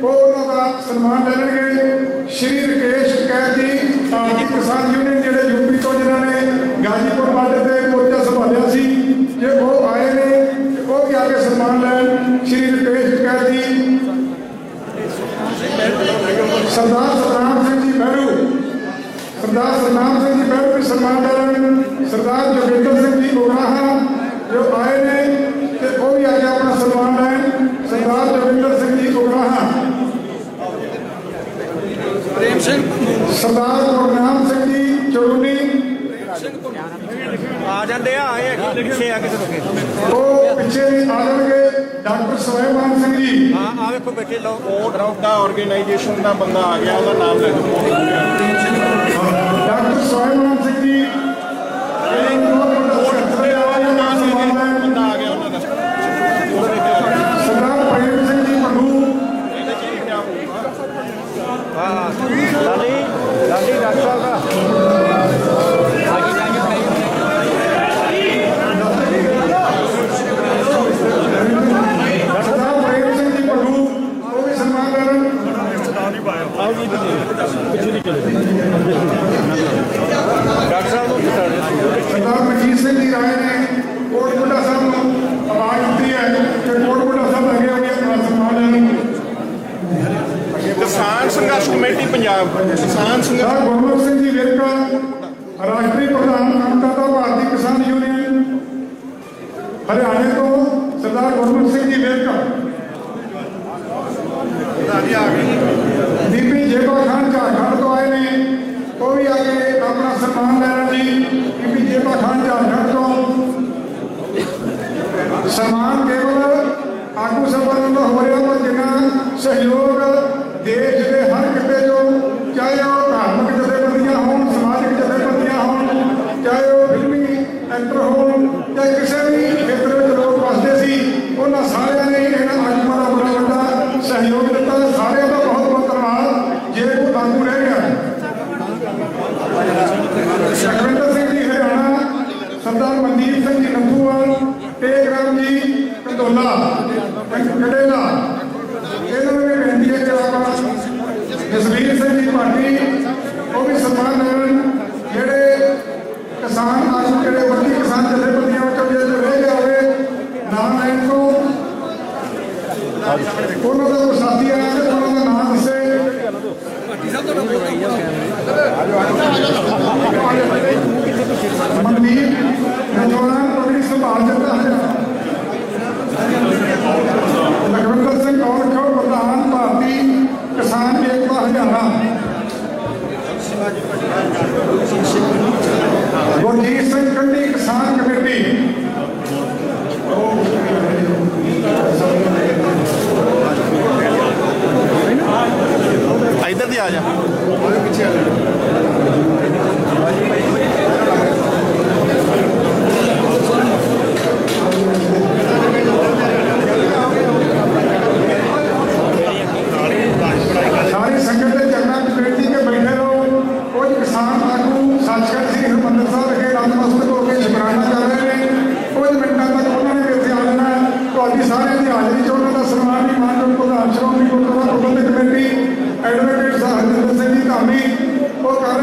ਉਹ ਉਹਨਾਂ ਦਾ ਸਨਮਾਨ ਲੈ ਲੈਣਗੇ। ਸ਼੍ਰੀ ਰਕੇਸ਼ ਕੈਦ ਜੀ ਭਾਰਤੀ ਕਿਸਾਨ ਯੂਨੀਅਨ ਜਿਹੜੇ ਯੂਪੀ ਤੋਂ ਜਿਨ੍ਹਾਂ ਨੇ ਗਾਜੀਪੁਰ ਬਾਰਡਰ ਤੇ ਮੋਰਚਾ ਸੰਭਾਲਿਆ ਸੀ, ਜੇ ਉਹ ਆਏ ਨੇ ਉਹ ਵੀ ਆ ਕੇ ਸਨਮਾਨ ਲੈਣ। ਸ਼੍ਰੀ ਰਕੇਸ਼ ਕੈਦ ਜੀ, ਸਰਦਾਰ ਸਤਨਾਮ ਸਿੰਘ ਜੀ ਬਹਿਰੂ, ਸਰਦਾਰ ਸਤਨਾਮ ਸਿੰਘ ਜੀ ਬਹਿਰੂ ਵੀ ਸਨਮਾਨ ਲੈ ਲੈਣ। ਸਰਦਾਰ ਜੋਗਿੰਦਰ ਸਿੰਘ ਜੀ ਉਗਰਾਹਾ ਜੋ ਆਏ ਨੇ ਤੇ ਉਹ ਵੀ ਆ ਕੇ ਆਪਣਾ ਸਨਮਾਨ ਲੈਣ। ਸਰਦਾਰ ਜੋਗਿੰਦਰ ਸਿੰਘ ਜੀ ਉਗਰਾਹਾ, ਪ੍ਰੇਮ ਸਿੰਘ, ਸਰਦਾਰ ਗੁਰਨਾਮ ਸਿੰਘ ਜੀ ਚੋਣੀ ਆ ਜਾਂਦੇ ਆ ਪਿੱਛੇ ਆ ਕਿਸੇ ਰੁਕੇ ਉਹ ਪਿੱਛੇ ਵੀ ਆ ਜਾਣਗੇ। ਡਾਕਟਰ ਸੁਲੇਮਾਨ ਸਿੰਘ ਜੀ, ਆ ਵੇਖੋ ਬੈਠੇ ਲੋ ਡਰਾਊਟ ਦਾ ਆਰਗੇਨਾਈਜੇਸ਼ਨ ਦਾ ਬੰਦਾ ਆ ਗਿਆ, ਉਹਦਾ ਨਾਮ ਲੈ ਲਓ। ਡਾਕਟਰ ਸੁਲੇਮਾਨ ਸਿੰਘ ਜੀ ਬੰਦਾ ਆ ਗਿਆ ਉਹਨਾਂ ਦਾ। ਸਰਦਾਰ ਪ੍ਰੇਮ ਸਿੰਘ ਜੀ ਮੰਨੂ, ਲਾਲੀ ਡਾਕਟਰ ਸਾਹਿਬ ਦਾ ਸਰਦਾਰ ਪ੍ਰੇਮ ਸਿੰਘ ਜੀ ਮੰਨੂ ਉਹ ਵੀ ਸਨਮਾਨ ਕਰਨ। ਡਾਕਟਰ ਸਾਹਿਬ ਨੂੰ ਸਰਦਾਰ ਮਨਜੀਤ ਸਿੰਘ ਜੀ ਰਾਏ ਨੇ ਕੋਟ ਬੁੱਢਾ ਸਾਹਿਬ ਨੂੰ ਆਵਾਜ਼ ਦਿੱਤੀ ਹੈ ਕਿ ਕੋਟ ਬੁੱਢਾ ਸਾਹਿਬ ਅੱਗੇ ਹੋ ਕੇ ਆਪਣਾ ਸਨਮਾਨ ਲੈਣ। ਕਿਸਾਨ ਸੰਘਰਸ਼ ਕਮੇਟੀ ਪੰਜਾਬ, ਕਿਸਾਨ ਸੰਘਰਸ਼ ਸਰਦਾਰ ਗੁਰਮੁਖ ਸਿੰਘ ਜੀ ਵੇਰਕਾ ਰਾਸ਼ਟਰੀ ਪ੍ਰਧਾਨ ਅੰਤਰਤਾ ਭਾਰਤੀ ਕਿਸਾਨ ਯੂਨੀਅਨ ਹਰਿਆਣੇ ਤੋਂ, ਸਰਦਾਰ ਗੁਰਮੁਖ ਸਿੰਘ ਜੀ ਵੇਰਕਾ। ਬੀਬੀ ਜੇਬਾ ਖਾਨ ਝਾਰਖੰਡ ਤੋਂ ਆਏ ਨੇ ਉਹ ਵੀ ਆ ਕੇ ਆਪਣਾ ਸਨਮਾਨ ਲੈਣ ਜੀ। ਬੀਬੀ ਜੇਬਾ ਖਾਨ ਝਾਰਖੰਡ ਤੋਂ ਸਨਮਾਨ ਕੇਵਲ ਆਗੂ ਸਭਾ ਦਾ ਹੋ ਰਿਹਾ ਪਰ ਜਿੰਨਾ ਸਹਿਯੋਗ ਦੇਸ਼ ਦੇ ਹਰ ਕਿਤੇ ਜੋ ਚਾਹੇ ਉਹ ਧਾਰਮਿਕ ਜਥੇਬੰਦੀਆਂ ਹੋਣ, ਸਮਾਜਿਕ ਜਥੇਬੰਦੀਆਂ ਹੋਣ, ਚਾਹੇ ਉਹ ਫਿਲਮੀ ਐਕਟਰ ਹੋਣ, ਚਾਹੇ ਕਿਸੇ ਵੀ ਖੇਤਰ ਵਿੱਚ ਲੋਕ ਵਸਦੇ ਸੀ, ਉਹਨਾਂ ਸਾਰਿਆਂ ਨੇ ਇਹਨਾਂ ਆਗੂਆਂ ਦਾ ਬੜਾ ਵੱਡਾ ਸਹਿਯੋਗ ਦਿੱਤਾ। ਸਾਰਿਆਂ ਦਾ ਬਹੁਤ ਬਹੁਤ ਧੰਨਵਾਦ। ਜੇ ਕੋਈ ਆਗੂ ਰਹਿ ਗਿਆ ਸੁਖਵਿੰਦਰ ਸਿੰਘ ਜੀ ਹਰਿਆਣਾ, ਸਰਦਾਰ ਮਨਦੀਪ ਸਿੰਘ ਜੀ ਨੰਦੂਵਾਲ, ਟੇਕਰਾਮ ਜੀ ਕੰਦੋਲਾ ਕੜੇਲਾ, ਇਹਨਾਂ ਨੂੰ ਵੀ ਬੇਨਤੀ ਹੈ ਕਿ ਆਪਾਂ ਜਸਵੀਰ ਸਿੰਘ ਜੀ ਭਾਟੀ ਉਹ ਵੀ ਸਨਮਾਨ ਲੈਣ। ਜਿਹੜੇ ਕਿਸਾਨ ਆਗੂ ਜਿਹੜੇ ਵੱਡੀ ਕਿਸਾਨ ਜਥੇਬੰਦੀਆਂ ਵਿੱਚੋਂ ਜੇ ਰਹਿ ਗਿਆ ਹੋਵੇ ਨਾਮ ਲੈਣ ਤੋਂ ਉਹਨਾਂ ਦਾ ਕੋਈ ਸਾਥੀ ਆਇਆ ਤੇ ਉਹਨਾਂ ਦਾ ਨਾਮ ਦੱਸੇ ਲੁਧਿਆਣਾ ਗੁਰਜੀਤ ਸਿੰਘ ਕੰਢੀ ਕਿਸਾਨ ਕਮੇਟੀ ਇੱਧਰ ਦੀ ਆ ਜਾ ਪਿੱਛੇ सारी संगत के चरणों में बेनती के बैठे रहो। कुछ किसान आगू सचखंड श्री हरिमंदिर साहब के नतमस्तक होकर शुकराना कर रहे हैं। कुछ मिनटों तक उन्होंने भी इतने आ जाना है। तो सारे की हाजिरी च उन्होंने सम्मान भी मानयोग प्रधान श्रोमणी गुरुद्वारा प्रबंधक कमेटी एडवोकेट साहब हरजिंदर सिंह जी धामी वो कर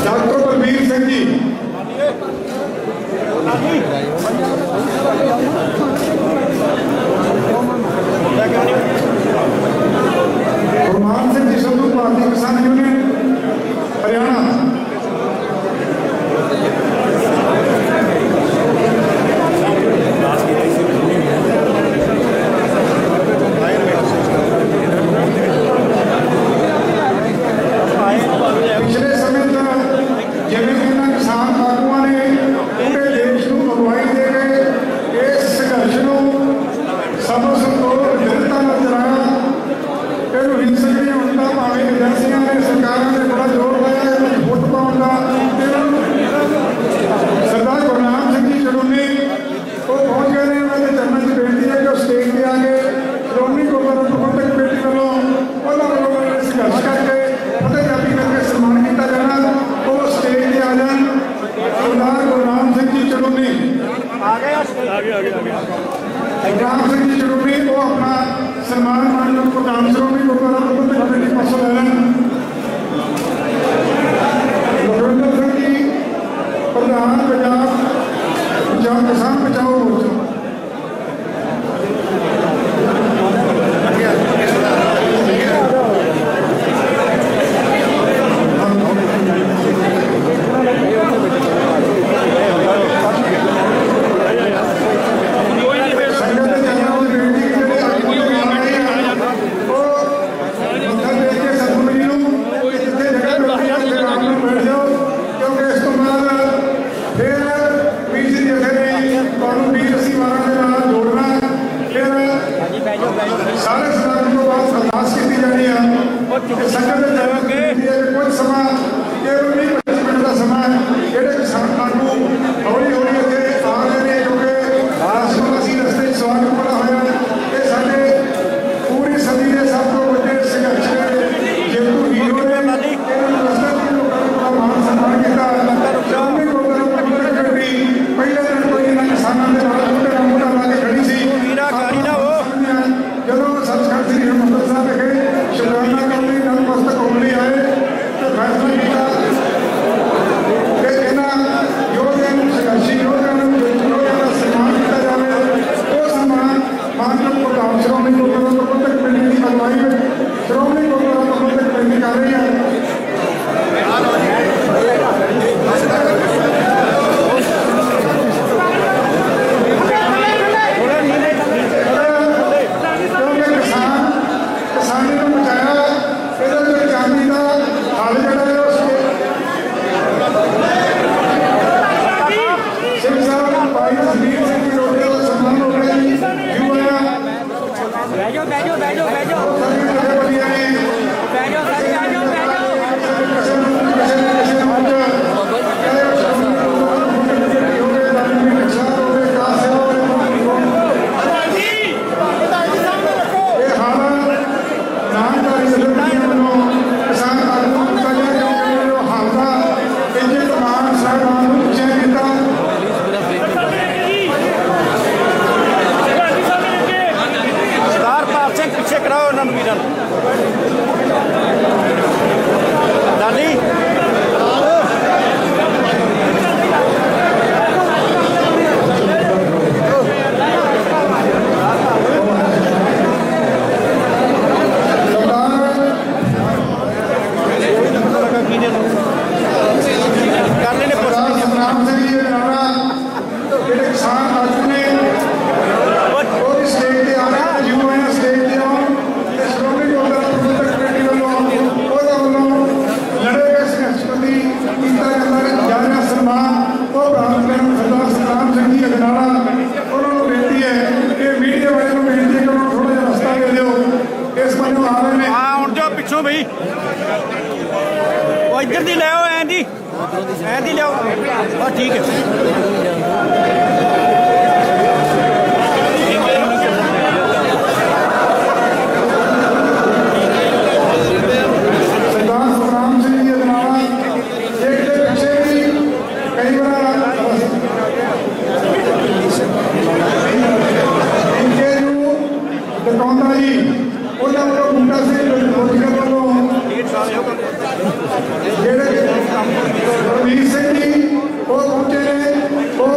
डॉक्टर बलबीर सिंह जी गुरमान सिंह जी संधू भारतीय किसान यूनियन हरियाणा पिछले समय जिन्हें इन्होंने किसान आगुआ ने पूरे देश को अगवाई दे गए इस संघर्ष को सबों संतोष दृढ़ता ਨਾਲ ਚਲਾਇਆ ਇਹਨੂੰ ਹਿੰਸਕ ਨਹੀਂ ਹੁੰਦਾ ਭਾਵੇਂ ਏਜੰਸੀਆਂ ਨੇ ਸਰਕਾਰਾਂ ਨੇ ਬੜਾ ਜ਼ੋਰ ਲਾਇਆ ਇਹਨੂੰ ਫੁੱਟ ਪਾਉਣ ਦਾ ਸਰਦਾਰ ਗੁਰਨਾਮ ਸਿੰਘ ਜੀ ਚੜੂਨੀ ਉਹ ਪਹੁੰਚ ਗਏ ਨੇ ਉਹਨਾਂ ਦੇ ਚਰਨਾਂ 'ਚ ਬੇਨਤੀ ਹੈ ਕਿ ਉਹ ਸਟੇਜ ਤੇ ਆ ਕੇ ਸ਼੍ਰੋਮਣੀ ਗੁਰਦੁਆਰਾ ਪ੍ਰਬੰਧਕ ਕਮੇਟੀ ਵੱਲੋਂ ਉਹਨਾਂ ਵੱਲੋਂ ਸੰਘਰਸ਼ ਕਰਕੇ ਫਤਿਹਯਾਬੀ ਕਰਕੇ ਸਨਮਾਨ ਕੀਤਾ ਜਾਣਾ ਉਹ ਸਟੇਜ ਤੇ ਆ ਜਾਣ ਸਰਦਾਰ ਗੁਰਨਾਮ ਸਿੰਘ ਜੀ ਚੜੂਨੀ ਆ ਗਏ राम सिंह जी चड़ूनी वो अपना सम्मान मानयोग प्रधान श्रोमणी गुरुद्वारा प्रबंधक कमेटी पासों ले लें। लखविंदर सिंह जी प्रधान पंजाब किसान बचाओ मोर्चा सारे सदन को बात अरदास की जानी है संगत कुछ समा केवल 20-25 मिनट का समय ਜਿਹੜੇ किसान आगू हौली हौली अगे आ रहे हैं क्योंकि राष्ट्रवासी रस्ते स्वागत बड़ा होया ये साडे पूरी सदी के सब तो बड़े संघर्ष के जेतू हीरो ने इन्होंने रस्ते के लोगों का मान सम्मान किया श्रोमणी गुरुद्वारा प्रबंधक कमेटी पहले दिन कोई ना किसानों के नाल मोटा ला के खड़ी सी ਜਦੋਂ ਸੱਚਖੰਡ ਸ੍ਰੀ ਹਰਿਮੰਦਰ ਸਾਹਿਬ ਵਿਖੇ ਸ਼ੁਕਰਾਨਾ ਕਰਨ ਲਈ ਨਤਮਸਤਕ ਹੋਣ ਲਈ ਆਏ ਤੇ ਫੈਸਲਾ ਕੀਤਾ ਕਿ ਇਹਨਾਂ ਯੋਧਿਆਂ ਨੂੰ ਸੰਘਰਸ਼ੀ ਯੋਧਿਆਂ ਨੂੰ ਯੋਧਿਆਂ ਦਾ ਸਨਮਾਨ ਕੀਤਾ ਜਾਵੇ। ਉਹ ਸਨਮਾਨ ਮਾਨਯੋਗ ਪ੍ਰਧਾਨ ਸ਼੍ਰੋਮਣੀ ਗੁਰਦੁਆਰਾ ਪ੍ਰਬੰਧਕ ਕਮੇਟੀ ਦੀ ਅਗਵਾਈ ਵਿੱਚ ਸ਼੍ਰੋਮਣੀ ਗੁਰਦੁਆਰਾ ਪ੍ਰਬੰਧਕ ਕਮੇਟੀ ਕਰ ਰਹੀ ਹੈ। किसानी को बचाया ਇਹਦੇ ਜਾਨੀ ਦਾ ਹੱਲ ਜਿਹੜਾ ਹੈ ਉਸ ਸਿੰਘ ਸਾਹਿਬ ਭਾਈ ਜਸਵੀਰ ਸਿੰਘ ਜੀ ਰੋਡੇ ਦਾ ਸਨਮਾਨ ਹੋ ਰਿਹਾ ਜੀ ਯੂਆ ਬੈਜੋ ਇਸ ਬੰਨੋਂ ਆ ਰਹੇ ਨੇ। ਹਾਂ ਹੁਣ ਜੋ ਪਿੱਛੋਂ ਬਈ ਉਹ ਇੱਧਰ ਦੀ ਲੈ ਆਓ ਐਂ ਦੀ ਲਿਆਓ ਬਸ ਠੀਕ ਹੈ। ਸਰਦਾਰ ਸੁਖਰਾਮ ਸਿੰਘ ਜੀ ਅਜਨਾਲਾ ਇੱਕ ਦੇ ਪਿੱਛੇ ਵੀ ਕਈ ਵਾਰ ਇੰਕੇ ਨੂੰ ਦਿਖਾਉਂਦਾ ਜੀ ਉਹਨਾਂ ਵੱਲੋਂ ਮੁੰਡਾ ਸਿੰਘ ਰੋਜ਼ਗਰ ਵੱਲੋਂ ਜਿਹੜੇ ਰਵੀਰ ਸਿੰਘ ਜੀ ਉਹ ਪਹੁੰਚੇ ਨੇ। ਉਹ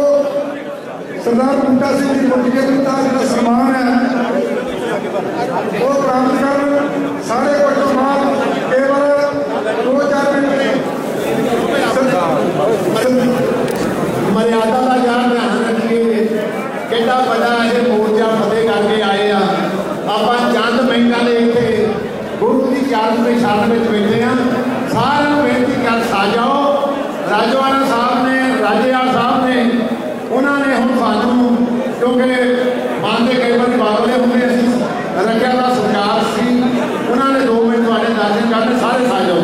ਸਰਦਾਰ ਮੁੰਡਾ ਸਿੰਘ ਜੀ ਰੋਜ਼ਗਰ ਦਾ ਜਿਹੜਾ ਸਨਮਾਨ ਹੈ ਉਹ ਪ੍ਰਾਪਤ ਕਰਨ ਸਾਰੇ ਵੱਲੋਂ ਬਾਅਦ ਕੇਵਲ 2-4 ਮਿੰਟ ਮਰਿਆਦਾ ਦਾ ਜਾਣ ਧਿਆਨ ਰੱਖੀਏ। ਕਿੰਨਾ ਵੱਡਾ ਇਹ ਮੋਰਚਾ ਫਤਿਹ ਕਰਕੇ ਆਏ ਆ। ਆਪਾਂ ਚੰਦ ਮਿੰਟਾਂ ਦੇ ਇੱਥੇ ਗੁਰੂ ਦੀ ਚਾਲ ਦੇ ਸ਼ਰਨ ਵਿੱਚ ਬੈਠੇ ਆ। ਸਾਰਿਆਂ ਨੂੰ ਬੇਨਤੀ ਕਰ ਸਾਜਾਓ। ਰਾਜਵਾਨਾ ਸਾਹਿਬ ਨੇ ਰਾਜੇਵਾਲ ਸਾਹਿਬ ਨੇ ਉਹਨਾਂ ਨੇ ਹੁਣ ਸਾਨੂੰ ਕਿਉਂਕਿ ਮਨ ਦੇ ਕਈ ਵਾਰੀ ਬਾਬਲੇ ਹੁੰਦੇ ਅਸੀਂ ਰੱਖਿਆ ਦਾ ਸਰਕਾਰ ਸੀ ਉਹਨਾਂ ਨੇ 2 ਮਿੰਟ ਤੁਹਾਡੇ ਦਰਸ਼ਨ ਕਰਨ ਸਾਰੇ ਸਾਜਾਓ।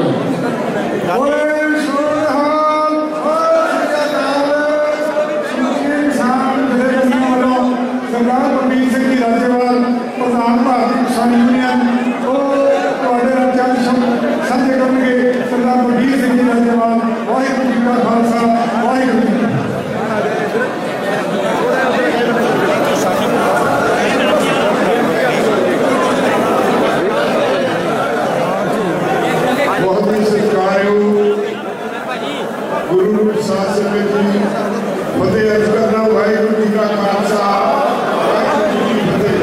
ਸਰਦਾਰ ਗੁਰਮੀਤ ਸਿੰਘ ਜੀ ਰਾਜੇਵਾਲ ਪ੍ਰਧਾਨ ਭਾਰਤੀ ਕਿਸਾਨ ਯੂਨੀਅਨ ਉਹ ਤੁਹਾਡੇ ਨਾਲ ਚੰਦ ਸਾਂਝੇ ਕਰਨਗੇ। ਸਰਦਾਰ ਗੁਰਮੀਤ ਸਿੰਘ ਜੀ ਰਾਜੇਵਾਲ। ਵਾਹਿਗੁਰੂ ਜੀ ਕਾ ਖਾਲਸਾ ਵਾਹਿਗੁਰੂ ਜੀ ਕੀ ਫਤਿਹ। ਬਹੁਤ ਹੀ ਸਤਿਕਾਰਯੋਗ ਗੁਰੂ ਪ੍ਰਸਾਦ ਸਿੰਘ ਜੀ ਫਤਿਹ ਅਰਜ਼ ਕਰਨਾ। ਵਾਹਿਗੁਰੂ ਜੀ ਕਾ ਖਾਲਸਾ ਵਾਹਿਗੁਰੂ ਜੀ ਕੀ ਫਤਿਹ।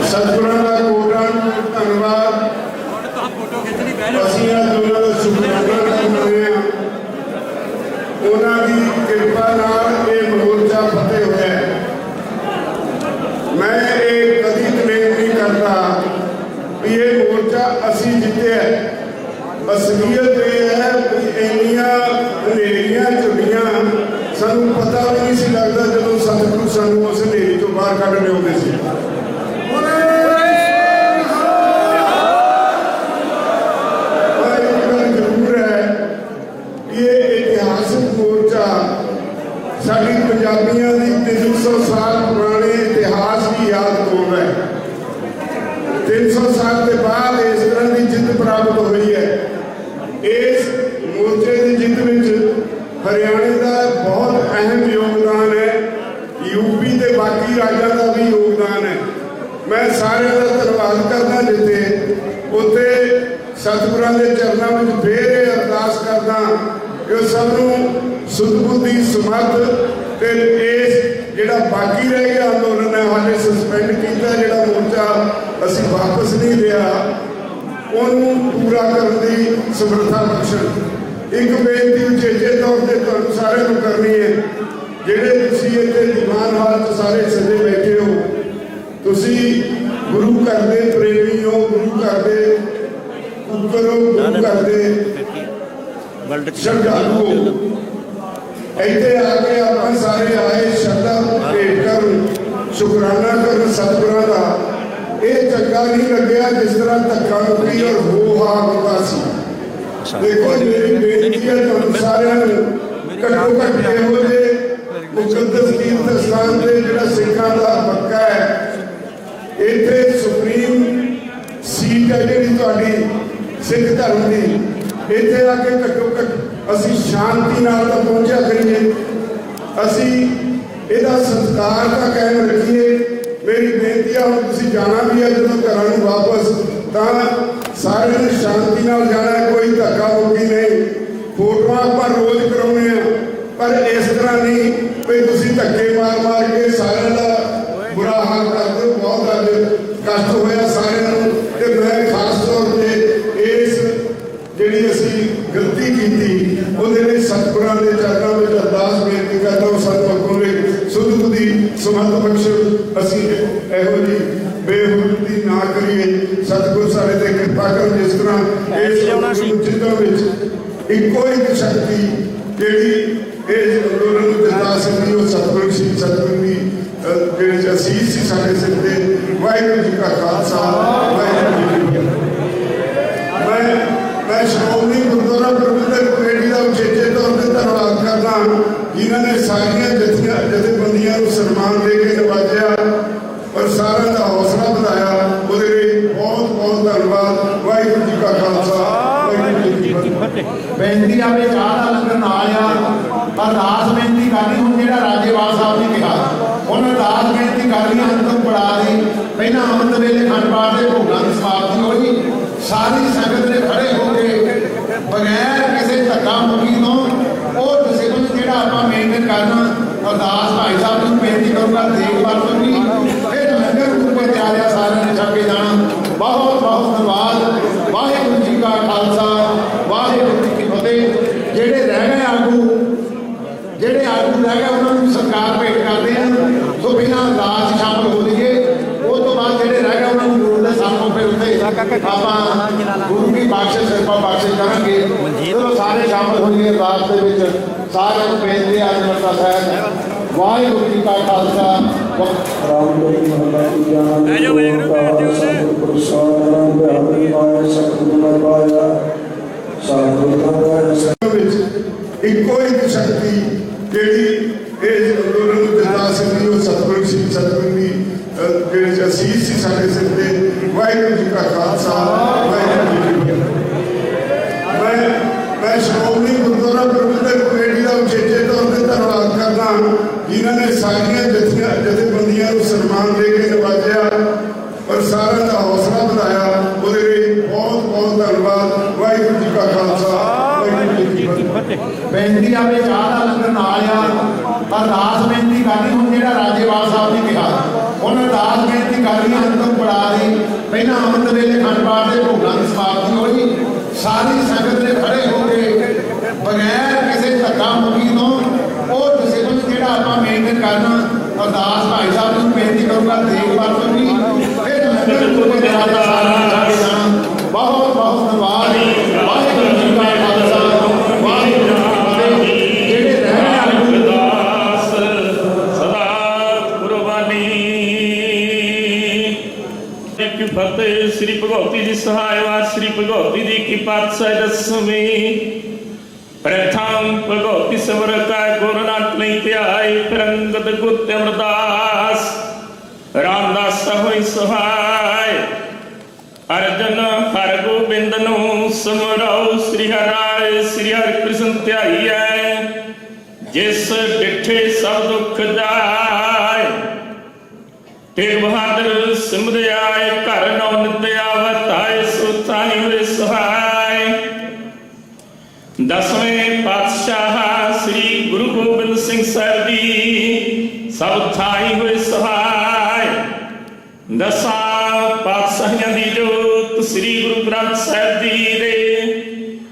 ਸਤਿਗੁਰਾਂ ਦਾ ਕੋਟਾਂ ਧੰਨਵਾਦ। ਅਸੀਂ ਅੱਜ ਉਹਨਾਂ ਦਾ ਸ਼ੁਕਰਾਨਾ ਕਰਨ ਰਹੇ ਹਾਂ। ਉਹਨਾਂ ਦੀ ਕਿਰਪਾ ਨਾਲ ਇਹ ਮੋਰਚਾ ਫਤਿਹ ਹੋਇਆ। ਮੈਂ ਇਹ ਕਦੀ ਕਲੇਮ ਨਹੀਂ ਕਰਦਾ ਵੀ ਇਹ ਮੋਰਚਾ ਅਸੀਂ ਜਿੱਤਿਆ। ਅਸਲੀਅਤ ਇਹ ਹੈ ਵੀ ਇੰਨੀਆਂ ਹਨੇਰੀਆਂ ਝੁੱਲੀਆਂ ਸਾਨੂੰ ਪਤਾ ਵੀ ਨਹੀਂ ਸੀ ਲੱਗਦਾ ਜਦੋਂ ਸਤਿਗੁਰੂ ਸਾਨੂੰ ਉਸ ਹਨੇਰੀ ਤੋਂ ਬਾਹਰ ਕੱਢ ਲਿਆਉਂਦੇ ਸੀ। ਪਰ ਇੱਕ ਗੱਲ ਜ਼ਰੂਰ ਹੈ ਕਿ ਇਹ ਇਤਿਹਾਸਕ ਮੋਰਚਾ ਸਾਡੀ ਪੰਜਾਬੀਆਂ ਦੀ 300 ਸਾਲ ਪੁਰਾਣੇ ਇਤਿਹਾਸ ਦੀ ਯਾਦ ਤੋੜਦਾ ਹੈ। 300 ਸਾਲ ਦੇ ਬਾਅਦ ਇਸ ਤਰ੍ਹਾਂ ਦੀ ਜਿੱਤ ਪ੍ਰਾਪਤ ਹੋਈ ਹੈ। ਇਸ ਮੋਰਚੇ ਦੀ ਜਿੱਤ ਵਿੱਚ ਹਰਿਆਣੇ ਦਾ ਬਹੁਤ ਅਹਿਮ ਯੋਗਦਾਨ ਹੈ। ਯੂਪੀ ਦੇ ਬਾਕੀ ਰਾਜਾਂ ਦਾ ਵੀ ਯੋਗਦਾਨ ਹੈ। ਮੈਂ ਸਾਰਿਆਂ ਦਾ ਧੰਨਵਾਦ ਕਰਦਾ ਜਿੱਥੇ ਉੱਥੇ ਸਤਿਗੁਰਾਂ ਦੇ ਚਰਨਾਂ ਵਿੱਚ ਫੇਰ ਇਹ ਅਰਦਾਸ ਕਰਦਾ ਕਿ ਉਹ ਸਭ ਨੂੰ ਸੁੱਧ ਬੁੱਧੀ ਸਮੱਧ ਤੇ ਇਸ ਜਿਹੜਾ ਬਾਕੀ ਰਹਿ ਗਿਆ ਅੰਦੋਲਨ ਹੈ ਹਾਲੇ ਸਸਪੈਂਡ ਕੀਤਾ ਜਿਹੜਾ ਮੋਰਚਾ ਅਸੀਂ ਵਾਪਸ ਨਹੀਂ ਲਿਆ ਉਹਨੂੰ ਪੂਰਾ ਕਰਨ ਦੀ ਸਮਰੱਥਾ ਬਖਸ਼ਣ। ਇੱਕ ਬੇਨਤੀ ਉਚੇਚੇ ਤੌਰ ਤੇ ਤੁਹਾਨੂੰ ਸਾਰਿਆਂ ਨੂੰ ਕਰਨੀ ਹੈ। ਜਿਹੜੇ ਤੁਸੀਂ ਇੱਥੇ ਦੀਵਾਨ ਹਾਲ 'ਚ ਸਾਰੇ ਸੱਜੇ ਬੈਠੇ ਹੋ ਤੁਸੀਂ ਗੁਰੂ ਘਰ ਦੇ ਪ੍ਰੇਮੀ ਹੋ, ਗੁਰੂ ਘਰ ਦੇ ਪੁੱਤਰ ਹੋ, ਗੁਰੂ ਘਰ ਦੇ ਸ਼ਰਧਾਲੂ ਹੋ। ਇੱਥੇ ਆ ਕੇ ਆਪਾਂ ਸਾਰੇ ਆਏ ਸ਼ਰਧਾ ਭੇਟ ਕਰਨ ਸ਼ੁਕਰਾਨਾ ਕਰਨ ਸਤਿਗੁਰਾਂ ਦਾ। ਇਹ ਚੰਗਾ ਨਹੀਂ ਲੱਗਿਆ ਜਿਸ ਤਰ੍ਹਾਂ ਧੱਕਾ ਮੁੱਕੀ ਔਰ ਹੋ ਹਾ ਹੁੰਦਾ ਸੀ। ਦੇਖੋ ਮੇਰੀ ਬੇਨਤੀ ਹੈ ਤੁਹਾਨੂੰ ਸਾਰਿਆਂ ਨੂੰ ਘੱਟੋ ਘੱਟ ਇਹੋ ਜਿਹੇ ਮੁਕੱਦਸ ਤੀਰਥ ਸਥਾਨ ਤੇ ਜਿਹੜਾ ਸਿੱਖਾਂ ਦਾ ਮੱਕਾ ਹੈ ਇੱਥੇ ਸੁਪਰੀਮ ਸੀਟ ਹੈ ਜਿਹੜੀ ਤੁਹਾਡੀ ਸਿੱਖ ਧਰਮ ਦੀ ਇੱਥੇ ਆ ਕੇ ਘੱਟੋ ਘੱਟ ਅਸੀਂ ਸ਼ਾਂਤੀ ਨਾਲ ਤਾਂ ਪਹੁੰਚਿਆ ਕਰੀਏ। ਅਸੀਂ ਇਹਦਾ ਸਤਿਕਾਰ ਤਾਂ ਕਾਇਮ ਰੱਖੀਏ। ਮੇਰੀ ਬੇਨਤੀ ਆ ਹੁਣ ਤੁਸੀਂ ਜਾਣਾ ਵੀ ਹੈ ਜਦੋਂ ਘਰਾਂ ਨੂੰ ਵਾਪਸ ਤਾਂ ਸਾਰਿਆਂ ਨੇ ਸ਼ਾਂਤੀ ਨਾਲ ਜਾਣਾ ਹੈ। ਕੋਈ ਧੱਕਾ ਮੁੱਕੀ ਨਹੀਂ। ਫੋਟੋਆਂ ਆਪਾਂ ਰੋਜ਼ ਕਰਾਉਂਦੇ ਆ ਪਰ ਇਸ ਤਰ੍ਹਾਂ ਨਹੀਂ ਵੀ ਤੁਸੀਂ ਧੱਕੇ ਮਾਰ ਕੇ ਸਾਰਿਆਂ ਦਾ ਬੁਰਾ ਹਾਲ ਕਰ ਦਿਓ। ਬਹੁਤ ਅੱਜ ਕਸ਼ਟ ਹੋਇਆ ਸਾਰਿਆਂ ਨੂੰ ਤੇ ਮੈਂ ਖਾਸ ਤੌਰ ਤੇ ਇਸ ਜਿਹੜੀ ਅਸੀਂ ਗਲਤੀ ਕੀਤੀ ਉਹਦੇ ਲਈ ਸਤਿਗੁਰਾਂ ਦੇ ਚਰਨਾਂ ਵਿੱਚ ਅਰਦਾਸ ਬੇਨਤੀ ਕਰਦਾ ਹਾਂ ਸਾਨੂੰ ਅੱਗੋਂ ਲਈ ਸੁੱਧ ਬੁੱਧੀ ਸਮੱਧ ਬਖਸ਼ੋ। ਅਸੀਂ ਇਹੋ ਜਿਹੀ ਬੇਹੁਰਮਤੀ ਨਾ ਕਰੀਏ। ਸਤਿਗੁਰ ਸਾਡੇ ਤੇ ਕਿਰਪਾ ਕਰਨ ਜਿਸ ਤਰ੍ਹਾਂ ਇਸ ਚਿੰਤਨ ਵਿੱਚ ਇੱਕੋ ਇੱਕ ਸ਼ਕਤੀ ਜਿਹੜੀ ਇਸ ਅੰਦੋਲਨ ਨੂੰ ਜਿਤਾ ਸਕਦੀ ਉਹ ਸਤਿਗੁਰ ਸੀ। ਸਤਿਗੁਰ ਦੀ ਜਿਹੜੀ ਅਸੀਸ ਸੀ ਸਾਡੇ ਸਿਰ ਤੇ ਵਾਹਿਗੁਰੂ ਜੀ ਕਾ ਖਾਲਸਾ ਵਾਹਿਗੁਰੂ ਜੀ ਕੀ ਫਤਿਹ। मैं श्रोमणी गुरुद्वारा प्रबंधक कमेटी का उचेचे तौर पर धन्यवाद करना जिन्होंने सारिया जथेबंदियों को सम्मान दे के नवाजा और सारा का हौसला बढ़ाया। ਉਹਦੇ ਲਈ बहुत बहुत धन्यवाद। वाहिगुरू जी का खालसा वाहिगुरू जी की फतेह। ਬੇਨਤੀ ਆ ਵੀ ਚਾਹ ਦਾ ਲੰਗਰ ਨਾਲ ਆ ਅਰਦਾਸ ਬੇਨਤੀ ਕਰਨੀ। ਹੁਣ ਜਿਹੜਾ ਰਾਜੇਵਾਲ ਸਾਹਿਬ ਨੇ ਕਿਹਾ ਉਹਨਾਂ ਅਰਦਾਸ ਬੇਨਤੀ ਕਰਨੀ ਅੰਤਮ ਪੜਾ ਦੀ ਪਹਿਲਾਂ ਅੰਮ੍ਰਿਤ ਵੇਲੇ ਖੰਡ ਪਾਠ ਦੇ ਭੋਗਾਂ ਦੀ ਸਮਾਪਤੀ ਹੋਈ। ਸਾਰੀ ਸੰਗਤ ਨੇ ਖੜੇ ਹੋ ਕੇ ਬਗੈਰ ਕਿਸੇ ਧੱਕਾ ਮੁੱਕੀ ਤੋਂ ਉਹ ਡਿਸਿਪਲਿਨ ਜਿਹੜਾ ਆਪਾਂ ਮੇਨਟੇਨ ਕਰਨਾ ਅਰਦਾਸ ਭਾਈ ਸਾਹਿਬ ਨੂੰ ਬੇਨਤੀ ਕਰੂੰਗਾ ਦੇਖਭਾਲ ਕਰਨੀ। ਫਿਰ ਲੰਗਰ ਰੂਪ ਵਿੱਚ ਤਿਆਰਿਆ ਸਾਰਿਆਂ ਨੇ ਛਕ ਕੇ ਜਾਣਾ। ਬਹੁਤ ਬਹੁਤ ਧੰਨਵਾਦ। ਵਾਹਿਗੁਰੂ ਜੀ ਕਾ ਖਾਲਸਾ ਵਾਹਿਗੁਰੂ ਜੀ ਕੀ ਫਤਿਹ। ਜਿਹੜੇ ਰਹਿ ਗਏ ਆਗੂ ਰਹਿ ਗਏ ਉਹਨਾਂ ਨੂੰ ਸਰਕਾਰ ਭੇਟ ਕਰਦੇ ਆ। ਸੋ ਬਿਨਾਂ ਅਰਦਾਸ ਸ਼ਾਮਲ ਹੋ ਜਾਈਏ। ਉਸ ਤੋਂ ਬਾਅਦ ਜਿਹੜੇ ਰਹਿ ਗਏ ਉਹਨਾਂ ਨੂੰ ਜ਼ਰੂਰ ਦੇ ਸਾਹਮਣੇ ਫਿਰ ਉੱਤੇ ਆਪਾਂ ਗੁਰੂ ਕੀ ਬਖਸ਼ਿਸ਼ ਕਿਰਪਾ ਬਖਸ਼ਿਸ਼ ਕਰਾਂਗੇ। ਚਲੋ ਸਾਰੇ ਸ਼ਾਮਲ ਹੋ ਜਾਈਏ ਅਰਦਾਸ ਦੇ ਵਿੱਚ। ਸਾਰਿਆਂ ਨੂੰ ਬੇਨਤੀ ਆ ਨਿਮਰਤਾ ਸਾਹਿਬ। ਵਾਹਿਗੁਰੂ ਜੀ ਕਾ ਖਾਲਸਾ ਇੱਕੋ ਇੱਕ ਸ਼ਕਤੀ ਜਿਹੜੀ ਇਹ ਅੰਦੋਲਨ ਨੂੰ ਦਿੰਦਾ ਸੀ ਉਹ ਸਤਿਗੁਰੂ ਸੀ। ਸਤਿਗੁਰੂ ਦੀ ਜਿਹੜੇ ਅਸੀਸ ਸੀ ਸਾਡੇ ਸਿਰ ਤੇ। ਵਾਹਿਗੁਰੂ ਜੀ ਕਾ ਖਾਲਸਾ ਵਾਹਿਗੁਰੂ ਜੀ ਕੀ ਫਤਿਹ। ਮੈਂ ਸ਼੍ਰੋਮਣੀ ਗੁਰਦੁਆਰਾ ਪ੍ਰਬੰਧਕ ਕਮੇਟੀ ਦਾ ਉਚੇਚੇ ਤੌਰ ਤੇ ਧੰਨਵਾਦ ਕਰਨਾ ਜਿਨ੍ਹਾਂ ਨੇ ਸਾਰੀਆਂ ਜਥੇਬੰਦੀਆਂ ਨੂੰ ਸਨਮਾਨ ਦੇ ਕੇ ਨਵਾਜਿਆ ਔਰ ਸਾਰਿਆਂ ਦਾ ਹੌਸਲਾ ਵਧਾਇਆ। ਉਹਦੇ ਲਈ ਬਹੁਤ ਬਹੁਤ ਧੰਨਵਾਦ। ਵਾਹਿਗੁਰੂ ਜੀ ਕਾ ਖਾਲਸਾ ਵਾਹਿਗੁਰੂ ਜੀ ਕੀ ਫਤਿਹ। ਬੇਨਤੀ ਆ ਵੀ ਚਾਹ ਦਾ ਲੰਗਰ ਨਾਲ ਆ ਅਰਦਾਸ ਬੇਨਤੀ ਕਰਨੀ। ਹੁਣ ਜਿਹੜਾ ਰਾਜੇਵਾਲ ਸਾਹਿਬ ਨੇ ਕਿਹਾ ਉਹਨਾਂ ਅਰਦਾਸ ਬੇਨਤੀ ਕਰਨੀ ਅੰਤਮ ਪੜਾ ਦੀ ਪਹਿਲਾਂ ਅੰਮ੍ਰਿਤ ਵੇਲੇ ਖੰਡ ਪਾਠ ਦੇ ਭੋਗਾਂ ਦੀ ਸਮਾਪਤੀ ਹੋਈ। ਸਾਰੀ ਸੰਗਤ ਨੇ ਖੜੇ ਹੋ ਕੇ ਬਗੈਰ ਕਿਸੇ ਧੱਕਾ ਮੁੱਕੀ ਤੋਂ ਉਹ ਡਿਸਿਪਲਿਨ ਜਿਹੜਾ ਆਪਾਂ ਮੇਨਟੇਨ ਕਰਨਾ ਅਰਦਾਸ ਭਾਈ ਸਾਹਿਬ ਨੂੰ ਬੇਨਤੀ ਕਰੂੰਗਾ ਦੇਖਭਾਲ ਕਰਨੀ। ਫਿਰ ਲੰਗਰ ਰੂਪ ਵਿੱਚ ਤਿਆਰਿਆ ਸਾਰਿਆਂ ਨੇ ਛਕ ਕੇ ਜਾਣਾ। ਬਹੁਤ ਬਹੁਤ ਧੰਨਵਾਦ। ਵਾਹਿਗੁਰੂ ਜੀ ਕਾ ਖਾਲਸਾ ਵਾਹਿਗੁਰੂ ਜੀ ਕੀ ਫਤਿਹ। ਜਿਹੜੇ ਰਹਿ ਗਏ ਆਗੂ ਫਤਿਹ। ਸ੍ਰੀ ਭਗਵਤੀ ਜੀ ਸਹਾਇਵਾਦ। ਸ੍ਰੀ ਭਗਵਤੀ ਜੀ ਕੀ ਪਾਤਸ਼ਾਹ ਦਸਵੀਂ। ਪ੍ਰਥਮ ਭਗਵਤੀ ਸਬਰ ਕਾ ਗੁਰੂ ਨਾਨਕ ਨਹੀਂ ਧਿਆਏ। ਫਿਰ ਅੰਗਦ ਗੁਰਤ ਅਮਰਦਾਸ ਰਾਮਦਾਸ ਹੋਈ ਸਹਾਇ। ਅਰਜਨ ਹਰ ਗੋਬਿੰਦ ਨੂੰ ਸਮਰਾਉ। ਸ੍ਰੀ ਹਰਿ ਸ੍ਰੀ ਹਰਿ ਕ੍ਰਿਸ਼ਨ ਧਿਆਈਐ। ਜਿਸ ਡਿਠੇ ਸਭ ਦੁੱਖ ਜਾਏ। ਤੇਗ ਬਹਾਦਰ ਸਿਮਰਿਆਏ। ਘਰ ਨੌ ਨਿਤ ਆਵਤ ਆਏ। ਸੁਤਾਈ ਹੋਏ ਸਹਾਇ। ਦਸਵੇਂ ਪਾਤਸ਼ਾਹ ਸ੍ਰੀ ਗੁਰੂ ਗੋਬਿੰਦ ਸਿੰਘ ਸਾਹਿਬ ਜੀ ਸਭ ਥਾਈ ਹੋਏ ਸਹਾਇ। ਦਸਾਂ ਪਾਤਸ਼ਾਹੀਆਂ ਦੀ ਜੋਤ ਸ੍ਰੀ ਗੁਰੂ ਗ੍ਰੰਥ ਸਾਹਿਬ ਜੀ ਦੇ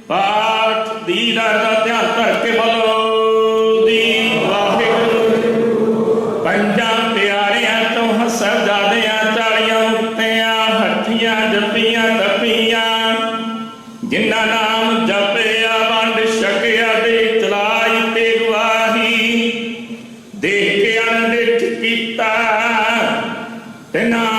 ਪਾਠ ਦੀਦਾਰ ਦਾ ਧਿਆਨ ਧਰ ਕੇ ਬੋਲੋ ਦੀ ਵਾਹਿਗੁਰੂ। ਪੰਜਾਂ ਪਿਆਰਿਆਂ ਤੋਂ ਸਾਹਿਬਜ਼ਾਦਿਆਂ ਚਾਲੀਆਂ ਮੁਕਤਿਆਂ ਹੱਥੀਆਂ ਜੱਪੀਆਂ ਤਪੀਆਂ ਜਿਨ੍ਹਾਂ ਨਾਮ ਜਪਿਆ ਵੰਡ ਛਕਿਆ ਦੇ ਚਲਾਈ ਤੇ ਗਵਾਹੀ ਦੇਖ ਕੇ ਅਣਡਿੱਠ ਕੀਤਾ। ਤਿੰਨਾਂ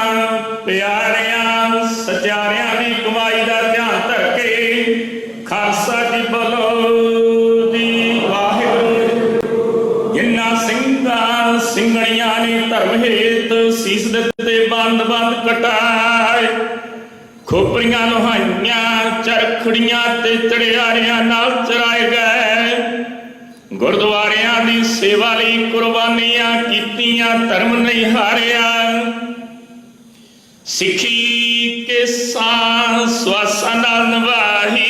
ਪਿਆਰਿਆਂ ਸਚਿਆਰਿਆਂ ਦੀ ਕਮਾਈ ਦਾ ਧਿਆਨ ਧਰ ਕੇ ਖਾਲਸਾ ਜੀ ਬੋਲੋ ਜੀ ਵਾਹਿਗੁਰੂ। ਜਿਨ੍ਹਾਂ ਸਿੰਘਾਂ ਸਿੰਘਣੀਆਂ ਨੇ ਧਰਮ ਹੇਤ ਸੀਸ ਦਿੱਤੇ ਬੰਦ ਬੰਦ ਕਟਾਏ। ਖੋਪੜੀਆਂ ਲੋਹਾਈਆਂ ਚਰਖੜੀਆਂ ਤੇ ਚੜਿਆਰਿਆਂ ਨਾਲ ਚਰਾਏ ਗਏ। ਗੁਰਦੁਆਰਿਆਂ ਦੀ ਸੇਵਾ ਲਈ ਕੁਰਬਾਨੀਆਂ ਕੀਤੀਆਂ ਧਰਮ ਨਹੀਂ ਹਾਰਿਆ। ਸਿੱਖੀ ਕੇ ਸਵਾਸਾਂ ਨਾਲ ਨਿਭਾਈ।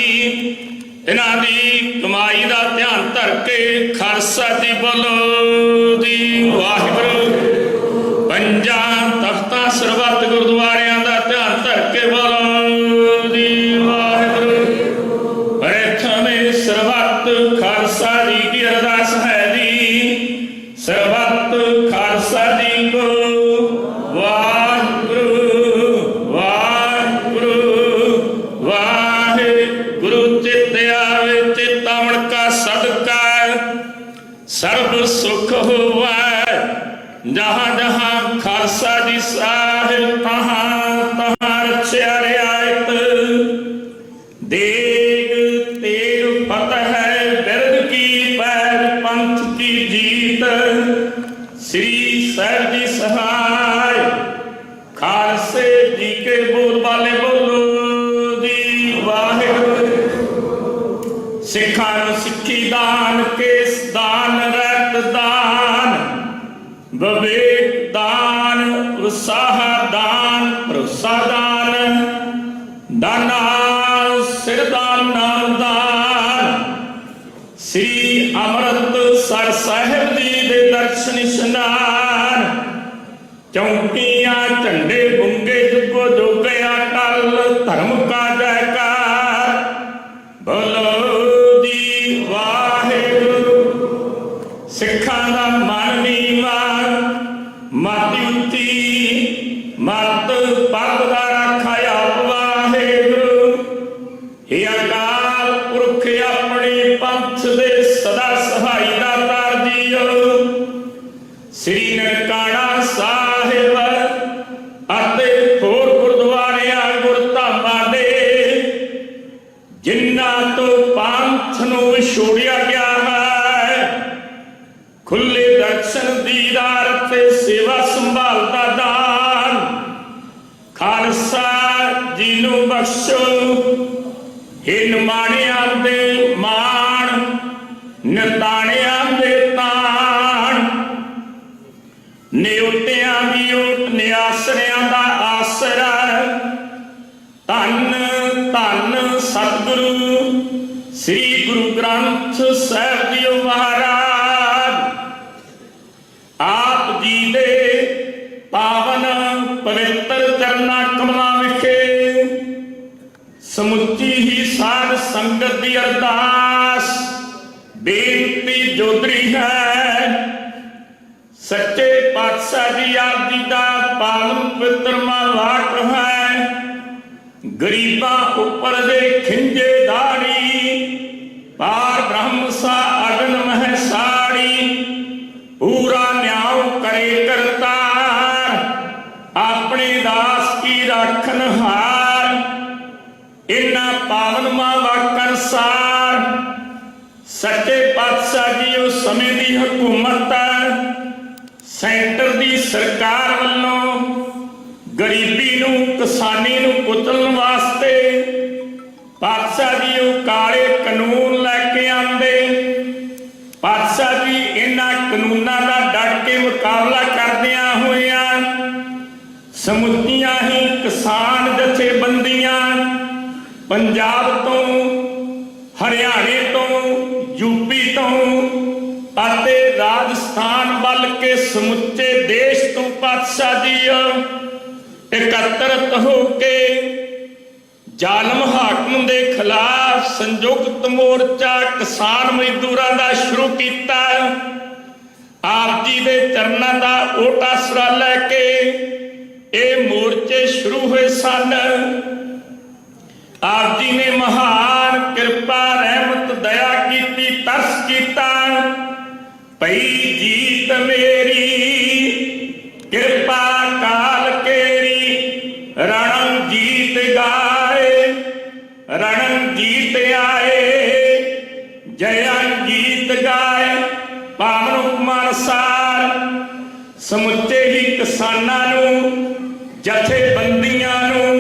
ਇਹਨਾਂ ਦੀ ਕਮਾਈ ਦਾ ਧਿਆਨ ਧਰ ਕੇ ਖਾਲਸਾ ਜੀ ਬੋਲੋ ਜੀ ਵਾਹਿਗੁਰੂ। ਪੰਜਾਂ ਤਖਤਾਂ ਸਰਬੱਤ ਗੁਰਦੁਆਰਿਆਂ ਦਾ ਧਿਆਨ ਧਰ ਕੇ ਬੋਲੋ ਜੀ ਵਾਹਿਗੁਰੂ। ਪ੍ਰਥਮੇ ਸਰਬੱਤ ਖਾਲਸਾ ਜੀ ਕੀ ਅਰਦਾਸ ਹੈ ਜੀ। ਸਰਬੱਤ ਖਾਲਸਾ ਜੀ ਕੋ ਵਾਹਿਗੁਰੂ ਵਾਹਿਗੁਰੂ ਵਾਹਿਗੁਰੂ। ਚਿਤ ਆਵੇ ਚਿਤਾਵਣ ਕਾ ਸਦਕਾ ਸਰਬ ਸੁਖ ਹੋਵੈ। जहाँ जहाँ खालसा ਸਾਹਿਬ ਤਹਾਂ ਤਹਾਂ ਰਚਿਆ ਰਿਆਇਤ ਦੇਗ ਤੇਗ ਫਤਿਹ ਬਿਰਦ ਕੀ ਪੈਰ ਪੰਥ ਕੀ ਜੀਤ ਸ੍ਰੀ ਸਾਹਿਬ ਜੀ ਸਹਾਇ ਖਾਲਸੇ ਜੀ ਕੇ ਬੋਲ ਬਾਲੇ ਬੋਲੋ ਜੀ ਵਾਹਿਗੁਰੂ। ਸਿੱਖਾਂ ਨੂੰ ਸਿੱਖੀ ਦਾਨ ਕੇਸ ਦਾਨ ਰਹਿਤ ਦਾਨ ਵਿਵੇਕ ਦਾਨ ਉਤਸਾਹ ਦਾਨ ਭਰੋਸਾ ਦਾਨ ਦਾਨਾ ਸਿਰ ਦਾਨ ਨਾਮ ਦਾਨ। ਸ੍ਰੀ ਅੰਮ੍ਰਿਤਸਰ ਸਾਹਿਬ ਜੀ ਦੇ ਦਰਸ਼ਨ ਇਸ਼ਨਾਨ ਚੌਂਕੀਆਂ ਝੰਡੇ ਬੁੰਗੇ ਜੁਗੋ ਜੋਗਿਆ ਟਲ ਧਰਮ ਕਾ ਜੈਕਾਰ ਬੋਲੋ ਜੀ ਵਾਹਿਗੁਰੂ। ਸਿੱਖਾਂ ਦਾ ਮਨ ਨੀਵਾਂ ਮਤ ਉੱਚੀ ਮਤ ਪੱਗ ਦਾ ਰਾਖਾ ਆਪ ਵਾਹਿਗੁਰੂ। हे ਅਕਾਲ ਪੁਰਖ ਆਪਣੇ ਪੰਥ ਦੇ ਸਦਾ ਸਹਾਈ ਦਾਤਾਰ ਜੀਓ। ਸ੍ਰੀ ਨਨਕਾਣਾ ਸਾਹਿਬ ਅਤੇ ਹੋਰ ਗੁਰਦੁਆਰਿਆਂ ਗੁਰਧਾਮਾਂ ਦੇ ਜਿਨ੍ਹਾਂ ਤੋਂ ਪੰਥ ਨੂੰ ਵਿਛੋੜਿਆ ਗਿਆ ਹੈ ਖੁੱਲੇ ਦਰਸ਼ਨ ਦੀਦਾਰ ਤੇ ਸੇਵਾ ਸੰਭਾਲ ਦਾ ਦਾਨ ਖਾਲਸਾ ਜੀ ਨੂੰ ਬਖਸ਼ੋ। हे ਨਿਮਾਣਿਆਂ ਦੇ ਮਾਣ ਨਿਤਾਣਿਆਂ ਦੇ ਤਾਣ ਨਿਉਟਿਆਂ ਦੀ ਓਟ ਨਿਆਸਰਿਆਂ ਦਾ ਆਸਰਾ ਧੰਨ ਧੰਨ ਸਤਿਗੁਰੂ ਸ੍ਰੀ ਗੁਰੂ ਗ੍ਰੰਥ ਸਾਹਿਬ ਜੀ ਮਹਾਰਾਜ। ਆਪ ਜੀ ਦੇ ਪਾਵਨ ਪਵਿੱਤਰ ਚਰਨਾਂ ਕਮਲਾਂ ਵਿਖੇ ਸਮੁੱਚੀ ਹੀ ਸਾਧ ਸੰਗਤ ਦੀ ਅਰਦਾਸ ਬੇਨਤੀ ਜੋਦਰੀ ਹੈ। ਸੱਚੇ ਪਾਤਸ਼ਾਹ ਜੀ ਆਪ ਜੀ ਦਾ ਪਾਵਨ ਪਵਿੱਤਰ ਮਹਾਵਾਕ ਹੈ। ਗਰੀਬਾਂ ਉੱਪਰ ਦੇ ਖਿੰਜੇ ਦਾੜੀ ਪਾਰ ਬ੍ਰਹਮ ਸਾ ਅਗਨ ਮਹਿ ਸਾੜੀ ਪੂਰਾ ਨਿਆਉ ਕਰੇ ਕਰਤਾਰ ਆਪਣੇ ਦਾਸ ਕੀ ਰਾਖਨ ਹਾਰ। ਇਨ੍ਹਾਂ ਪਾਵਨ ਮਹਾਵਾਕਾਂ ਅਨੁਸਾਰ ਸੱਚੇ ਪਾਤਸ਼ਾਹ ਜੀ ਉਸ ਸਮੇਂ ਦੀ ਹਕੂਮਤ ਸੈਂਟਰ ਦੀ ਸਰਕਾਰ ਵੱਲੋਂ ਗਰੀਬੀ ਨੂੰ ਕਿਸਾਨੀ ਨੂੰ ਕੁਚਲਣ ਵਾਸਤੇ ਪਾਤਸ਼ਾਹ ਜੀ ਉਹ ਕਾਲੇ ਕਾਨੂੰਨ ਲੈ ਕੇ ਆਂਦੇ। ਪਾਤਸ਼ਾਹ ਜੀ ਇਹਨਾਂ ਕਾਨੂੰਨਾਂ ਦਾ ਡਟ ਕੇ ਮੁਕਾਬਲਾ ਕਰਦਿਆਂ ਹੋਇਆਂ ਸਮੁੱਚੀਆਂ ਹੀ ਕਿਸਾਨ ਜਥੇਬੰਦੀਆਂ ਪੰਜਾਬ ਤੋਂ ਹਰਿਆਣੇ ਤੋਂ ਯੂਪੀ ਤੋਂ ਅਤੇ ਰਾਜਸਥਾਨ ਵੱਲ ਕੇ ਸਮੁੱਚੇ ਦੇਸ਼ ਤੋਂ ਪਾਤਸ਼ਾਹ ਜੀ ਇਕੱਤਰਤ ਹੋ ਕੇ ਜ਼ਾਲਮ ਹਾਕਮ ਦੇ ਖਿਲਾਫ ਸੰਯੁਕਤ ਮੋਰਚਾ ਕਿਸਾਨ ਮਜ਼ਦੂਰਾਂ ਦਾ ਸ਼ੁਰੂ ਕੀਤਾ। ਆਪ ਜੀ ਦੇ ਚਰਨਾਂ ਦਾ ਓਟ ਆਸਰਾ ਲੈ ਕੇ ਇਹ ਮੋਰਚੇ ਸ਼ੁਰੂ ਹੋਏ ਸਨ। ਆਪ ਜੀ ਨੇ ਮਹਾਨ ਕਿਰਪਾ ਰਹਿਮਤ ਦਇਆ ਕੀਤੀ ਤਰਸ ਕੀਤਾ। ਪਈ ਜੀਤ ਮੇਰੀ ਕਿਰਪਾ ਕਾਲ ਕੇਰੀ ਰਣੰ ਜੀਤ ਗਾਏ ਰਣੰ ਜੀਤ ਆਏ ਜਯੰ ਜੀਤ ਗਾਏ। ਪਾਵਨ ਹੁਕਮ ਅਨੁਸਾਰ ਸਮੁੱਚੇ ਹੀ ਕਿਸਾਨਾਂ ਨੂੰ ਜਥੇਬੰਦੀਆਂ ਨੂੰ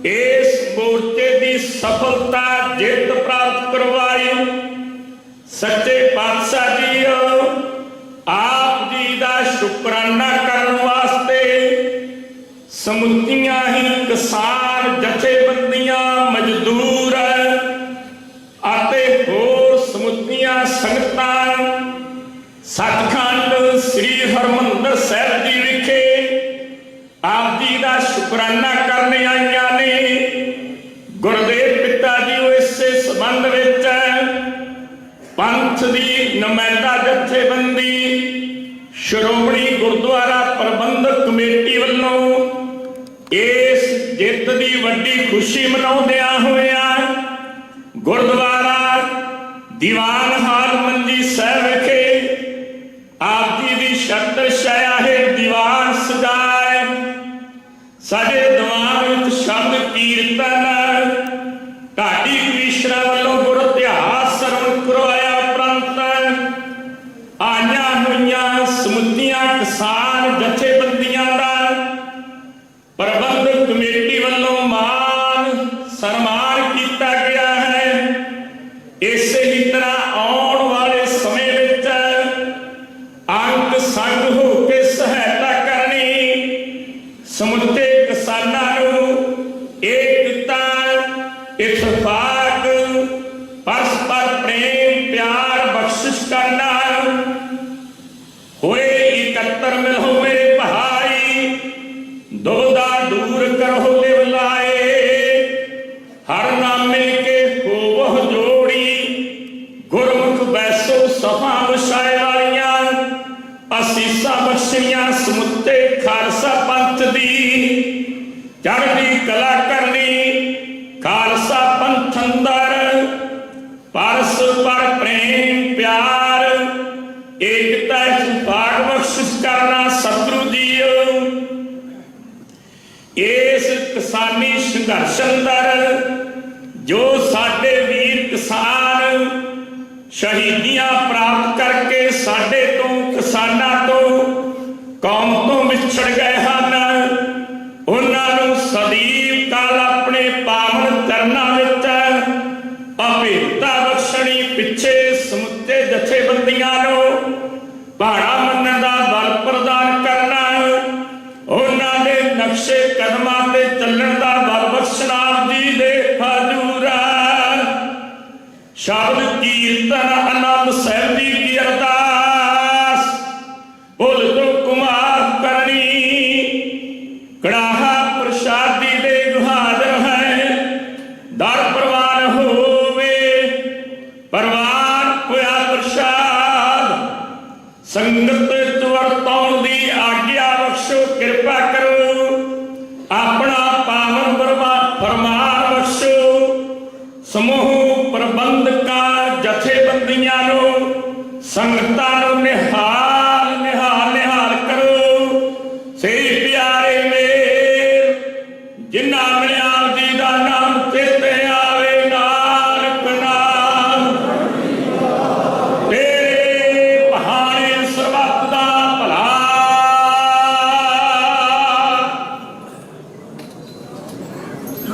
ਇਸ ਮੋਰਚੇ ਦੀ ਸਫਲਤਾ ਜਿੱਤ ਪ੍ਰਾਪਤ ਕਰਵਾਈ। ਸੱਚੇ ਪਾਤਸ਼ਾਹ ਜੀ ਆਪ ਜੀ ਦਾ ਸ਼ੁਕਰਾਨਾ ਕਰਨ ਵਾਸਤੇ ਸਮੁੱਚੀਆਂ ਹੀ ਕਿਸਾਨ ਜਥੇਬੰਦੀਆਂ ਮਜ਼ਦੂਰ ਅਤੇ ਹੋਰ ਸਮੁੱਚੀਆਂ ਸੰਗਤਾਂ ਸੱਚਖੰਡ ਸ੍ਰੀ ਹਰਿਮੰਦਰ ਸਾਹਿਬ ਜੀ ਵਿਖੇ ਆਪ ਜੀ ਦਾ ਸ਼ੁਕਰਾਨਾ ਕਰਨ ਆਈਆਂ ਨੇ। ਗੁਰਦੇਵ ਪਿਤਾ ਜੀ ਇਸੇ ਸੰਬੰਧ ਵਿੱਚ ਪੰਥ ਦੀ ਨੁਮਾਇੰਦਾ ਜਥੇਬੰਦੀ ਸ਼੍ਰੋਮਣੀ ਗੁਰਦੁਆਰਾ ਪ੍ਰਬੰਧਕ ਕਮੇਟੀ ਵੱਲੋਂ ਇਸ ਜਿੱਤ ਦੀ ਵੱਡੀ ਖੁਸ਼ੀ ਮਨਾਉਂਦਿਆਂ ਹੋਇਆਂ ਗੁਰਦੁਆਰਾ ਦੀਵਾਨ ਹਾਲ ਮੰਜੀ ਸਾਹਿਬ ਵਿਖੇ ਆਪ ਜੀ ਦੀ ਛਤਰ ਛਾਇਆ ਹੈ ਦੀਵਾਨ ਸਜਾਏ ਸਾਡੇ ਦਿਮਾਗ ਵਿੱਚ ਸ਼ਬਦ ਕੀਰਤਨ ਢਾਡੀ ਕਮਿਸ਼ਨਰਾਂ ਵੱਲੋਂ ਗੁਰ ਇਤਿਹਾਸ ਸਰਵਣ ਕਰਵਾਇਆ ਉਪਰੰਤ ਆਈਆਂ ਹੋਈਆਂ ਸਮੁੱਚੀਆਂ ਕਿਸਾਨ ਜਥੇਬੰਦੀਆਂ ਦਾ ਪ੍ਰਬੰਧਕ ਕਮੇਟੀ ਵੱਲੋਂ ਮਾਨ ਸਨਮਾਨ ਕੀਤਾ ਗਿਆ ਹੈ। ਇਸੇ ਹੀ ਤਰ੍ਹਾਂ ਆਉਣ ਵਾਲੇ ਸਮੇਂ ਵਿੱਚ ਅੰਗ ਸੰਗ ਹੋ ਕੇ ਸਹਾਇਤਾ ਕਰਨੀ, ਸਮੁੱਚੇ ਕਿਸਾਨਾਂ ਨੂੰ ਏਕਤਾ ਇਤਫਾਕ ਪਰਸਪਰ ਪ੍ਰੇਮ ਪਿਆਰ ਬਖਸ਼ਿਸ਼ ਕਰਨਾ। ਹੋਏ ਇਕੱਤਰ ਮਿਲੋ ਮੇਰੇ ਭਾਈ, ਦੁਬਦਾ ਦੂਰ ਕਰੋ ਲਿਵ ਲਾਏ। ਹਰ ਨਾਮੇ ਕੇ ਹੋਵੋ ਜੋੜੀ, ਗੁਰਮੁਖ ਬੈਸੋ ਸਫਾ ਵਿਛਾਏ ਵਾਲੀਆਂ। ਅਸੀਸਾਂ ਬਖਸ਼ੀਆਂ ਸਮੁੱਚੇ ਖਾਲਸਾ ਪੰਥ ਦੀ, ਚੜ੍ਹਦੀ ਕਲਾ ਕਰਨੀ ਖਾਲਸਾ ਪੰਥ ਅੰਦਰ। ਪਰਸਪਰ ਪ੍ਰੇਮ ਪਿਆਰ ਏਕਤਾ ਇਤਫਾਕ ਬਖਸ਼ਿਸ਼ ਕਰਨਾ। ਸਤਿਗੁਰੂ ਜੀਓ, ਇਸ ਕਿਸਾਨੀ ਸੰਘਰਸ਼ ਅੰਦਰ ਜੋ ਸਾਡੇ ਵੀਰ ਕਿਸਾਨ ਸ਼ਹੀਦੀਆਂ ਪ੍ਰਾਪਤ ਕਰਕੇ ਸਾਡੇ ਤੋਂ ਕਿਸਾਨਾਂ ਤੋਂ ਕੌਮ ਤੋਂ ਵਿਛੜ ਗਏ ਹਨ, ਉਹਨਾਂ ਨੂੰ ਸਦੀਵ ਕਾਲ ਆਪਣੇ ਪਾਵਨ ਚਰਨਾਂ ਵਿੱਚ ਅਭੇਤਾ ਬਖਸ਼ਣੀ। ਪਿੱਛੇ ਸਮੁੱਚੇ ਜਥੇਬੰਦੀਆਂ ਨੂੰ ਭਾਣਾ ਮੰਨਣ ਦਾ ਬਲ ਪ੍ਰਦਾਨ ਕਰਨਾ, ਉਹਨਾਂ ਦੇ ਨਕਸ਼ੇ ਕਦਮਾਂ ਤੇ ਚੱਲਣ ਦਾ ਬਲ ਬਖਸ਼ਣਾ। ਆਪ ਜੀ ਦੇ ਹਜ਼ੂਰਾ ਸ਼ਬਦ ਕੀਰਤਨ ਆਨੰਦ ਸਾਹਿਬ ਜੀ ਕੀ ਅਰਦਾਸ, ਭੁੱਲ ਤੋਂ ਕੁਮਾਰ ਕਰਨੀ। ਕੜਾਹਾ ਪ੍ਰਸ਼ਾਦੀ ਦੇ ਗੁਹਾਜ਼ਰ ਹੈ, ਦਰ ਪ੍ਰਵਾਨ ਹੋਵੇ। ਪ੍ਰਵਾਨ ਹੋਇਆ ਪ੍ਰਸ਼ਾਦ, ਸੰਗਤ ਚ ਵਰਤਾਉਣ ਦੀ ਆਗਿਆ ਬਖਸ਼ੋ। ਕਿਰਪਾ ਕਰੋ, ਆਪਣਾ ਪਾਵਨ ਫਰਮਾਨ ਬਖਸ਼ੋ। ਸਮੂਹ ਪ੍ਰਬੰਧਕਾਂ ਜਥੇਬੰਦੀਆਂ ਨੂੰ ਸੰਗਤਾਂ ਨੂੰ ਨਿਹਾਲ ਨਿਹਾਲ ਨਿਹਾਲ ਕਰੋ। ਸੇ ਪਿਆਰੇ ਮੇਰ ਜਿਨ੍ਹਾਂ ਮਿਲਿਆ ਜੀ ਦਾ ਨਾਮ ਚੇਤੇ ਆਵੇ, ਨਾਨਕ ਨਾਮ ਤੇਰੇ ਬਹਾਨੇ ਸਰਬੱਤ ਦਾ ਭਲਾ।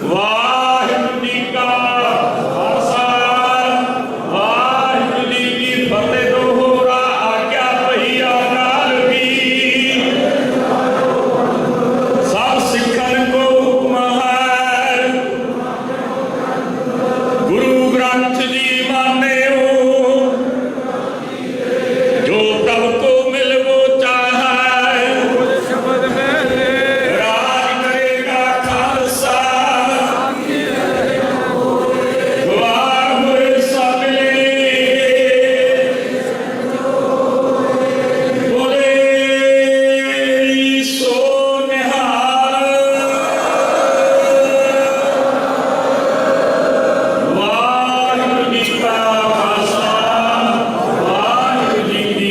ਵਾਹਿਗੁਰੂ ਜੀ ਕਾ ਖਾਲਸਾ, ਵਾਹਿਗੁਰੂ ਜੀ ਕੀ ਫਤਿਹ। ਦੋਹਰਾ ਆਗਿਆ ਪਈ ਅਕਾਲ ਕੀ, ਸਭ ਸਿੱਖਣ ਕੋ ਹੁਕਮ ਹੈ। ਗੁਰੂ ਗ੍ਰੰਥ ਜੀ ਮਾਨਿਓ, ਜੋ ਤਬ ਕੋ ਮਿਲਵੋ ਚਾਹੈ। ਰਾਜ ਕਰੇਗਾ ਖਾਲਸਾ, ਗਵਾਰ ਹੋਏ ਸਭ ਮਿਲੇ। ਬੋਲੇ ਸੋ ਨਿਹਾਲ। ਵਾਹਿਗੁਰੂ ਜੀ ਕਾ ਖਾਲਸਾ, ਵਾਹਿਗੁਰੂ ਜੀ ਕੀ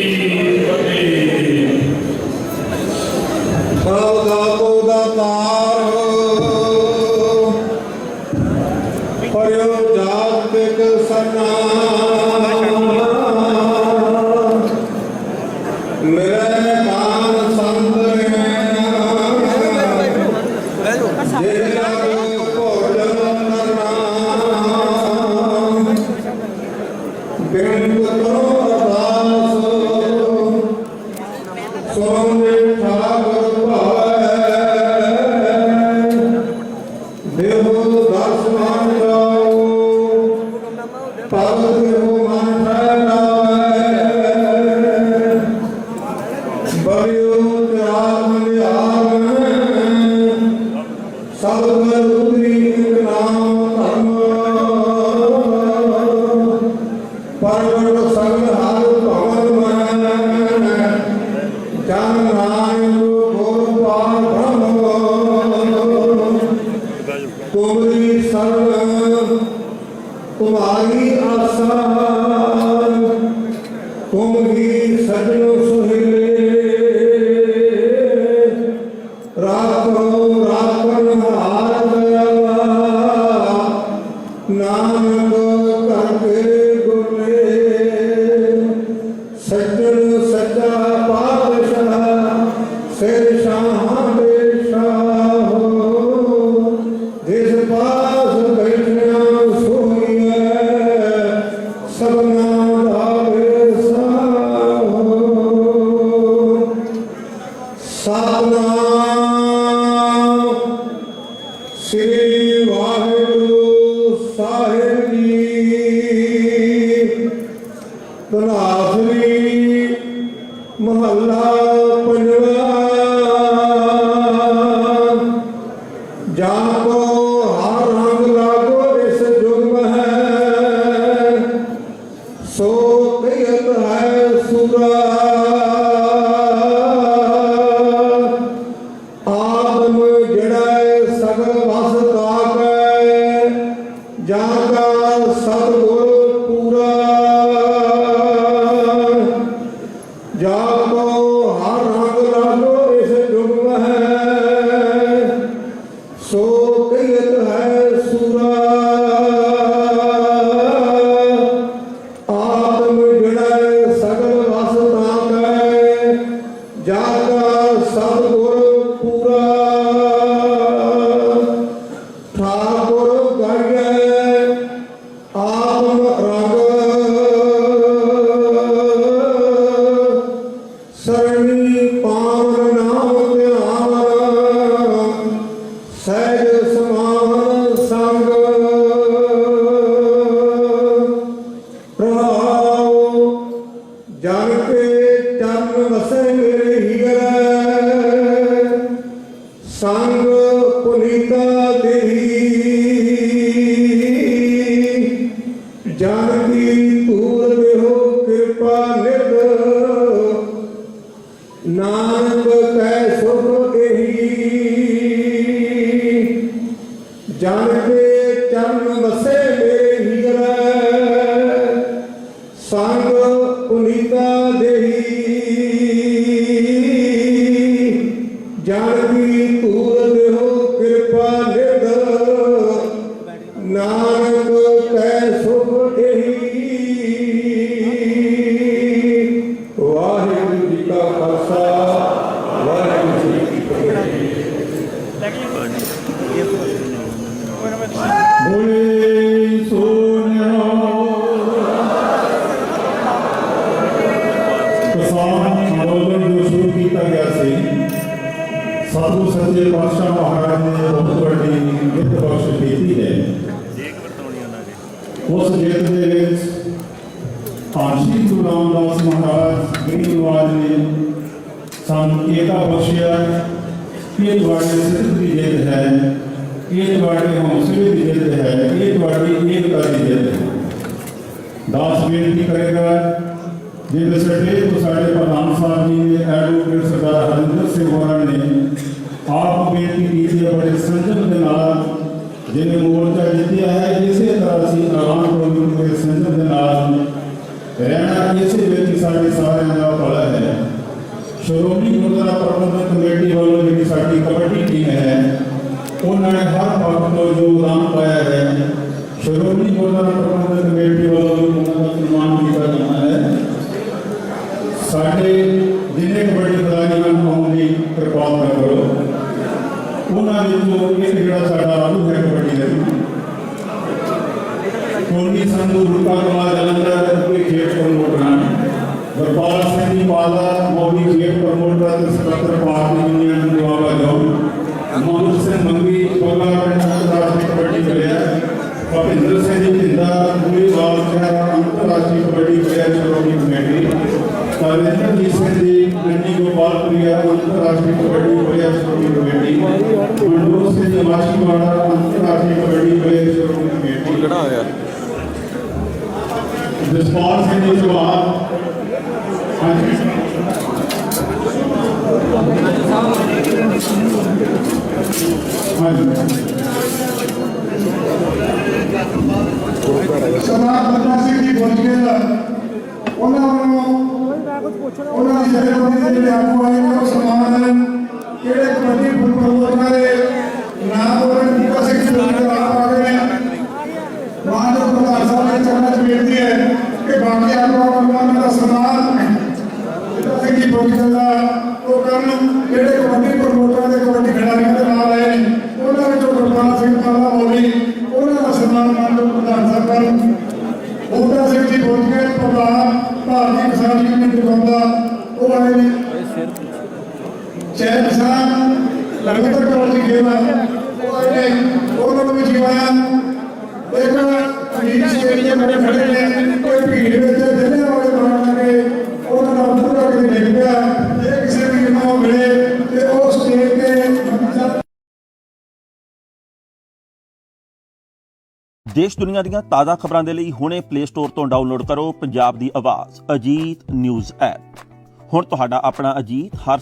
ਫਤਿਹ। ਸਦਾ ਕੋ ਦਾਤਾਰ ਪਰਿਓ ਜਾਤਿਕ ਸਨਾ। ਮੇਰੇ ਕਾਨ ਸੰਤ ਜਿਹੜਾ ਭੋਜਨ ਕਰਨਾ। ਬਿਨ ਕਰੋ ਅਰਦਾਸ ਸੋਨੇ ਠਾਕੁਰ ਭਾਵੈ। ਦੇਵੋ ਦਰਸ਼ਨ ਜਾਓ, ਪਵ ਦੇਵੋ ਮਨ ਰਹਿ। ਬਰਿਓ ਤਿਆਗ ਮਨਿਆਰ ਸਭ ਕਰ ਉਤਰੀ ਨਾਮ ਧਰਮ। ਪਰਵਟ ਸਗਲ ਹਰ ਭਵਨ ਮੈਂ, ਜਨ ਨਾਨਕ ਗੋਪਾਲ ਬ੍ਰਹਮ। ਤੁਮਰੀ ਸਰਣ तुम्हारी आशा, तुम ही सजनो सुहेले। रात जाको हर रंग लागो इस जुग में है, सो कहियत है सुरा। आदम जड़ै सगल वस ताकै, जाका सतगुर पूरा। जाको हर रंग लागो इस जुग में है, सो कहियत है सुरा। आत्म जड़ै सगल वस ताकै, जाका सतगुर पूरा। ठाकुर गाइयै आत्म रंग, सरणी पावन नाम ध्यान, सहज समान संग। प्रभाव जन के चरण वसै मेरे हीरै, संग पुनीता देही। जन की तूर देहो कृपा निध, नानक कै सुख एही। जन के चरण वसै मेरे हीरै, संग पुनीता देही। जन की तूर देहो कृपा निध, नानक कै सुख एही। वाहिगुरू जी का खालसा, वाहिगुरू जी की फतेह। बोले सोनिया किसान आंदोलन जो शुरू किया गया सी, साधु सच्चे पातशाह महाराज ने बहुत बड़ी जित बख्श की है। उस जित के श्री गुरु रामदास महाराज गरीबनवाज ने सानू एकता बख्शिया। ये तुम्हारे सिद्ध की जित है, ये तुम्हारे हौसले की जित है, ये तुम्हारी एकता की जित है। दास बेनती करेगा जिस सटे तो साढ़े प्रधान साहब जी ने एडवोकेट सरदार हरिंदर सिंह होरा ने आप बेनती की है बड़े संजम के नाल जिन्हें मोर्चा जीतिया है। इसी तरह से आराम को संजम के नाल रहना, इसी व्यक्ति साढ़े सारे का भला है। श्रोमणी गुरुद्वारा प्रबंधक कमेटी वालों जी साड़ी कबड्डी टीम है, उन्होंने हर पक्ष को योगदान पाया है। श्रोमणी गुरुद्वारा प्रबंधक कमेटी वालों को सम्मान किया जाना है। साढ़े जिन्हें कबड्डी खिलाड़ियों को भी कृपा करो। उन्होंने एक जड़ा साड़ा आलू है कबड्डी का कोनी संधू रुका कमा जलंधर के खेल प्रमोटर गुरपाल सिंह जी पाला मोदी खेल प्रमोटर सकत्र party union Doaba zone Mohammad Singh Mangi पगला अंतरराष्ट्रीय कबड्डी प्लेयर भविंदर सिंह जी जिंदा पूरी बाल शहर अंतरराष्ट्रीय कबड्डी प्लेयर श्रोमणी कमेटी तविंदर जी सिंह जी नन्नी गोपाल प्रिया अंतरराष्ट्रीय कबड्डी प्लेयर श्रोमणी कमेटी मनोज सिंह जी माछीवाड़ा अंतरराष्ट्रीय कबड्डी प्लेयर श्रोमणी कमेटी खड़ा होया जसपाल सिंह जी जवाहर सरदार बंदा सिंह जी बोलगेल उन्होंने जथेबंदी के आगू आए ने सम्मान किहड़े कबड्डी फुटबॉल दे नाम और नीका सिंह जी आप आ गए मानव प्रधान साहब ने चरण बेनती है कि बाकी आगू का सम्मान सिंह जी बोलगेल वो करन किहड़े कबड्डी प्रमोटर दे कबड्डी खिलाड़ियों के नाम आए उन्होंने जो गुरपाल सिंह पाला मौली उन्होंने सम्मान मानव प्रधान साहब बूटा सिंह जी बोलगेल प्रधान भारतीय किसान यूनियन दुआबा वो आए ने चैन किसान लगातार कबड्डी खेल वो आए ने उन्होंने भी जिवाया एक लीग स्टेडियम में खड़े ने कोई भीड़ में जने वाले बनाना के उन्होंने पूरा के देख गया एक किसी भी नाम मिले ते उस स्टेज पे ਦੇਸ਼ ਦੁਨੀਆ ਦੀਆਂ ਤਾਜ਼ਾ ਖਬਰਾਂ ਦੇ ਲਈ ਹੁਣੇ ਪਲੇ ਸਟੋਰ ਤੋਂ ਡਾਊਨਲੋਡ ਕਰੋ ਪੰਜਾਬ ਦੀ ਆਵਾਜ਼ ਅਜੀਤ ਨਿਊਜ਼ ਐਪ। ਹੁਣ ਤੁਹਾਡਾ ਆਪਣਾ ਅਜੀਤ ਹਰ